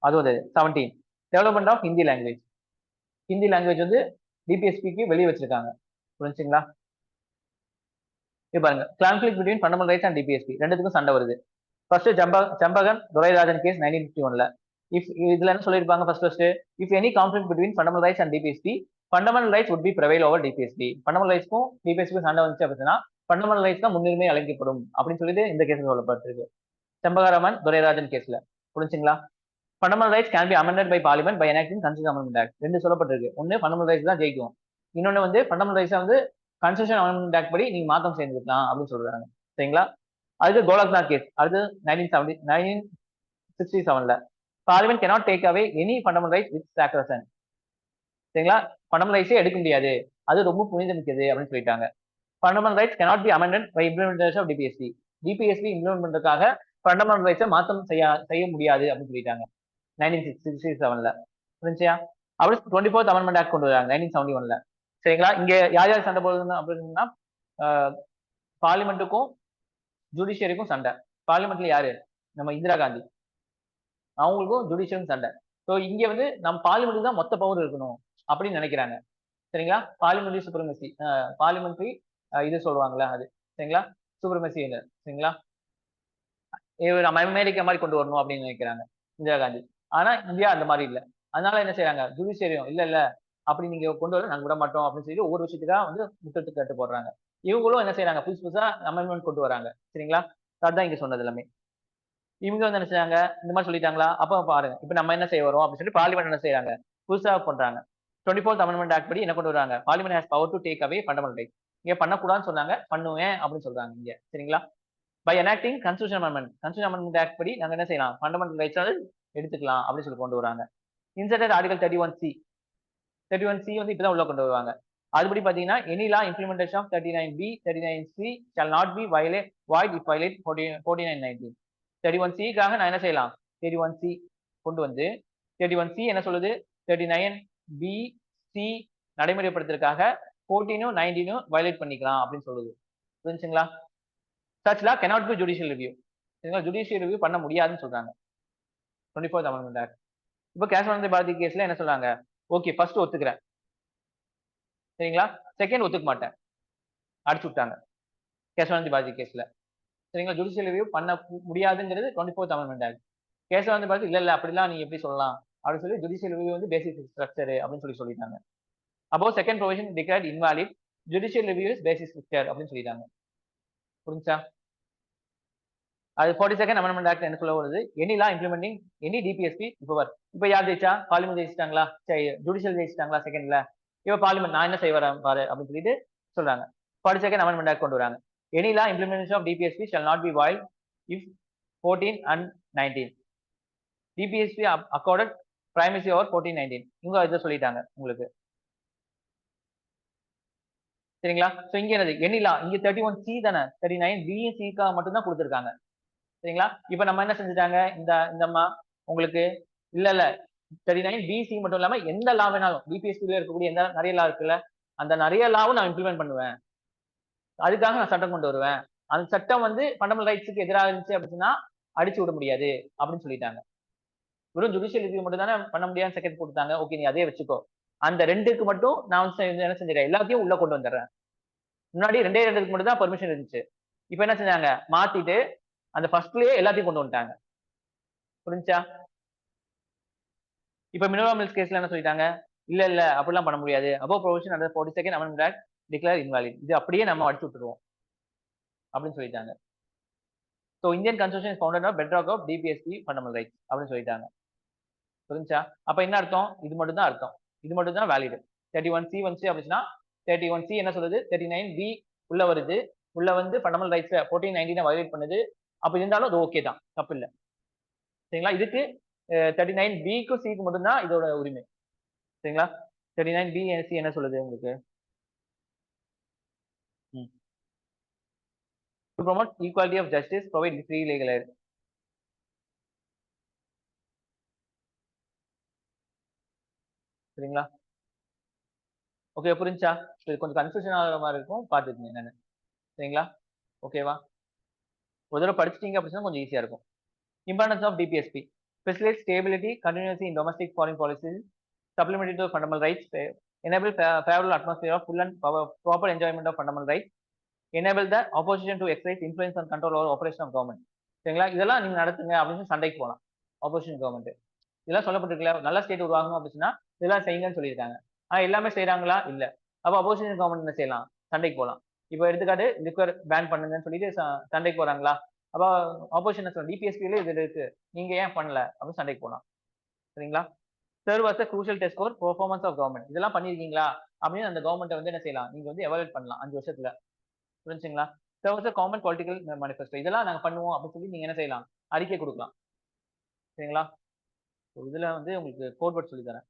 அது 17 development of Hindi language. Hindi language வந்து டிபிஎஸ்பிக்கு வெளியே வச்சிருக்காங்க. புரிஞ்சுங்களா? இது பாருங்க, conflict between fundamental rights and DPSP ரெண்டுத்துக்கும் சண்டை வருது. ஃபர்ஸ்ட் ஜம்பகன் துரைராஜன் கேஸ் 1951ல இதுல என்ன சொல்லியிருப்பாங்க, first if any conflict between fundamental rights and DPSP fundamental rights would be prevail over DPSP. Fundamental ரைட்ஸ்க்கும் டிபிஎஸ்பி சண்டை வந்துச்சு அப்படின்னா ஃபண்டமெண்டல் ரைட்ஸ் தான் முன்னுரிமை அளிக்கப்படும் அப்படின்னு சொல்லிட்டு இந்த கேஸ் சொல்லப்பட்டிருக்கு, செம்பகராமன் துரைராஜன் கேஸ்ல. புரிஞ்சுங்களா? Fundamental rights can be amended by parliament by enacting constitution amendment act. ரெண்டு சொல்லப்பட்டிருக்கு. ஒன்னு ஃபண்டமெண்டல் ரைட்ஸ் தான் ஜெயிக்கும், இன்னொன்னு வந்து ஃபண்டமெண்டல் ரைட்ஸ் வந்து கான்ஸ்டிடியூஷன் அமெண்ட்மெண்ட் ஆக்ட் படி நீங்க மாற்றம் செய்துக்கலாம் அப்படின்னு சொல்றாங்க. சரிங்களா? அதுக்கு கோலக்நாத் கேஸ் அடுத்து 1967ல parliament cannot take away any fundamental rights with sacrosanct. சரிங்களா? ஃபண்டமெண்டல் ரைட்ஸே எடுக்க முடியாது, அது ரொம்ப புனிதமிக்கது அப்படின்னு சொல்லிட்டாங்க. Fundamental rights cannot be amended by implementation of DPSP. DPSP implement பண்றதுக்காக ஃபண்டமெண்டல் ரைட்ஸை மாற்றம் செய்ய முடியாது அப்படின்னு சொல்லிட்டாங்க 1967ல. புரிஞ்சியா? அப்படி 24th அமெண்ட்மெண்ட் ஆக்ட் கொண்டு வராங்க 1971ல. சரிங்களா? இங்க யார் யார் சண்டை போடுறது அப்படின்னா பார்லிமெண்ட்டுக்கும் ஜுடிஷியரிக்கும் சண்டை. பார்லிமெண்ட்ல யாரு, நம்ம இந்திரா காந்தி, அவங்களுக்கும் ஜுடிஷியரும் சண்டை. ஸோ இங்க வந்து நம்ம பார்லிமெண்ட்டுக்கு தான் மொத்த பவர் இருக்கணும் அப்படின்னு நினைக்கிறாங்க. சரிங்களா? பார்லிமெண்ட்ரி சுப்ரமசி, பார்லிமெண்ட்ரி இது சொல்லுவாங்களா அது. சரிங்களா? சுப்ரமசி. சரிங்களா? நம்ம அமெரிக்கா மாதிரி கொண்டு வரணும் அப்படின்னு நினைக்கிறாங்க இந்திரா காந்தி. ஆனா இந்தியா அந்த மாதிரி இல்லை. அதனால என்ன செய்யறாங்க, ஜுடிஷியரியும் இல்ல அப்படி நீங்க கொண்டு வர நாங்க விட மாட்டோம் அப்படின்னு சொல்லி ஒவ்வொரு விஷயத்துக்காக வந்து முத்தத்துக்கு கட்டு போடுறாங்க. இவங்களும் என்ன செய்யறாங்க, புதுசா அமெண்ட்மெண்ட் கொண்டு வராங்க. சரிங்களா? அதுதான் இங்க சொன்னது எல்லாமே. இவங்க வந்து என்ன செய்யறாங்க, இந்த மாதிரி சொல்லிட்டாங்களா, அப்ப பாருங்க இப்ப நம்ம என்ன செய்ய வரோம் அப்படின்னு சொல்லி பார்லிமெண்ட் என்ன செய்யறாங்க, புதுசா பண்றாங்க. 24th அமெண்ட்மெண்ட் ஆக்ட் படி என்ன கொண்டு வராங்க, parliament has power to take away fundamental rights. இங்க பண்ணக்கூடாதுன்னு சொன்னாங்க, பண்ணுவேன் அப்படின்னு சொல்றாங்க இங்க. சரிங்களா? By enacting constitutional amendment. constitutional amendment act படி நாங்க என்ன செய்யலாம், ஃபண்டமெண்டல் ரைட்ஸ் எடுத்துக்கலாம் அப்படின்னு சொல்லி கொண்டு வராங்க. Inserted article 31C. 31C வந்து இப்பதான் உள்ள கொண்டு வருவாங்க. அதுபடி பாத்தீங்கன்னா any law implementation of 39B 39C shall not be void if violate 4919. 31C-க்காக நான் என்ன செய்யலாம், 31C கொண்டு வந்து 31C என்ன சொல்லுது, 39B-C நடைமுறைப்படுத்துறதுக்காக 14 19 வயலேட் பண்ணிக்கலாம் அப்படின்னு சொல்லுது. புரிஞ்சுங்களா? Such law cannot be judicial review. சரிங்களா? ஜுடிஷியல் ரிவ்யூ பண்ண முடியாதுன்னு சொல்றாங்க 24th அமெண்ட்மெண்ட் ஆக்ட். இப்போ கேசவானந்த பாரதி கேஸ்ல என்ன சொல்றாங்க, ஓகே ஃபர்ஸ்ட் ஒத்துக்கிறேன், சரிங்களா, செகண்ட் ஒத்துக்க மாட்டேன், அடிச்சு விட்டாங்க கேசவானந்த பாரதி கேஸ்ல. சரிங்களா? ஜுடிஷியல் ரிவ்யூ பண்ண முடியாதுங்கிறது 24th amendment act. Kesavananda Bharathi இல்ல அப்படிலாம் நீங்க எப்படி சொல்லலாம் அப்படின்னு சொல்லி ஜுடிஷியல் ரிவ்யூ வந்து பேசிக் ஸ்ட்ரக்சர் அப்படின்னு சொல்லிட்டாங்க. அப்போ second provision declared invalid, judicial review is basic structure அப்படின்னு சொல்லிட்டாங்க. புரிஞ்சா? அது 42nd அமெண்ட்மெண்ட் ஆக்ட் என்ன சொல்ல வருது, எனி லா இம்ப்ளிமெண்டிங் எனி டிபிஎஸ்பி இப்ப யார் ஜெயிச்சா, பார்லிமெண்ட் ஜெயிச்சிட்டாங்களா, ஜுடிஷியல் ஜெயிச்சிட்டாங்களா செகண்ட்ல, இப்ப பார்லிமெண்ட் நான் என்ன செய்ய வரேன் பாரு அப்படின்னு சொல்லிட்டு சொல்றாங்க. 42nd அமெண்ட்மெண்ட் ஆக்ட் கொண்டு வராங்க. Any law implementation of DPSP shall not be void if 14 and 19 DPSP accorded primacy over 14 19. இவங்க இதை சொல்லிட்டாங்க உங்களுக்கு. சரிங்களா? சோ இங்க என்னது, எனி லா இங்க 31C தானே, 39B-C-க்காக மட்டும் தான் கொடுத்துருக்காங்க. சரிங்களா? இப்ப நம்ம என்ன செஞ்சுட்டாங்க, இந்த அம்மா உங்களுக்கு இல்ல 39B-C மட்டும் இல்லாம எந்த லா வேணாலும் டிபிஎஸ்பில இருக்கக்கூடிய எந்த நிறைய லா இருக்குல்ல, அந்த நிறைய லாவும் நான் இம்ப்ளிமெண்ட் பண்ணுவேன், அதுக்காக நான் சட்டம் கொண்டு வருவேன், அந்த சட்டம் வந்து ஃபண்டமெண்டல் ரைட்ஸுக்கு எதிராக இருந்துச்சு அப்படின்னா அடிச்சு விட முடியாது அப்படின்னு சொல்லிட்டாங்க. வெறும் ஜுடிஷியல் ரிவ்யூ மட்டும் தானே பண்ண முடியாது செகண்ட் கொடுத்தாங்க, ஓகே நீ அதே வச்சுக்கோ, அந்த ரெண்டுக்கு மட்டும் நான் வந்து என்ன செஞ்சிடறேன், எல்லாத்தையும் உள்ள கொண்டு வந்துடுறேன். முன்னாடி ரெண்டே ரெண்டுக்கு மட்டும் தான் பெர்மிஷன் இருந்துச்சு, இப்ப என்ன செஞ்சாங்க மாத்திட்டு அந்த ஃபர்ஸ்ட்லயே எல்லாத்தையும் கொண்டு வந்துட்டாங்க. புரிஞ்சா? இப்ப மினோரா மில்ஸ் கேஸ்ல என்ன சொல்லிட்டாங்க, இல்ல அப்படிலாம் பண்ண முடியாது, above provision under 42nd amendment act declare invalid, இது அப்படியே நம்ம அடிச்சு விட்டுருவோம் அப்படின்னு சொல்லிட்டாங்க. So Indian constitution is founded on bedrock of DPSP fundamental rights அப்படின்னு சொல்லிட்டாங்க. புரிஞ்சா? அப்ப என்ன அர்த்தம், இது மட்டும் தான் அர்த்தம், இது மட்டும் தான் வேலிட். 31C வந்துச்சு அப்படின்னா 31C என்ன சொல்லுது, 39B உள்ள வருது, உள்ள வந்து ஃபண்டமெண்டல் ரைட்ஸ் 14 19 வயலேட் பண்ணுது, அப்ப இருந்தாலும் அது ஓகே தான், தப்பு இல்ல. சரிங்களா? இதுக்கு 39B-க்கும் C-க்கு மட்டும் தான் இதோட உரிமை. சரிங்களா? 39 BSc என்ன சொல்லுது உங்களுக்கு? To promote equality of justice, provide free legal aid. சரிங்களா? ஓகே, புரிஞ்சா? இது கொஞ்சம் கன்ஃபியூஷன் ஆகுற மாதிரி இருக்கும், பார்த்துக்கங்க என்னன்னு. சரிங்களா? ஓகேவா? ஒரு தடவை படிச்சிட்டீங்க அப்படின்னா கொஞ்சம் ஈஸியா இருக்கும். Importance of DPSP. Facilitate stability, continuity in domestic foreign policies, supplementary to fundamental rights, enable favorable atmosphere of full and proper enjoyment of fundamental rights, enable the opposition to exercise influence and control over operation of government. சரிங்களா? இதெல்லாம் நீங்க நடத்துங்க அப்படின்னு சண்டைக்கு போலாம். Opposition government. இதெல்லாம் சொல்லப்பட்டிருக்கல, நல்ல state உருவாகணும் அப்படின்னா இதெல்லாம் செய்யுங்கன்னு சொல்லியிருக்காங்க. ஆனா எல்லாமே செய்யறாங்களா? இல்ல. அப்ப அப்போசிஷன் கவர்மெண்ட் என்ன செய்யலாம்? சண்டைக்கு போலாம். இப்போ எடுத்துக்காட்டு லிக்கர் பேன் பண்ணுங்கன்னு சொல்லிட்டு சண்டைக்கு போறாங்களா? அப்ப ஆப்போசிஷன் என்ன சொல்லணும்? டிபிஎஸ்பில இது இருக்கு, நீங்க ஏன் பண்ணல அப்படின்னு சண்டைக்கு போலாம். சரிங்களா? Serve as crucial test for performance of government. இதெல்லாம் பண்ணிருக்கீங்களா அப்படின்னு அந்த கவர்மெண்ட் வந்து என்ன செய்யலாம்? நீங்க வந்து எவாலுவேட் பண்ணலாம் 5 வருஷத்துல. புரிஞ்சுங்களா? Serve as common political manifesto. இதெல்லாம் நாங்க பண்ணுவோம் அப்படின்னு சொல்லி நீங்க என்ன செய்யலாம்? அறிக்கை கொடுக்கலாம். சரிங்களா? இதுல வந்து உங்களுக்கு கோட் வேர்ட் சொல்லி தரேன்.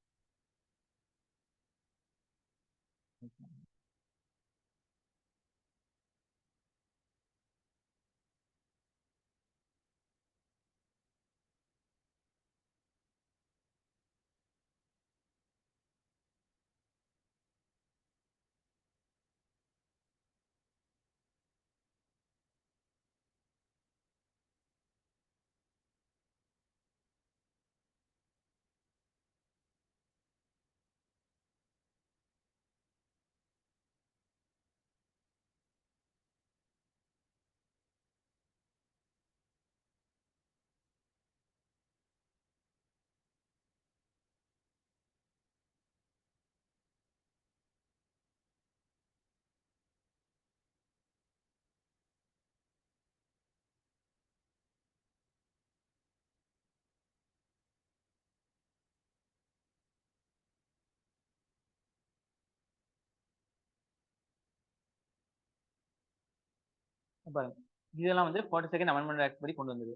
பாருங்க, இதெல்லாம் வந்து 42nd அமெண்ட்மெண்ட் ஆக்ட் படி கொண்டு வந்தது.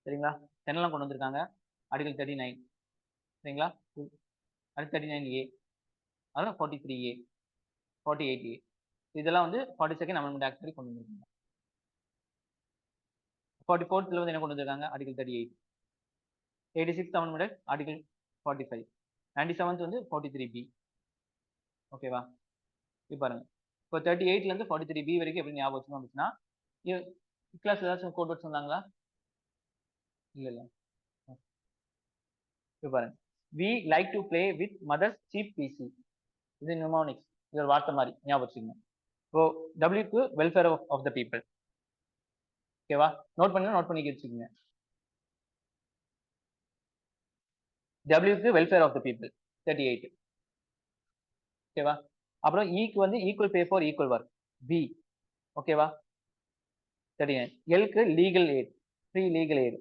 சரிங்களா? என்னெல்லாம் கொண்டு வந்திருக்காங்க? ஆர்டிகல் 39. சரிங்களா? அடுத்து 39A, அதான் 43A, 48A. இதெல்லாம் வந்து 42nd அமெண்ட்மெண்ட் ஆக்ட் படி கொண்டு வந்திருக்காங்க. 44th வந்து என்ன கொண்டு வந்திருக்காங்க? Article 38. 86th amendment act article 45. 97th வந்து 43B. ஓகேவா? இப்போ பாருங்க, இப்போ 38ல இருந்து 43B வரைக்கும் எப்படி ஞாபகம் வச்சுக்கணும் அப்படின்னா, கிளாஸ் ஏதாச்சும் கோட் வேர்ட் சொன்னாங்களா? இல்ல இல்ல. இப்போ பாருங்க, we like to play with mother's cheap PC. இது நிமோனிக்ஸ். இது ஒரு வார்த்தை மாதிரி ஞாபகம் வச்சுக்கோங்க. இப்போ டபிள்யூக்கு வெல்ஃபேர் ஆஃப் த பீப்புள். ஓகேவா? நோட் பண்ணுங்க, நோட் பண்ணி வச்சுக்கோங்க. டபிள்யூக்கு வெல்ஃபேர் ஆஃப் த பீப்புள் 38. ஓகேவா? அப்புறம் ஈக்கு வந்து equal pay for equal work, B. ஓகேவா? 39. எல்க்கு legal aid, free legal aid.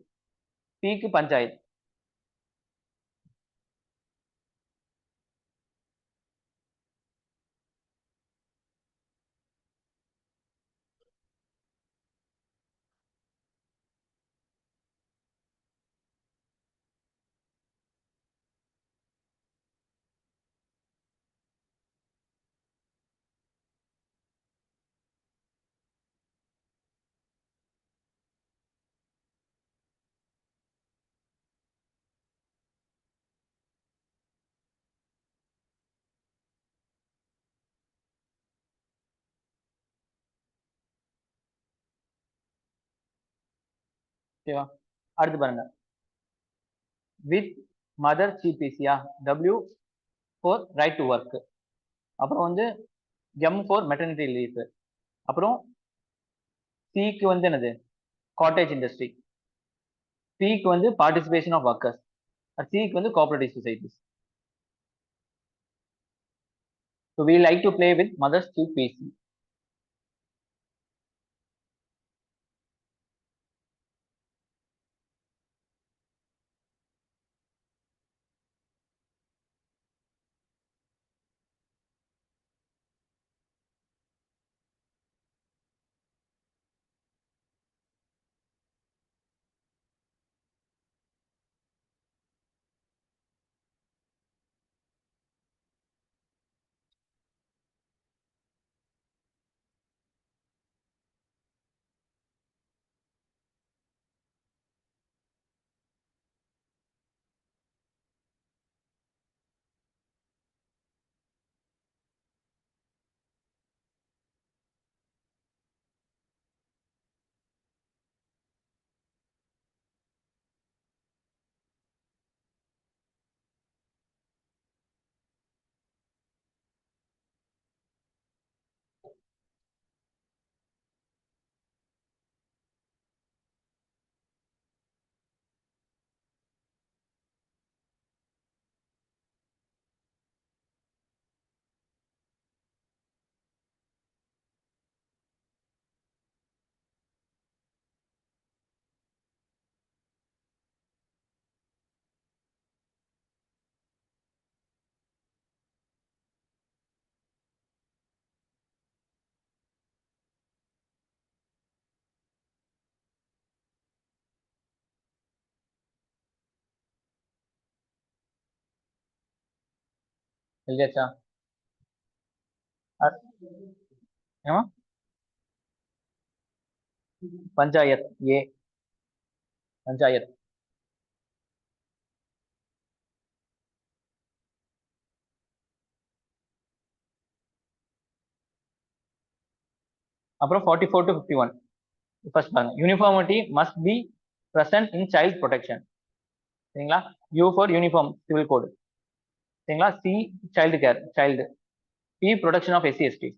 பிக்கு பஞ்சாயத்து. ஓகேவா? அடுத்து பாருங்க, வித் மதர் சீப் பிசியா, W for right to work. அப்புறம் வந்து எம் ஃபார் மெட்டர்னிட்டி லீவ். அப்புறம் சிக்கு வந்து என்னது? Cottage industry. பிக்கு வந்து பார்ட்டிசிபேஷன் ஆஃப் ஒர்க்கர்ஸ். சிக்கு வந்து cooperative societies. So we like to play with mother's cheap PC. எழுதியாச்சா? ஏமா பஞ்சாயத் ஏ, பஞ்சாயத். அப்புறம் 44 to 51. ஃபர்ஸ்ட் பாருங்க, uniformity must be present in child protection. சரிங்களா? U for uniform civil code. சரிங்களா? C child care child. P protection of SC ST.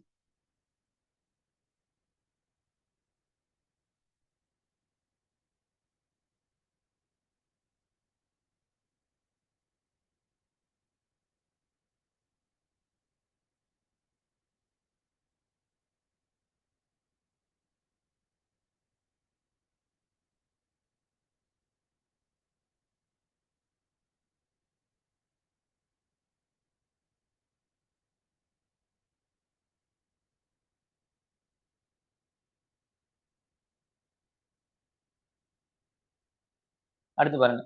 அடுத்து பாருங்க,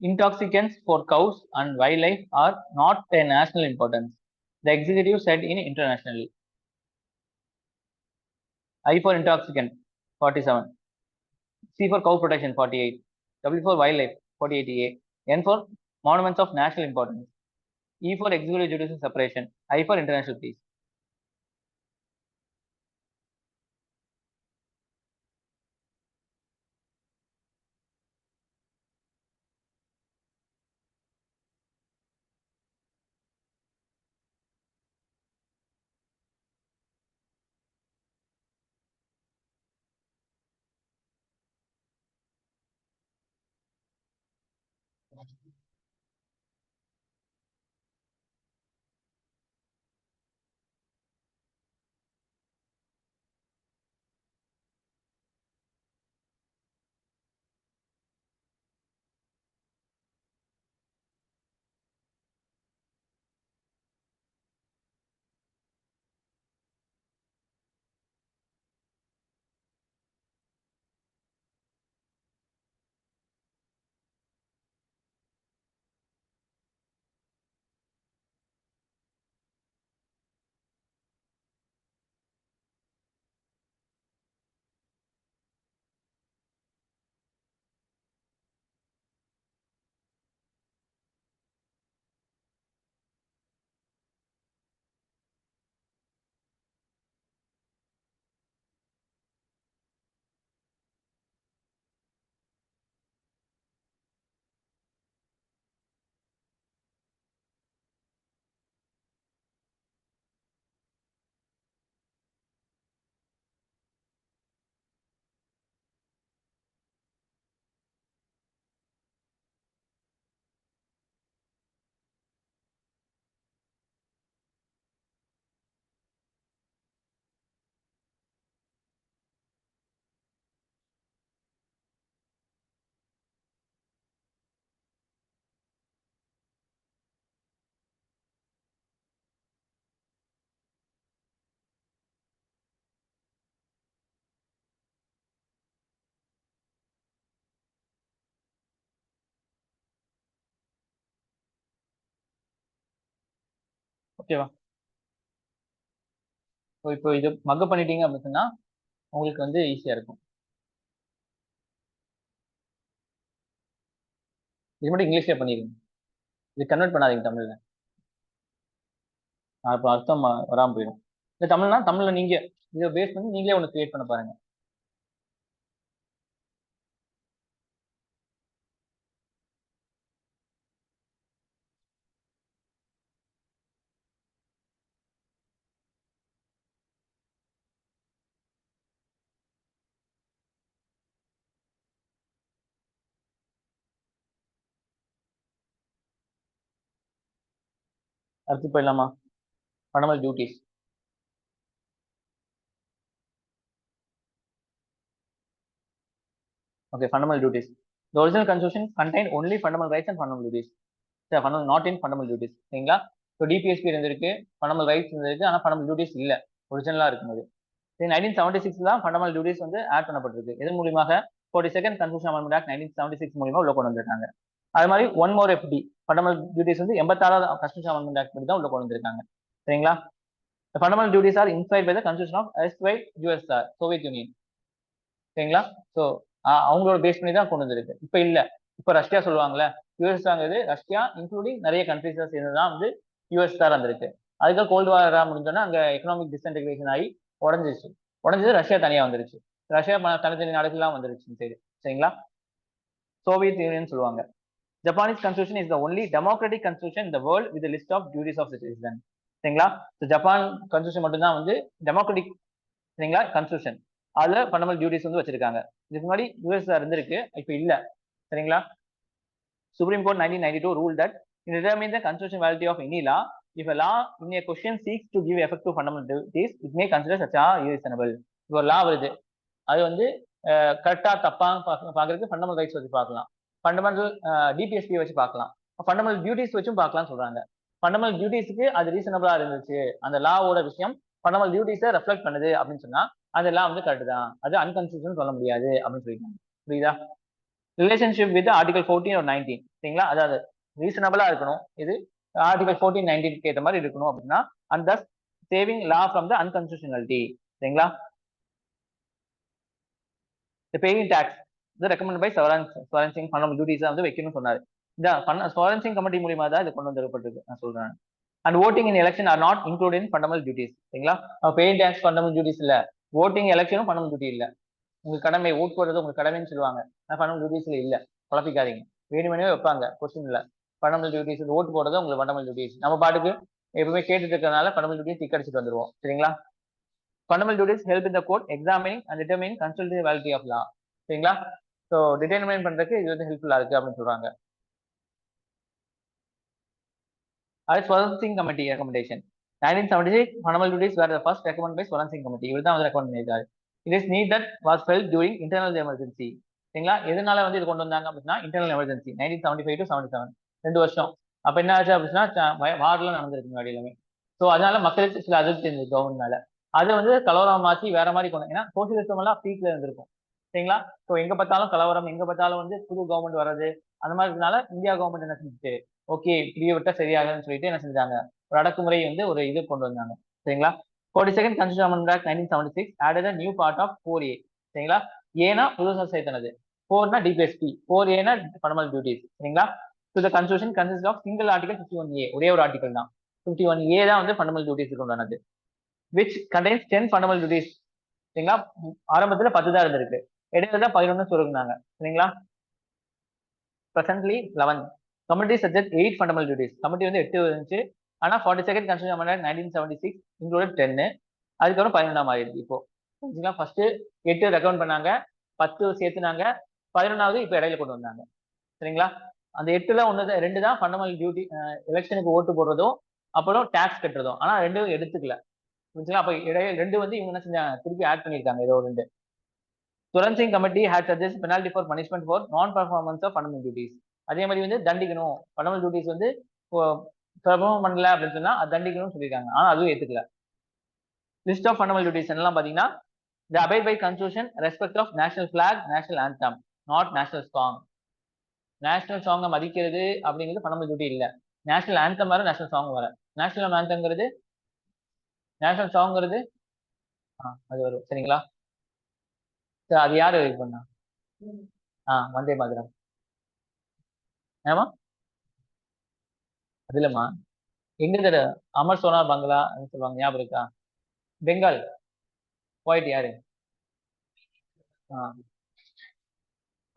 intoxicants for cows and wildlife are not a national importance, the executive said in internationally. I for intoxicant 47, C for cow protection 48, W for wildlife 48A, N for monuments of national importance, E for executive judicial separation, I for international peace. ஓகேவா? இப்போ இது மக்க பண்ணிட்டீங்க அப்படின்னா உங்களுக்கு வந்து ஈஸியா இருக்கும். இது மட்டும் இங்கிலீஷ்ல பண்ணிருங்க, இது கன்வெர்ட் பண்ணாதீங்க தமிழ்ல. இப்போ அர்த்தம் வராம போயிடும். இந்த தமிழ்னா தமிழ்ல நீங்க இதை பேஸ் பண்ணி நீங்களே ஒன்று கிரியேட் பண்ண பாருங்க. அடுத்து போயிடலாமா? Fundamental duties. Okay, fundamental duties. The original constitution contained only fundamental rights and fundamental duties. not in fundamental duties. சரிங்களா? ஸோ டிபிஎஸ்பி இருந்திருக்கு, ஃபண்டமெண்டல் ரைட்ஸ் இருந்திருக்கு, ஆனால் ஃபண்டமெண்டல் டியூட்டிஸ் இல்லை ஒரிஜினலா இருக்கும்போது. 1976 தான் ஃபண்டமெண்டல் டியூட்டிஸ் வந்து ஆட் பண்ணப்பட்டிருக்கு. இதன் மூலியமாக 42nd கன்ஸ்டியூஷன் அமெண்ட்மெண்ட் ஆக்ட் 1976 மூலியமா உள்ள கொண்டு வந்திருக்காங்க. அது மாதிரி one more FD fundamental duties வந்து 86வது கன்ஸ்டியூஷன் அமெண்ட்மெண்ட் ஆக்ட் படி தான் உள்ள கொண்டு வந்திருக்காங்க. சரிங்களா? The fundamental duties are inspired by the constitution of erstwhile USSR, Soviet Union. சரிங்களா? ஸோ அவங்களோட பேஸ் பண்ணி தான் கொண்டு வந்திருக்கு. இப்ப இல்ல. இப்ப ரஷ்யா சொல்லுவாங்கல்ல, யுஎஸ்ஆங்கிறது ரஷ்யா இன்க்ளூடிங் நிறைய கண்ட்ரிஸா சேர்ந்துதான் வந்து யுஎஸ்ஆர் வந்திருக்கு. அதுக்கு கோல்டு வார் முடிஞ்சோன்னா அங்க எக்கனாமிக் டிஸ்இன்டகிரேஷன் ஆகி உடஞ்சிச்சு. உடஞ்சது ரஷ்யா தனியா வந்துருச்சு. ரஷ்யா தனித்தனி நாடுகள்லாம் வந்துருச்சு. சரி, சரிங்களா? சோவியத் யூனியன் சொல்லுவாங்க. Japanese constitution is the only democratic constitution in the world with list of duties of citizen. சரிங்களா? ஜப்பான் கான்ஸ்டியூஷன் மட்டும்தான் வந்து டெமோக்ராட்டிக், சரிங்களா, கான்ஸ்டியூஷன். அதுல ஃபண்டமெண்டல் டியூட்டிஸ் வந்து வச்சிருக்காங்க. இதுக்கு முன்னாடி யுஎஸ்ஆர் இருந்திருக்கு, இப்ப இல்ல. சரிங்களா? Supreme Court 1992 ruled that in determining the constitutional validity of any law, if a law in a question seeks to give effect to fundamental duties, it may consider such a irreasonable. ஒரு லா வருது, அது வந்து கரெக்டா தப்பா பாக்குறதுக்கு fundamental rights வச்சு பார்க்கலாம், fundamental DPSP வச்சு பார்க்கலாம், ஃபண்டமெண்டல் டியூட்டிஸ் வச்சும் பார்க்கலாம்னு சொல்றாங்க. ஃபண்டமெண்டல் டியூட்டிஸ்க்கு அது ரீசனபிளா இருந்துச்சு, அந்த லாவோட விஷயம் ஃபண்டமெண்டல் டியூட்டிஸை ரெஃப்ளெக்ட் பண்ணுது அப்படின்னு சொன்னா அந்த லா வந்து கரெக்ட் தான், அது அன்கான்ஸ்டியூஷன் சொல்ல முடியாது அப்படின்னு சொல்லிருக்காங்க. புரியுதா? ரிலேஷன்ஷிப் வித் ஆர்டிகல் 14 or 19, சரிங்களா? அதாவது ரீசனபிளா இருக்கணும், இது ஆர்டிகல் 14, 19 ஏற்ற மாதிரி இருக்கணும் அப்படின்னா, and thus saving law from the unconstitutionality. சரிங்களா? பேயிங் டாக்ஸ் இது recommend by Swaran Singh fundamental duties வந்து வைக்கணும்னு சொன்னாரு. இந்த ஸ்வரன் சிங் கமிட்டி மூலியமா தான் இது கொண்டு வந்துருப்பட்டிருக்கு, நான் சொல்றேன். And voting in election are not included in fundamental duties. சரிங்களா? பேயிங் டாக்ஸ் ஃபண்டமெண்டல் டியூட்டிஸ் இல்ல, ஓட்டிங் எலெக்ஷனும் ஃபண்டமெண்டல் டியூட்டி இல்ல. உங்க கடமை, ஓட் போடுறது உங்க கடமைன்னு சொல்லுவாங்க, ஃபண்டமெண்டல் டியூட்டிஸ்ல இல்ல. குழப்பிக்காதீங்க, வேணுமனே வைப்பாங்க கொஸ்டின் இல்ல. ஃபண்டமெண்டல் டியூட்டிஸ் ஓட்டு போடுறது உங்களுக்கு ஃபண்டமெண்டல் டியூட்டிஸ். நம்ம பாட்டுக்கு எப்பவுமே கேட்டுட்டு இருக்கிறதுனால ஃபண்டமெண்டல் டியூட்டிஸ் டிக் அடிச்சுட்டு வந்துருவோம். சரிங்களா? Fundamental duties help in the court examining and determining constitutional validity of law. சரிங்களா? ஸோ டிட்டர்மைன் பண்றதுக்கு இது வந்து ஹெல்ப்ஃபுல்லா இருக்கு அப்படின்னு சொல்றாங்க. அது Swaran Singh committee recommendation 1976 fundamental duties were the first recommend by Swaran Singh committee. இவர் தான் வந்து ரெக்கமெண்ட் பண்ணியிருக்காரு. It is need that was felt during internal emergency. சரிங்களா? எதனால வந்து இது கொண்டு வந்தாங்க அப்படின்னா, இன்டர்னல் எமர்ஜென்சி 1975 to 77, 2 வருஷம். அப்ப என்ன ஆச்சு அப்படின்னா, வார்லாம் நடந்திருக்கு முன்னாடி எல்லாமே. ஸோ அதனால மக்களுக்கு சில அதிருப்தி இருந்தது கவர்மெண்ட் மேல. அதை வந்து கலவரம் மாற்றி வேற மாதிரி கொண்டு, ஏன்னா சோசியலிசம் எல்லாம் பீக்ல இருந்திருக்கும். சரிங்களா? ஸோ எங்க பார்த்தாலும் கலவரம், எங்க பார்த்தாலும் வந்து புது கவர்மெண்ட் வர்றது, அந்த மாதிரி இருக்கனால இந்தியா கவர்மெண்ட் என்ன செஞ்சுட்டு, ஓகே இப்படியே விட்டா சரியாகுன்னு சொல்லிட்டு என்ன செஞ்சாங்க, ஒரு அடக்குமுறை வந்து ஒரு இது கொண்டு வந்தாங்க. சரிங்களா? 42nd Constitutional Amendment Act 1976 added a new part of 4A. சரிங்களா? ஏனா புதுசா சேர்த்தனது, 4னா டிபிஎஸ்பி, 4Aனா ஃபண்டமெண்டல் டியூட்டிஸ். சரிங்களா? To the constitution consist of single article 51A, ஒரே ஒரு ஆர்டிகல் தான் 51A தான் வந்து ஃபண்டமெண்டல் டியூட்டிஸ் கொண்டு வந்தது, which contains 10 fundamental duties. சரிங்களா? ஆரம்பத்துல 10 தான் இருந்திருக்கு, இடையில தான் 11 சொல்லிருந்தாங்க. சரிங்களா? presently 11. Committee suggests 8 fundamental duties. Committee வந்து 8 இருந்துச்சு, ஆனா 42nd Constitutional Amendment 1976 included 10. அதுக்கப்புறம் 11 மாறிடுச்சு இப்போ. சரிங்களா? ஃபர்ஸ்ட் 8 ரெக்கமெண்ட் பண்ணாங்க, 10 சேர்த்துனாங்க, 11வது இப்போ இடையில கொண்டு வந்தாங்க. சரிங்களா? அந்த 8ல 2 தான் ஃபண்டமெண்டல் டியூட்டி, எலெக்ஷனுக்கு ஓட்டு போடுறதும் அப்புறம் டாக்ஸ் கட்டுறதும். ஆனா 2 எடுத்துக்கல. புரிஞ்சுங்களா? அப்ப இடையில 2 வந்து இவங்க என்ன செஞ்சாங்க, திருப்பி ஆட் பண்ணிருக்காங்க ஏதோ 2. Swaran Singh committee had suggested penalty for punishment for non-performance of fundamental duties. அதே மாதிரி வந்து தண்டிக்கணும், ஃபண்டமெண்டல் டியூட்டிஸ் வந்து பெர்ஃபார்ம் பண்ணல அப்படின்னு சொன்னா அது தண்டிக்கணும்னு சொல்லியிருக்காங்க. ஆனா அதுவும் ஏத்துக்கல. லிஸ்ட் ஆஃப் ஃபண்டமெண்டல் டியூட்டிஸ் என்னலாம் பாத்தீங்கன்னா, the abide by constitution, respect of national flag, national anthem, not national song. National சாங்கை மதிக்கிறது அப்படிங்கிறது ஃபண்டமெண்டல் டியூட்டி இல்ல. நேஷனல் ஆந்தம் வர, நேஷனல் சாங் வர. நேஷனல் ஆந்தம்ங்கிறது, நேஷனல் சாங்கிறது அது வரும். சரிங்களா? அது யாரு இது பண்ணா? வந்தே மாதிரம். ஏமா அது இல்லம்மா, எங்க அமர் சோனார் பங்களா சொல்லுவாங்க, ஞாபகம் இருக்கா? பெங்கால் போயிட்டு யாரு?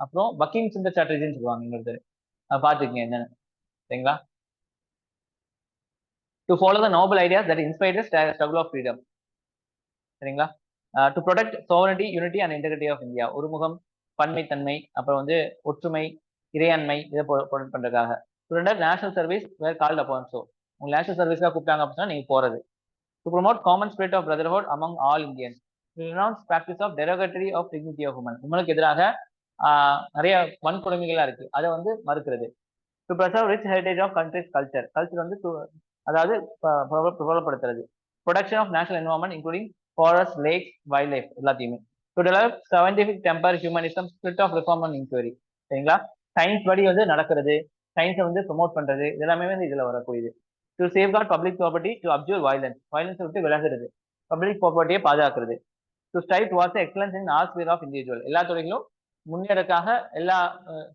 அப்புறம் பக்கிம் சுந்தர் சாட்டர்ஜின்னு சொல்லுவாங்க இன்னொருத்தர், பாத்துக்கங்க என்னன்னு. சரிங்களா? To follow the noble ideas that inspired the struggle of freedom. சரிங்களா? To protect sovereignty, unity and integrity of India. ஒருமுகம், பன்மைத்தன்மை, அப்புறம் வந்து ஒற்றுமை, இறையாண்மை, இதை ப்ரொடெக்ட் பண்றதுக்காக. National service were called upon. So உங்க நேஷனல் சர்வீஸ்க்காக கூப்பிட்டாங்க அப்படின்னா நீங்க போறது. To promote common spirit of brotherhood among all Indians. Renounce practice of derogatory of dignity of women. உமனுக்கு எதிராக நிறைய வன்கொடுமைகளா இருக்கு, அதை வந்து மறுக்கிறது. To preserve rich heritage of country's culture. Culture வந்து அதாவது பிரபலப்படுத்துறது. Protection of national environment including forest, lakes, wildlife எல்லாத்தையுமே. To develop scientific temper, humanism, spirit of reform and inquiry. சரிங்களா? சயின்ஸ் படி வந்து நடக்கிறது, சயின்ஸை வந்து ப்ரொமோட் பண்றது, இதெல்லாமே வந்து இதுல வரக்கூடியது. To safeguard public property, to observe violence, violence விட்டு விலகுறது, பப்ளிக் ப்ராப்பர்ட்டியை பாதுகாக்கிறது. To strive towards excellence in all sphere of individual, எல்லா துறைகளும் முன்னேறக்காக எல்லா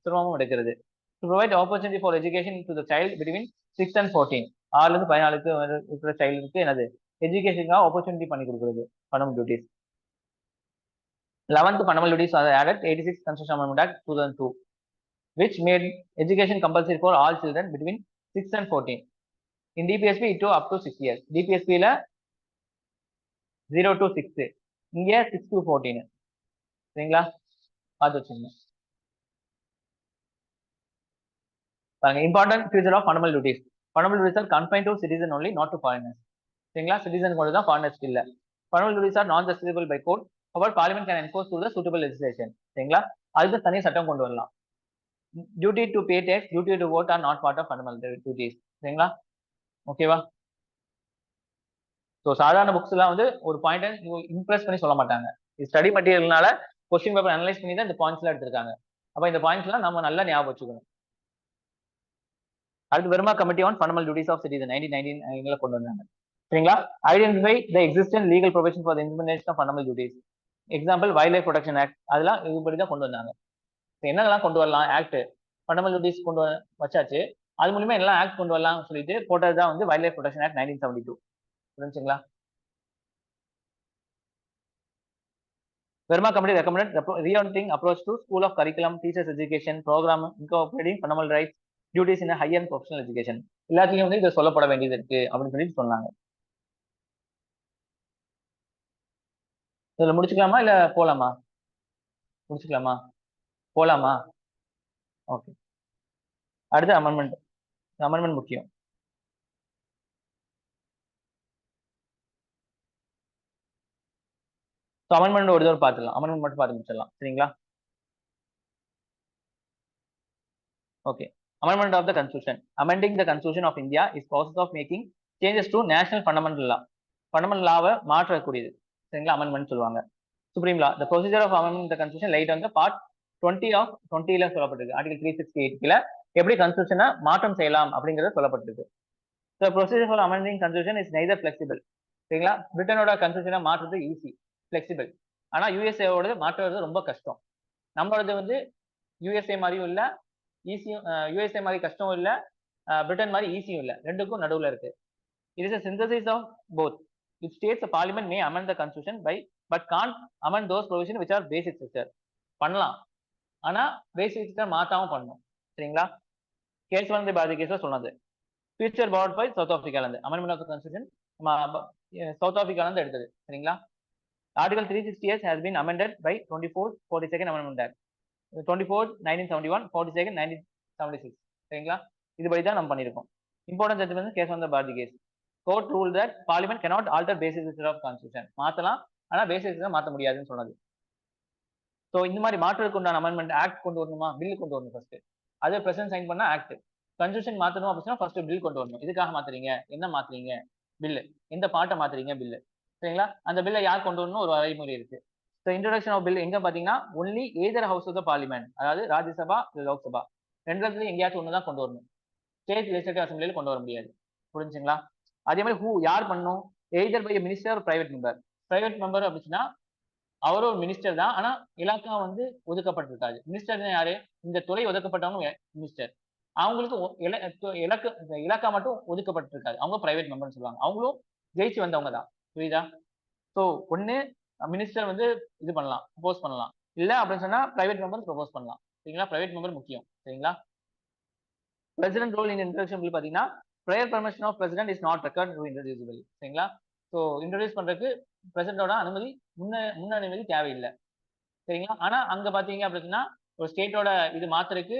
சிரமமும் எடுக்கிறது. To provide opportunity for education to the child between 6 and 14, 6ல இருந்து 14க்கு இருக்கிற சைல்டுக்கு என்னது எஜுகேஷனுக்காக ஆப்பர்ச்சுனிட்டி பண்ணி கொடுக்குறது fundamental duties. 11th fundamental duties are added 86 Constitution Amendment Act 2002, which made education compulsory for all children between 6 and 14. In DPSP it to up to 6 years. DPSP ல 0 to 6, இங்க 6 to 14. சரிங்களா, பார்த்து வச்சுங்க. பாருங்க, important feature of fundamental duties. Fundamental duties are confined to citizen only, not to foreigners. சரிங்களா, citizen கூட தான், foreigners இல்ல. Fundamental duties are non justiciable by court. However, Parliament can enforce through the suitable legislation. சரிங்களா, அதுக்கு தனி சட்டம் கொண்டு வரலாம். Duty to pay tax, duty to vote are not part of fundamental duties. சரிங்களா, ஓகேவா? ஸோ சாதாரண புக்ஸ் எல்லாம் வந்து ஒரு பாயிண்ட் இம்ப்ரெஸ் பண்ணி சொல்ல மாட்டாங்க. இது ஸ்டடி மெட்டீரியல்னால கொஸ்டின் பேப்பர் அனலைஸ் பண்ணி தான் இந்த பாயிண்ட்ஸ் எல்லாம் எடுத்திருக்காங்க. அப்ப இந்த பாயிண்ட்ஸ் எல்லாம் நம்ம நல்லா ஞாபகம் வச்சுக்கணும். அடுத்து Verma committee on fundamental duties of citizen 1999 கொண்டு வந்தாங்க. சரிங்களா, identify the existent legal provision for the implementation of fundamental duties. Example wildlife protection act, அதெல்லாம் இதுபடி தான் கொண்டு வந்தாங்க. என்னெல்லாம் கொண்டு வரலாம் ஆக்ட், ஃபண்டமெண்டல் டியூட்டிஸ் கொண்டு வச்சாச்சு, அது மூலமா எல்லாம் ஆக்ட் கொண்டு வரலாம் சொல்லிட்டு போட்டதுதான் வந்து வைல்ட் லைஃப் ப்ரொடெக்ஷன் ஆக்ட் 1972. புரிஞ்சுங்களா? Verma committee recommended reorienting approach to school of curriculum, teachers education program, incorporating fundamental rights, duties in a higher and professional education. எல்லாத்தையும் வந்து இதை சொல்லப்பட வேண்டியது இருக்கு அப்படின்னு சொல்லி சொன்னாங்க. இதுல முடிச்சுக்கலாமா இல்ல போலாமா? முடிச்சுக்கலாமா, போலாமா? ஓகே. அடுத்து அமெண்ட்மெண்ட். அமெண்ட்மெண்ட் முக்கியம். அமெண்ட்மெண்ட் ஒரு தடவை பார்த்துக்கலாம், அமெண்ட்மெண்ட் மட்டும் பார்த்து முடிச்சிடலாம். சரிங்களா, okay. Amendment of the Constitution. Amending the Constitution of India is process of making changes to national fundamental law. Fundamental law மாற்றக்கூடியது. சரிங்களா, அமெண்ட்மெண்ட் சொல்லுவாங்க. Supreme law. The procedure of amending the Constitution laid on the part 20 of 20ல சொல்லப்பட்டிருக்கு. Article 368 எப்படி கான்ஸ்டிடியூஷனை மாற்றம் செய்யலாம் அப்படிங்கறது சொல்லப்பட்டிருக்கு. The procedure for amending Constitution is neither flexible. சரிங்களா, பிரிட்டனோட கான்ஸ்டிடியூஷனை மாற்றுறது ஈஸி, flexible. ஆனா யுஎஸ்ஏவோட மாற்றுறது ரொம்ப கஷ்டம். நம்மளோடது வந்து யுஎஸ்ஏ மாதிரியும் இல்ல, ஈஸியும், யுஎஸ்ஏ மாதிரி கஷ்டம் இல்ல, பிரிட்டன் மாதிரி ஈஸியும் இல்ல, ரெண்டுக்கும் நடுவுல இருக்கு. It is a synthesis of both. It states the parliament may amend the constitution by but can't amend those provisions which are basic structure. பண்ணலாம், ஆனா பேசிக் ஸ்ட்ரக்சர் மாத்தாம பண்ணணும். சரிங்களா, கேஸ் வந்து பாதி கேஸ்ல சொன்னது. ஃபியூச்சர் பவர்ட் பை சவுத் ஆப்பிரிக்கால இருந்து amendment of the constitution south ஆப்பிரிக்கால இருந்து எடுத்தது. சரிங்களா, article 368 has been amended by 24th 42nd amendment act, 24th 1971, 42nd 1976. சரிங்களா, இதுபடி தான் நம்ம பண்ணிருக்கோம். இம்பார்ட்டன்ட் ஜட்ஜ்மெண்ட் கேஸ் வந்து பாதி case. Court rule that parliament cannot alter basic structure of constitution. மாத்தலாம், ஆனா பேசிக் ஸ்ட்ரக்சர் மாத்த முடியாதுன்னு சொன்னது. சோ இந்த மாதிரி மாற்றுறதுக்கு உண்டான அமெண்ட்மெண்ட் ஆக்ட் கொண்டு வரணுமா, பில் கொண்டு வரணும் ஃபர்ஸ்ட். அது பிரசிடென்ட் சைன் பண்ணா ஆக்ட். கான்ஸ்டிடியூஷன் மாத்தணும் அப்படின்னா ஃபர்ஸ்ட் பில் கொண்டு வரணும். இதுக்காக மாத்துறீங்க, என்ன மாத்துறீங்க, பில் எந்த பாட்டை மாத்துறீங்க, பில். சரிங்களா, அந்த பில்லை யார் கொண்டு வரணும் ஒரு வரைமுறை இருக்கு. ஸோ இன்ட்ரோடக்ஷன் ஆஃப் பில் எங்க பாத்தீங்கன்னா only either house of the parliament, அதாவது ராஜ்யசபா இல்ல லோக்சபா, ரெண்டுல எங்கேயாச்சும் ஒன்று தான் கொண்டு வரணும். ஸ்டேட் லெஜிஸ்லேட்டிவ் அசம்பிளியில கொண்டு வர முடியாது. புரிஞ்சுங்களா? அதே மாதிரி யார் பண்ணணும், either by minister private member. Private member அப்படின்னா அவரும் ஒரு மினிஸ்டர் தான், ஆனா இலாக்கா வந்து ஒதுக்கப்பட்டிருக்காது. மினிஸ்டர் யாரு, இந்த துறை ஒதுக்கப்பட்டவங்க மினிஸ்டர். அவங்களுக்கு இலாக்கா மட்டும் ஒதுக்கப்பட்டிருக்காது, அவங்க பிரைவேட் மெம்பர்னு சொல்லுவாங்க. அவங்களும் ஜெயிச்சு வந்தவங்க தான். புரியுதா? ஸோ ஒன்னு மினிஸ்டர் வந்து இது பண்ணலாம், ப்ரொபோஸ் பண்ணலாம், இல்ல அப்படின்னு சொன்னா பிரைவேட் மெம்பர் ப்ரொபோஸ் பண்ணலாம். சரிங்களா, பிரைவேட் மெம்பர் முக்கியம். சரிங்களா, president role in introduction bill பாத்தீங்கன்னா prior permission of president is not record to introducible. சரிங்களா, ஸோ இன்ட்ரோடியூஸ் பண்றதுக்கு பிரசிடென்டோட அனுமதி முன் அனுமதி தேவையில்லை. சரிங்களா, ஆனா அங்க பாத்தீங்க அப்படின்னா ஒரு ஸ்டேட்டோட இது மாத்திரக்கு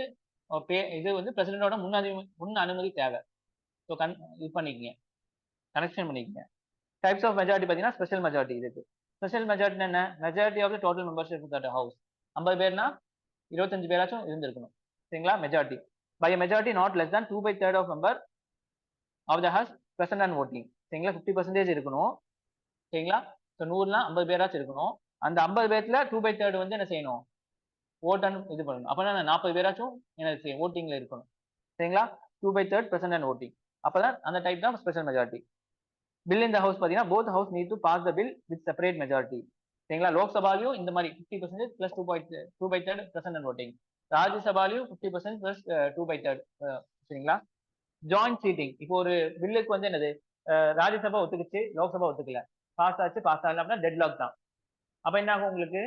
இது வந்து பிரசிடென்டோட முன் அனுமதி தேவை. ஸோ இது பண்ணிக்கங்க, கனெக்ஷன் பண்ணிக்கங்க. டைப்ஸ் ஆஃப் மெஜாரிட்டி பாத்தீங்கன்னா ஸ்பெஷல் மெஜாரிட்டி இருக்கு. ஸ்பெஷல் மெஜாரிட்டி என்ன, majority of the total membership of the house. 50 பேர்னா 25 பேராச்சும் இருந்திருக்கணும். சரிங்களா, majority by a majority not less than 2/3 of member of the house present and voting. சரிங்களா, 50% இருக்கணும். சரிங்களா, ஸோ 100னா 50 பேராச்சும் இருக்கணும். அந்த 50 பேர்ல 2/3 வந்து என்ன செய்யணும், ஓட்டான்னு இது பண்ணணும். அப்பனா 40 பேராச்சும் எனக்கு ஓட்டிங்ல இருக்கணும். சரிங்களா? 2/3 present and voting. அப்பதான் அந்த டைப் தான் special majority. Bill in the house பாத்தீங்கன்னா both house need to pass the bill with separate majority. சரிங்களா? லோக்சபாலையும் இந்த மாதிரி 50% பிளஸ் 2/3 present and voting. ராஜ்யசபாலையும் 50% பிளஸ் 2/3. சரிங்களா? Joint sitting. இப்போ ஒரு பில்லுக்கு வந்து என்னது, ராஜ்யசபா ஒத்துக்குச்சு, லோக்சபா ஒத்துக்கல, பாஸ் ஆச்சு பாஸ் ஆகல அப்படின்னா டெட்லாக் தான். அப்ப என்ன ஆகும் உங்களுக்கு,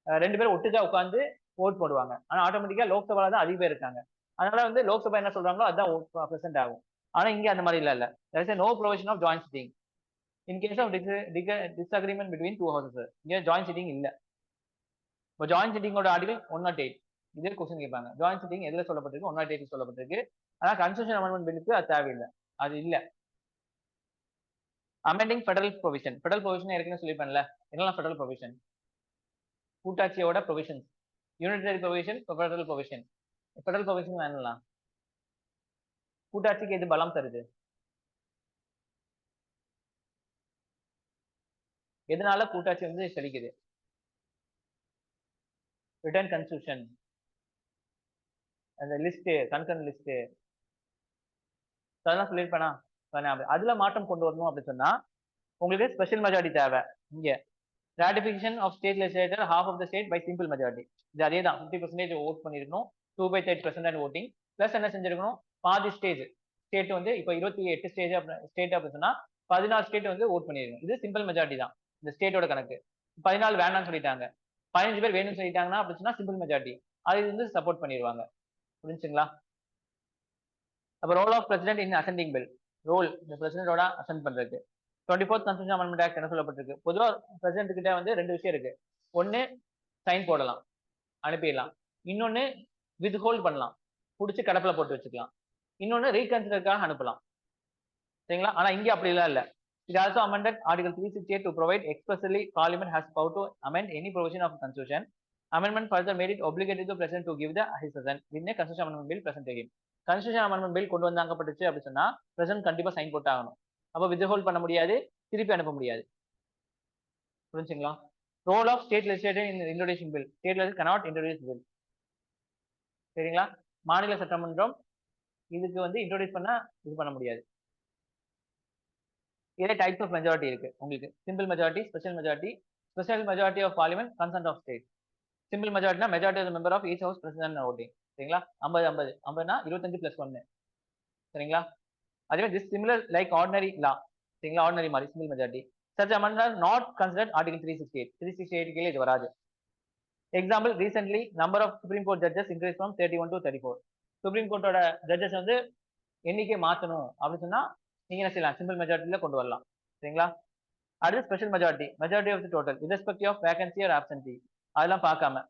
2 பேரும் ஒட்டுக்கா உட்காந்து ஓட் போடுவாங்க. ஆனா ஆட்டோமேட்டிக்கா லோக்சபால தான் அதிக பேர் இருக்காங்க. அதனால வந்து லோக்சபா என்ன சொல்றாங்களோ அதான் பிரசன்ட் ஆகும். ஆனா இங்க அந்த மாதிரி இல்ல. there is a no provision of joint sitting in case of disagreement between two houses. இங்க ஜாயிண்ட் சிட்டிங் இல்ல. இப்போ ஜாயிண்ட் சிட்டிங்கோட ஆர்டிகல் 108. இதே கொஸ்டின் கேட்பாங்க. ஜாயிண்ட் சிட்டிங் எதுல சொல்லப்பட்டிருக்கு? 108 சொல்லப்பட்டிருக்கு. ஆனா கான்ஸ்டிடியூஷன் அமெண்ட்மெண்ட் பில்லுக்கு அது தேவையில்லை, அது இல்ல. Amending federal provision. Federal provision ஏற்கனவே சொல்லிருப்பேன்ல, என்னெல்லாம் ஃபெடரல் ப்ரொவிஷன்? கூட்டாட்சியோட provision, unitary provision, federal provision. Federal provision என்னலாம்? கூட்டாட்சிக்கு எது பலம் தருது? எதனால கூட்டாட்சி வந்து செழிக்குது? ரிட்டர்ன் கன்ஸ்டியூஷன், அந்த லிஸ்ட், கன்சர்ன் லிஸ்ட், அதெல்லாம் சொல்லியிருப்பேனா? அதுல மாற்றம் கொண்டு வரணும் அப்படின்னு சொன்னா உங்களுக்கு ஸ்பெஷல் மெஜாரிட்டி தேவை. இங்க ratification of state legislature half of the state by simple majority. இது அதே தான், 50% ஓட் பண்ணிருக்கணும், 2/3 ஓட்டிங். பிளஸ் என்ன செஞ்சிருக்கணும், பாதி ஸ்டேட் வந்து இப்போ 28 ஸ்டேட் அப்படின்னு சொன்னா 14 ஸ்டேட் வந்து ஓட் பண்ணிருக்கணும். இது சிம்பிள் மெஜாரிட்டி தான் இந்த ஸ்டேட்டோட கணக்கு. 14 வேணாம்னு சொல்லிட்டாங்க, 15 பேர் வேணும்னு சொல்லிட்டாங்கன்னா அப்படின்னு சொன்னா சிம்பிள் மெஜாரிட்டி, அது வந்து சப்போர்ட் பண்ணிடுவாங்க. புரிஞ்சுங்களா? அப்ப role of president in assenting bill. Role இந்த பிரசிடென்டோட அசென்ட் பண்றதுக்கு 24th கன்ஸ்டிடியூஷன் அமெண்ட்மெண்ட் ஆக்ட் என்ன சொல்லப்பட்டிருக்கு? பொதுவா பிரசிடென்ட் கிட்ட வந்து 2 விஷயம் இருக்கு. ஒன்னு சைன் போடலாம், அனுப்பிடலாம். இன்னொன்னு வித் ஹோல்ட் பண்ணலாம், புடிச்சு கடப்புல போட்டு வச்சுக்கலாம். இன்னொன்னு ரீகன்சிடருக்காக அனுப்பலாம். சரிங்களா? ஆனா இங்க அப்படி எல்லாம் இல்ல. It also amended Article 368 to provide expressly Parliament has power to amend any provision of the Constitution. Amendment further made it obligatory to President to give the his assent when a Constitution Amendment Bill present again. Constitution Amendment Bill கொண்டு வந்தாங்கப்பட்டுச்சு அப்படி சொன்னா President கண்டிப்பா sign போட்டு ஆகணும். அப்ப with hold பண்ண முடியாது, திருப்பி அனுப்ப முடியாது. புரிஞ்சுங்களா? Role of state legislature in introduction bill. State legislature cannot introduce bill. சரிங்களா? மாநில சட்டமன்றம் இதுக்கு வந்து இன்ட்ரோடியூஸ் பண்ண இது பண்ண முடியாது. இதே டைப்ஸ் ஆஃப் மெஜாரிட்டி இருக்கு உங்களுக்கு. Simple majority, special majority. Special majority of parliament, consent of state. Simple மெஜாரிட்டினா majority of member of each house present voting. சரிங்களா? 50 50னா 25+1. சரிங்களா? அதே this similar like ordinary law. சரிங்களா? ஆர்டினரி மாதிரி simple majority. Such amendment not considered article 368. 368 கீழே இது வராது. Example, recently number of supreme court judges increase from 31 to 34. Supreme கோர்ட்டோட ஜட்ஜஸ் வந்து எண்ணிக்கை மாற்றணும் அப்படின்னு சொன்னா நீங்க என்ன செய்யலாம், சிம்பிள் மெஜாரிட்டியில கொண்டு வரலாம். சரிங்களா? அடுத்து special majority, majority of the total irrespective of vacancy or absentee. அதெல்லாம் பார்க்காம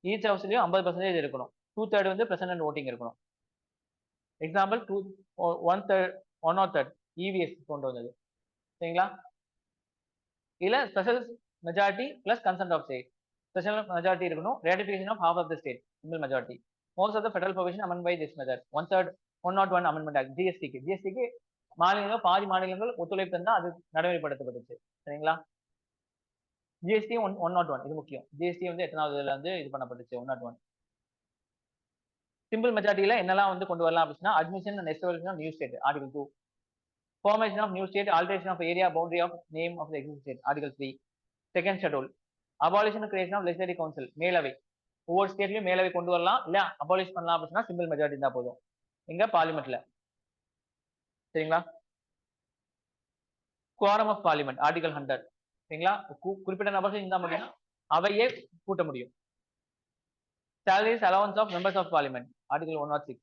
ஈச் ஹவுஸ்லயும் 50% இருக்கணும். 2/3 வந்து பிரசன்ட் ஓட்டிங் இருக்கணும். எக்ஸாம்பிள் 1/3 EVS கொண்டு வந்தது. சரிங்களா? இல்ல special majority plus consent of state. Special majority இருக்கணும், ratification of half of the state, simple majority. Most of the federal provision amend by this method. 1/3 amendment act. ஜிஎஸ்டிக்கு மாநிலங்கள், பாதி மாநிலங்கள் ஒத்துழைப்பு இருந்தா அது நடைமுறைப்படுத்தப்பட்டுச்சு. சரிங்களா? ஜிஎஸ்டி 101, இது முக்கியம். ஜிஎஸ்டி வந்து எத்தனாவதுல வந்து இது பண்ணப்பட்டுச்சு? 101. சிம்பிள் மெஜாரிட்டியில என்னெல்லாம் வந்து கொண்டு வரலாம் அப்படின்னா admission and establishment of new state, article 2. formation of new state, alteration of area boundary of name of the existing state, article 3. second schedule. abolition and creation of legislative council, மேலவை. ஒவ்வொரு ஸ்டேட்லயும் மேலவை கொண்டு வரலாம், இல்ல அபாலிஷ் பண்ணலாம் அப்படின்னா simple majority இருந்தா போதும் எங்க பார்லிமெண்ட்ல. சரிங்களா? Quorum of parliament, article 100. சரிங்களா? குறிப்பிட்ட நபர்கள் இருந்தா முடியும் அவையே கூட்ட முடியும். salaries allowance of members of parliament, article 106.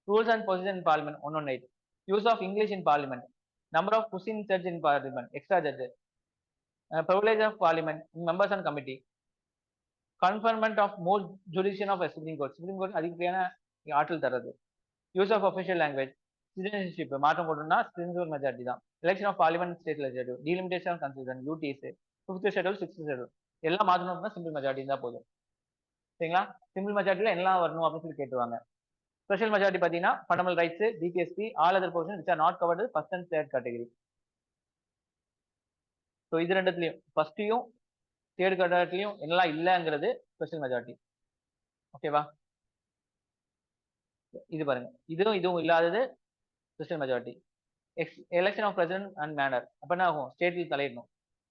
rules and procedure in parliament, 118. use of English in parliament, number of pushing judge in parliament, extra judge, privilege of parliament, members and committee, conferment of more jurisdiction of a supreme court. supreme court அதிகப்படியான ஆற்றல் தர்றது. use of official language, citizenship மாற்றம் போட்டோம்னா simple majority தான். election of parliament, state legislative, delimitation of constitution, duties, 5th schedule, 6th schedule எல்லாம் மாற்றணும்னா simple majority இருந்தா போதும். சரிங்களா? சிம்பிள் மெஜாரிட்டில எல்லாம் வரணும் அப்படின்னு சொல்லி கேட்டுவாங்க. ஸ்பெஷல் மெஜாரிட்டி பாத்தீங்கன்னா fundamental rights, DPSP, all other portion which are not covered first and third category. So இது ரெண்டுத்துலயும் ஃபர்ஸ்ட்லயும் தேர்ட் கேட்டகரிலையும் என்னெல்லாம் இல்லைங்கிறது ஸ்பெஷல் மெஜாரிட்டி. ஓகேவா? இது பாருங்க, இதுவும் இல்லாதது sister majority. Election of president and manner. அப்ப என்ன ஆகும்? ஸ்டேட்டில் தலையிடணும்.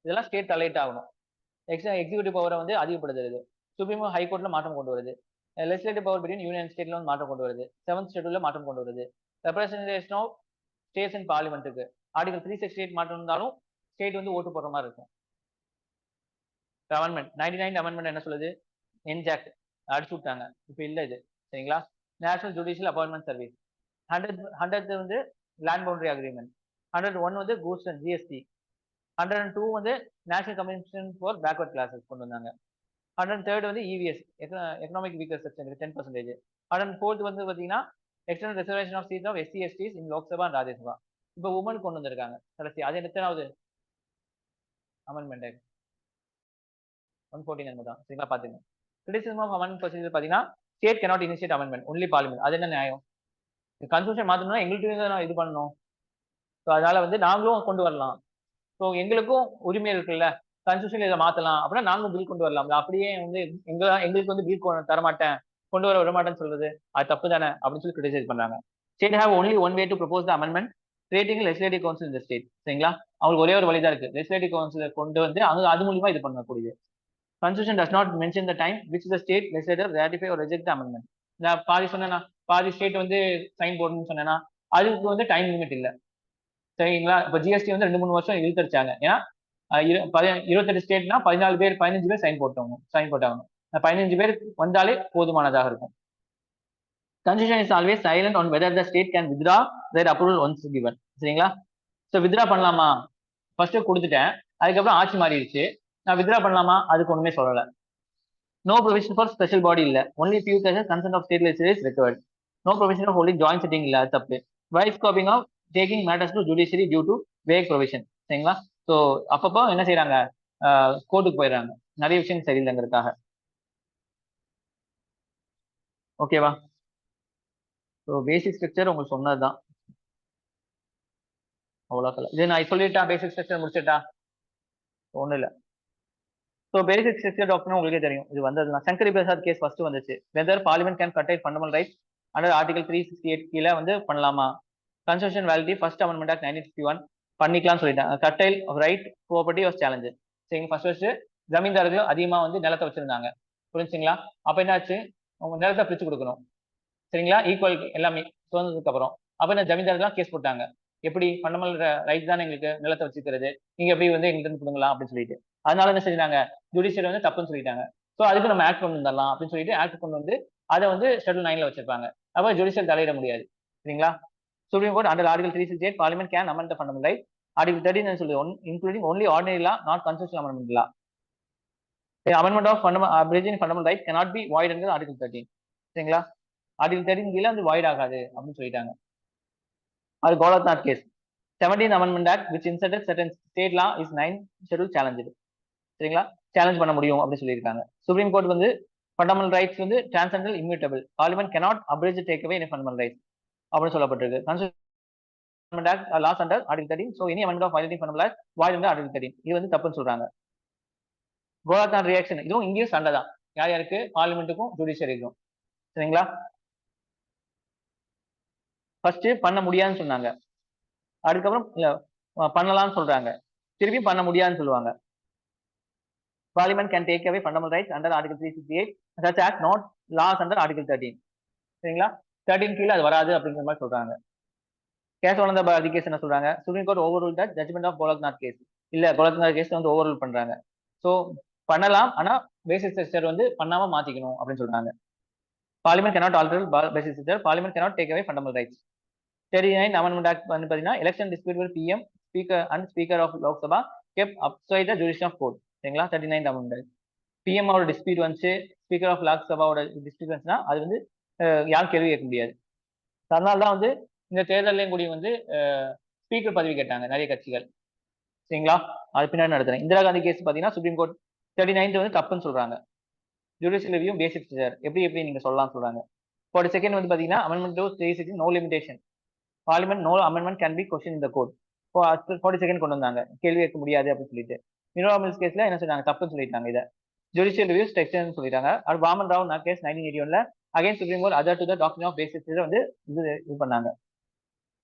இதெல்லாம் ஸ்டேட் தலையிட்டு ஆகணும். எக்ஸிகூட்டிவ் பவரை வந்து அதிகப்படுத்துறது. சுப்ரீம் ஹைகோர்ட்ல மாற்றம் கொண்டு வருது. லெஜிஸ்லேட்டிவ் பவர் பிட்வீன் யூனியன் ஸ்டேட்ல வந்து மாற்றம் கொண்டு வருது. 7th ஷெட்யூல்ல மாற்றம் கொண்டு வருது. ரெப்ரசன்டேஷன் ஆஃப் ஸ்டேட்ஸ் இன் பார்லிமெண்ட்டுக்கு ஆர்டிகல் 368 மாற்றம் இருந்தாலும் ஸ்டேட் வந்து ஓட்டு போடுற மாதிரி இருக்கும். அமெண்ட்மெண்ட் 99 அமெண்ட்மெண்ட் என்ன சொல்லுது? என்ஜாக்ட் அடிச்சு விட்டாங்க. இப்ப இல்ல இது. சரிங்களா? National judicial appointment service. 100 வந்து லேண்ட் பவுண்டரி அக்ரிமெண்ட். 101 வந்து கூட்ஸ் அண்ட் ஜிஎஸ்டி. 102 வந்து national commission for backward classes கொண்டு வந்தாங்க. 103 வந்து இவிஎஸ் எக்கனாமிக் வீக்கர் செக்ஷனுக்கு 10%. 104 வந்து பாத்தீங்கன்னா external reservation of seat of SC STs in Lok Sabha and Rajya Sabha. இப்போ உமன் கொண்டு வந்திருக்காங்க கடைசி. அது எத்தனாவது அமெண்ட்மெண்ட்? 114 தான். சரிங்களா? பாத்துங்க. கிரிட்டிசிசம் ஆஃப் அமெண்ட்மெண்ட் ப்ரொசீஜர் பாத்தீங்கன்னா state cannot initiate amendment only parliament. அது என்ன நியாயம்? கன்ஸ்டியூஷன் மாத்தணும்னா எங்களுக்கு தான் இது பண்ணணும். ஸோ அதனால வந்து நாங்களும் கொண்டு வரலாம். ஸோ எங்களுக்கும் உரிமை இருக்குல்ல, கன்ஸ்டியூஷன் இதை மாத்தலாம் அப்படின்னா நாங்களும் பில் கொண்டு வரலாம். அப்படியே வந்து எங்களுக்கு வந்து பில் தரமாட்டேன், கொண்டு வர விடமாட்டேன்னு சொல்றது அது தப்பு தானே அப்படின்னு சொல்லி கிரிட்டிசைஸ் பண்றாங்க. State have only one way to propose the amendment creating legislative council இந்த ஸ்டேட். சரிங்களா? அவங்களுக்கு ஒரே ஒரு வழி தான் இருக்கு, லெஜிஸ்லேட்டிவ் கவுன்சிலை கொண்டு வந்து அது மூலியமா இது பண்ணக்கூடியது. Constitution does not mention the time which the state legislature ratify or reject the amendment. நான் பாதி சொன்னேன்னா, பாதி ஸ்டேட் வந்து சைன் போடணும்னு சொன்னேன்னா அதுக்கு வந்து டைம் லிமிட் இல்ல. சரிங்களா? இப்ப ஜிஎஸ்டி வந்து 2-3 வருஷம் இழுத்தடிச்சாங்க. ஏன்னா 28 ஸ்டேட்னா 15 பேர் சைன் போட்டாங்க. 15 பேர் வந்தாலே போதுமானதாக இருக்கும். Constitution is always silent on whether the state can withdraw their approval once given. சரிங்களா? ஸோ வித்ரா பண்ணலாமா? ஃபர்ஸ்ட் கொடுத்துட்டேன், அதுக்கப்புறம் ஆட்சி மாறிடுச்சு, நான் வித்ரா பண்ணலாமா? அதுக்கு ஒண்ணுமே சொல்லல. No provision for special body இல்ல. Only few cases consent of state legislature is required. No provision of holding joint sitting இல்ல. அது தப்பு. Wide scoping of taking matters to judiciary due to vague provision. சரிங்களா? So அப்பப்போ என்ன செய்யறாங்க? கோர்ட்டுக்கு போயிடுறாங்க, நிறைய விஷயம் சரியில்லைங்கிறதுக்காக. ஓகேவா? ஸோ பேசிக் ஸ்ட்ரக்சர் உங்களுக்கு சொன்னதுதான். அவ்வளோ இது நான் சொல்லிட்டா? பேசிக் ஸ்ட்ரக்சர் முடிச்சிட்டா? ஒன்றும் இல்லை. ஸோ பேசிக் ஸ்ட்ரக்சர் டாக்டர் உங்களுக்கே தெரியும். இது வந்ததுதான் சங்கரி பிரசாத் கேஸ் ஃபர்ஸ்ட் வந்துச்சு. வெதர் பார்லிமெண்ட் கேன் கட்டை ஃபண்டமெண்டல் ரைட்ஸ் அண்டர் ஆர்டிகல் 368 கீழே வந்து பண்ணலாமா? Constitution validity first amendment act 1951 பண்ணிக்கலாம்னு சொல்லிட்டாங்க. கட்டைல் ரைட் ப்ராப்பர்ட்டி வாஸ் சேலஞ்சு. சரிங்க, ஃபர்ஸ்ட் ஜமீன்தாருக்கு அதிகமா வந்து நிலத்தை வச்சிருந்தாங்க. புரிஞ்சுங்களா? அப்ப என்னாச்சு? உங்க நிலத்தை பிரிச்சு கொடுக்கணும். சரிங்களா? ஈக்குவல் எல்லாமே சுதந்திரத்துக்கு அப்புறம். அப்ப இந்த ஜமீன்தார்லாம் கேஸ் போட்டாங்க. எப்படி ஃபண்டமெண்டல் ரைட் தானே எங்களுக்கு நிலத்தை வச்சுக்கிறது, நீங்க எப்படி வந்து எங்களுக்கு கொடுங்கலாம் அப்படின்னு சொல்லிட்டு. அதனால என்ன செஞ்சாங்க? ஜுடிஷியரி வந்து தப்புன்னு சொல்லிட்டாங்க. ஸோ அதுக்கு நம்ம ஆக்ட் கொண்டு வந்துடலாம் அப்படின்னு சொல்லிட்டு ஆக்ட் கொண்டு வந்து அதை வந்து ஷெட்யூல் 9ல வச்சிருப்பாங்க. அப்ப ஜுடிஷியல் தலையிட முடியாது. சரிங்களா? Supreme court under article 368 parliament can amend the fundamental right. Article 13 சொல்லி including only ordinary law not constitutional amendment law. Amendment of abridging fundamental right cannot be void under article 13. சரிங்களா? Article 13 கீழே வந்து void ஆகாது அப்படின்னு சொல்லிட்டாங்க. அது Golaknath case. 17th Amendment Act which inserted certain state law is 9 schedule challenged. சரிங்களா? Challenge பண்ண முடியும் அப்படின்னு சொல்லியிருக்காங்க. சுப்ரீம் கோர்ட் வந்து ஃபண்டமெண்டல் ரைட்ஸ் வந்து transcendental immutable. Parliament cannot abridge take away any fundamental rights அப்படின்னு சொல்லப்பட்டிருக்கு. Constitution Act laws under Article 13. So any amendment of violating fundamental rights void under Article 13. இது வந்து தப்புன்னு சொல்றாங்க. கோலக்நாத் ரியாக்ஷன் இதுவும் இங்கேயும் சண்டை தான். யார் யாருக்கு? பார்லிமெண்ட்டுக்கும் ஜுடிஷியரிக்கும். சரிங்களா? ஃபர்ஸ்ட் பண்ண முடியாதுன்னு சொன்னாங்க, அதுக்கப்புறம் இல்ல பண்ணலாம்னு சொல்றாங்க, திருப்பி பண்ண முடியாதுன்னு சொல்லுவாங்க. Parliament can take away fundamental rights under Article 368 such act not laws under Article 13. சரிங்களா? 13 கீழே அது வராது அப்படிங்கிற மாதிரி சொல்றாங்க. கேசவானந்த பாரதி கேஸ் என்ன சொல்றாங்க? Supreme court overrule that judgment of Golaknath case. இல்ல, கோலக்நாத் கேஸ் வந்து ஓவர் ரூல் பண்றாங்க. ஸோ பண்ணலாம், ஆனா பேசிக் ஸ்ட்ரக்சர் வந்து பண்ணாம மாத்திக்கணும் அப்படின்னு சொல்றாங்க. Parliament cannot alter basic structure. Parliament cannot take away fundamental rights. 39 Amendment Act வந்து பாத்தீங்கன்னா election dispute with PM speaker and speaker of Lok Sabha kept upside the judicial of court. சரிங்களா? 39 Amendment. பிஎம் ஓட dispute வந்து ஸ்பீக்கர் ஆஃப் லோக்சபாவோட டிஸ்பியூட் வந்துச்சுன்னா அது வந்து யாரும் கேள்வி கேட்க முடியாது. அதனால தான் வந்து இந்த தேர்தலையும் கூடி வந்து ஸ்பீக்கர் பதவி கேட்டாங்க நிறைய கட்சிகள். சரிங்களா? அது பின்னாடி நடத்துறேன். இந்திரா காந்தி கேஸ் பாத்தீங்கன்னா சுப்ரீம் கோர்ட் 39 வந்து தப்புன்னு சொல்றாங்க. ஜுடிஷியல் ரிவ்யூ பேசிக் ஸ்ட்ரக்சர் எப்படி நீங்க சொல்லலாம் சொல்றாங்க. 42 வந்து பாத்தீங்கன்னா amendment to 360 no limitation. Parliament no amendment can be question இந்த கோர்ட். 42 கொண்டு வந்தாங்க, கேள்வி கேட்க முடியாது அப்படின்னு சொல்லிட்டு. மினோரா மில்ஸ் கேஸ்ல என்ன சொன்னாங்க? தப்புன்னு சொல்லிட்டாங்க. இதை ஜுடிஷியல் ரிவ்யூஸ் டெக்ஸ்ட் சொல்லிட்டாங்க. அது வாமன் ராவ் கேஸ் 1981ல again supreme court adhered to the doctrine of basis வந்து இது பண்ணாங்க.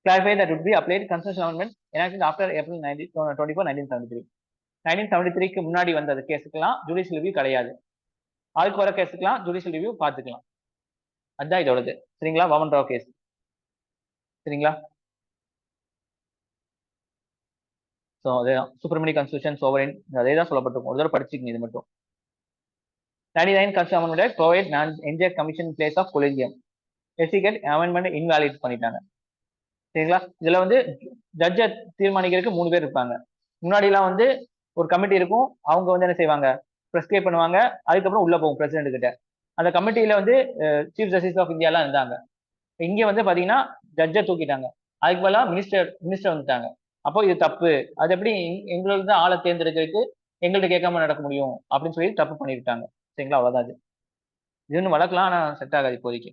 Clarify that would be applied constitutional amendment enacted after April 24, 1973. 1973க்கு முன்னாடி வந்த கேஸுக்கெல்லாம் ஜுடிஷியல் ரிவ்யூ கிடையாது. அதுக்கு வர கேஸுக்கெல்லாம் ஜுடிஷியல் ரிவ்யூ பார்த்துக்கலாம். அதுதான் இதோடது. சரிங்களா? வாமன் ராவ் கேஸ். சரிங்களா? ஸோ அதேதான் சுப்ரமணி கான்ஸ்டியூஷன் சோவரின் அதே தான் சொல்லப்பட்டிருக்கும். ஒரு தடவை படிச்சுக்கங்க இது மட்டும். 99 Constitutional Amendment provide non-entire commission in place of collegium. எசிகட் அமெண்ட்மெண்ட் இன்வாலிட் பண்ணிட்டாங்க. சரிங்களா? இதுல வந்து ஜட்ஜை தீர்மானிக்கிறதுக்கு 3 பேர் இருப்பாங்க. முன்னாடி எல்லாம் வந்து ஒரு கமிட்டி இருக்கும். அவங்க வந்து என்ன செய்வாங்க, பிரெஸ்கிரைப் பண்ணுவாங்க. அதுக்கப்புறம் உள்ள போகும் பிரசிடென்ட் கிட்ட. அந்த கமிட்டியில வந்து சீஃப் ஜஸ்டிஸ் ஆஃப் இந்தியா எல்லாம் இருந்தாங்க. இங்க வந்து பாத்தீங்கன்னா ஜட்ஜை தூக்கிட்டாங்க. அதுக்கு பதிலாக மினிஸ்டர் வந்துட்டாங்க. அப்போ இது தப்பு. அது எப்படி எங்களோட தான் ஆளை தேர்ந்தெடுக்கிறதுக்கு எங்கள்கிட்ட கேட்காம நடக்க முடியும் அப்படின்னு சொல்லி தப்பு பண்ணிருக்காங்க. சரிங்களா? அவ்வளவுதான் அது. இது ஒன்று வளர்க்கலாம், ஆனா செட் ஆகாது இப்போதைக்கு.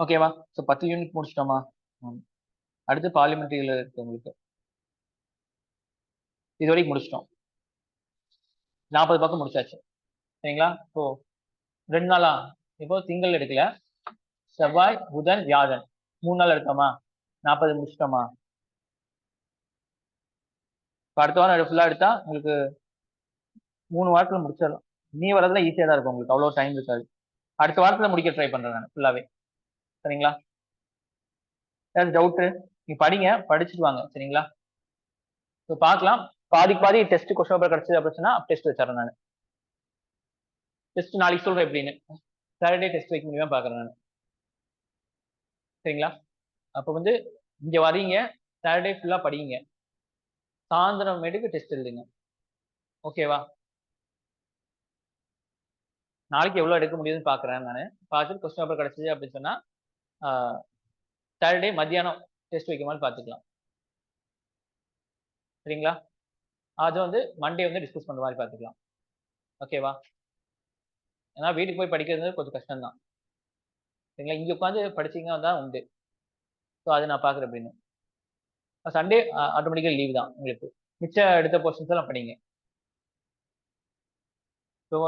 ஓகேவா? ஸோ 10 யூனிட் முடிச்சிட்டோமா? அடுத்து பார்லிமெண்ட்ரியில இருக்கு உங்களுக்கு. இது வரைக்கும் முடிச்சிட்டோம். 40 பக்கம் முடிச்சாச்சு. சரிங்களா? ஸோ 2 நாளா இப்போ திங்கள் எடுக்கல, செவ்வாய், புதன், வியாழன் 3 நாள் எடுத்தோமா? 40 முடிச்சிட்டோமா? இப்போ அடுத்த வாரம் ஃபுல்லா எடுத்தா உங்களுக்கு 3 வாரத்துல முடிச்சிடலாம். நீ வரதுல ஈஸியா தான் இருக்கும் உங்களுக்கு, அவ்வளோ டைம் இருக்காது. அடுத்த வாரத்துல முடிக்க ட்ரை பண்றேன் நான் ஃபுல்லாவே. சரிங்களா? ஏதாவது டவுட்டு நீ படிங்க, படிச்சுட்டு வாங்க. சரிங்களா? ஸோ பார்க்கலாம். பாதி டெஸ்ட் கொஸ்டின் பேப்பர் கிடைச்சது அப்படின்னா டெஸ்ட் வச்சிடறேன் நான். டெஸ்ட் நாளைக்கு சொல்றேன் எப்படின்னு. சாட்டர்டே டெஸ்ட் வைக்க முடியுமா பார்க்குறேன் நான். சரிங்களா? அப்போ வந்து இங்க வரீங்க, சாட்டர்டே ஃபுல்லா படிங்க, சாயந்தரம் மேட்டுக்கு டெஸ்ட் எழுதுங்க. ஓகேவா? நாளைக்கு எவ்வளோ எடுக்க முடியுதுன்னு பார்க்குறேன் நான். பார்த்துட்டு கொஸ்டின் பேப்பர் கிடைச்சது அப்படின்னு சொன்னா சாட்டர்டே மத்தியானம் டெஸ்ட் வைக்க மாதிரி பார்த்துக்கலாம். சரிங்களா? அது வந்து மண்டே வந்து டிஸ்கஸ் பண்ற மாதிரி பார்த்துக்கலாம். ஓகேவா? ஏன்னா வீட்டுக்கு போய் படிக்கிறது கொஞ்சம் கஷ்டம் தான். சரிங்களா? இங்க உட்காந்து படிச்சீங்கன்னா தான் உண்டு. ஸோ அதை நான் பார்க்குறேன் அப்படின்னு. சண்டே ஆட்டோமேட்டிக்கா லீவ் தான் உங்களுக்கு. மிச்சம் எடுத்த போர்ஷன்ஸ் எல்லாம் படிங்க. ஸோ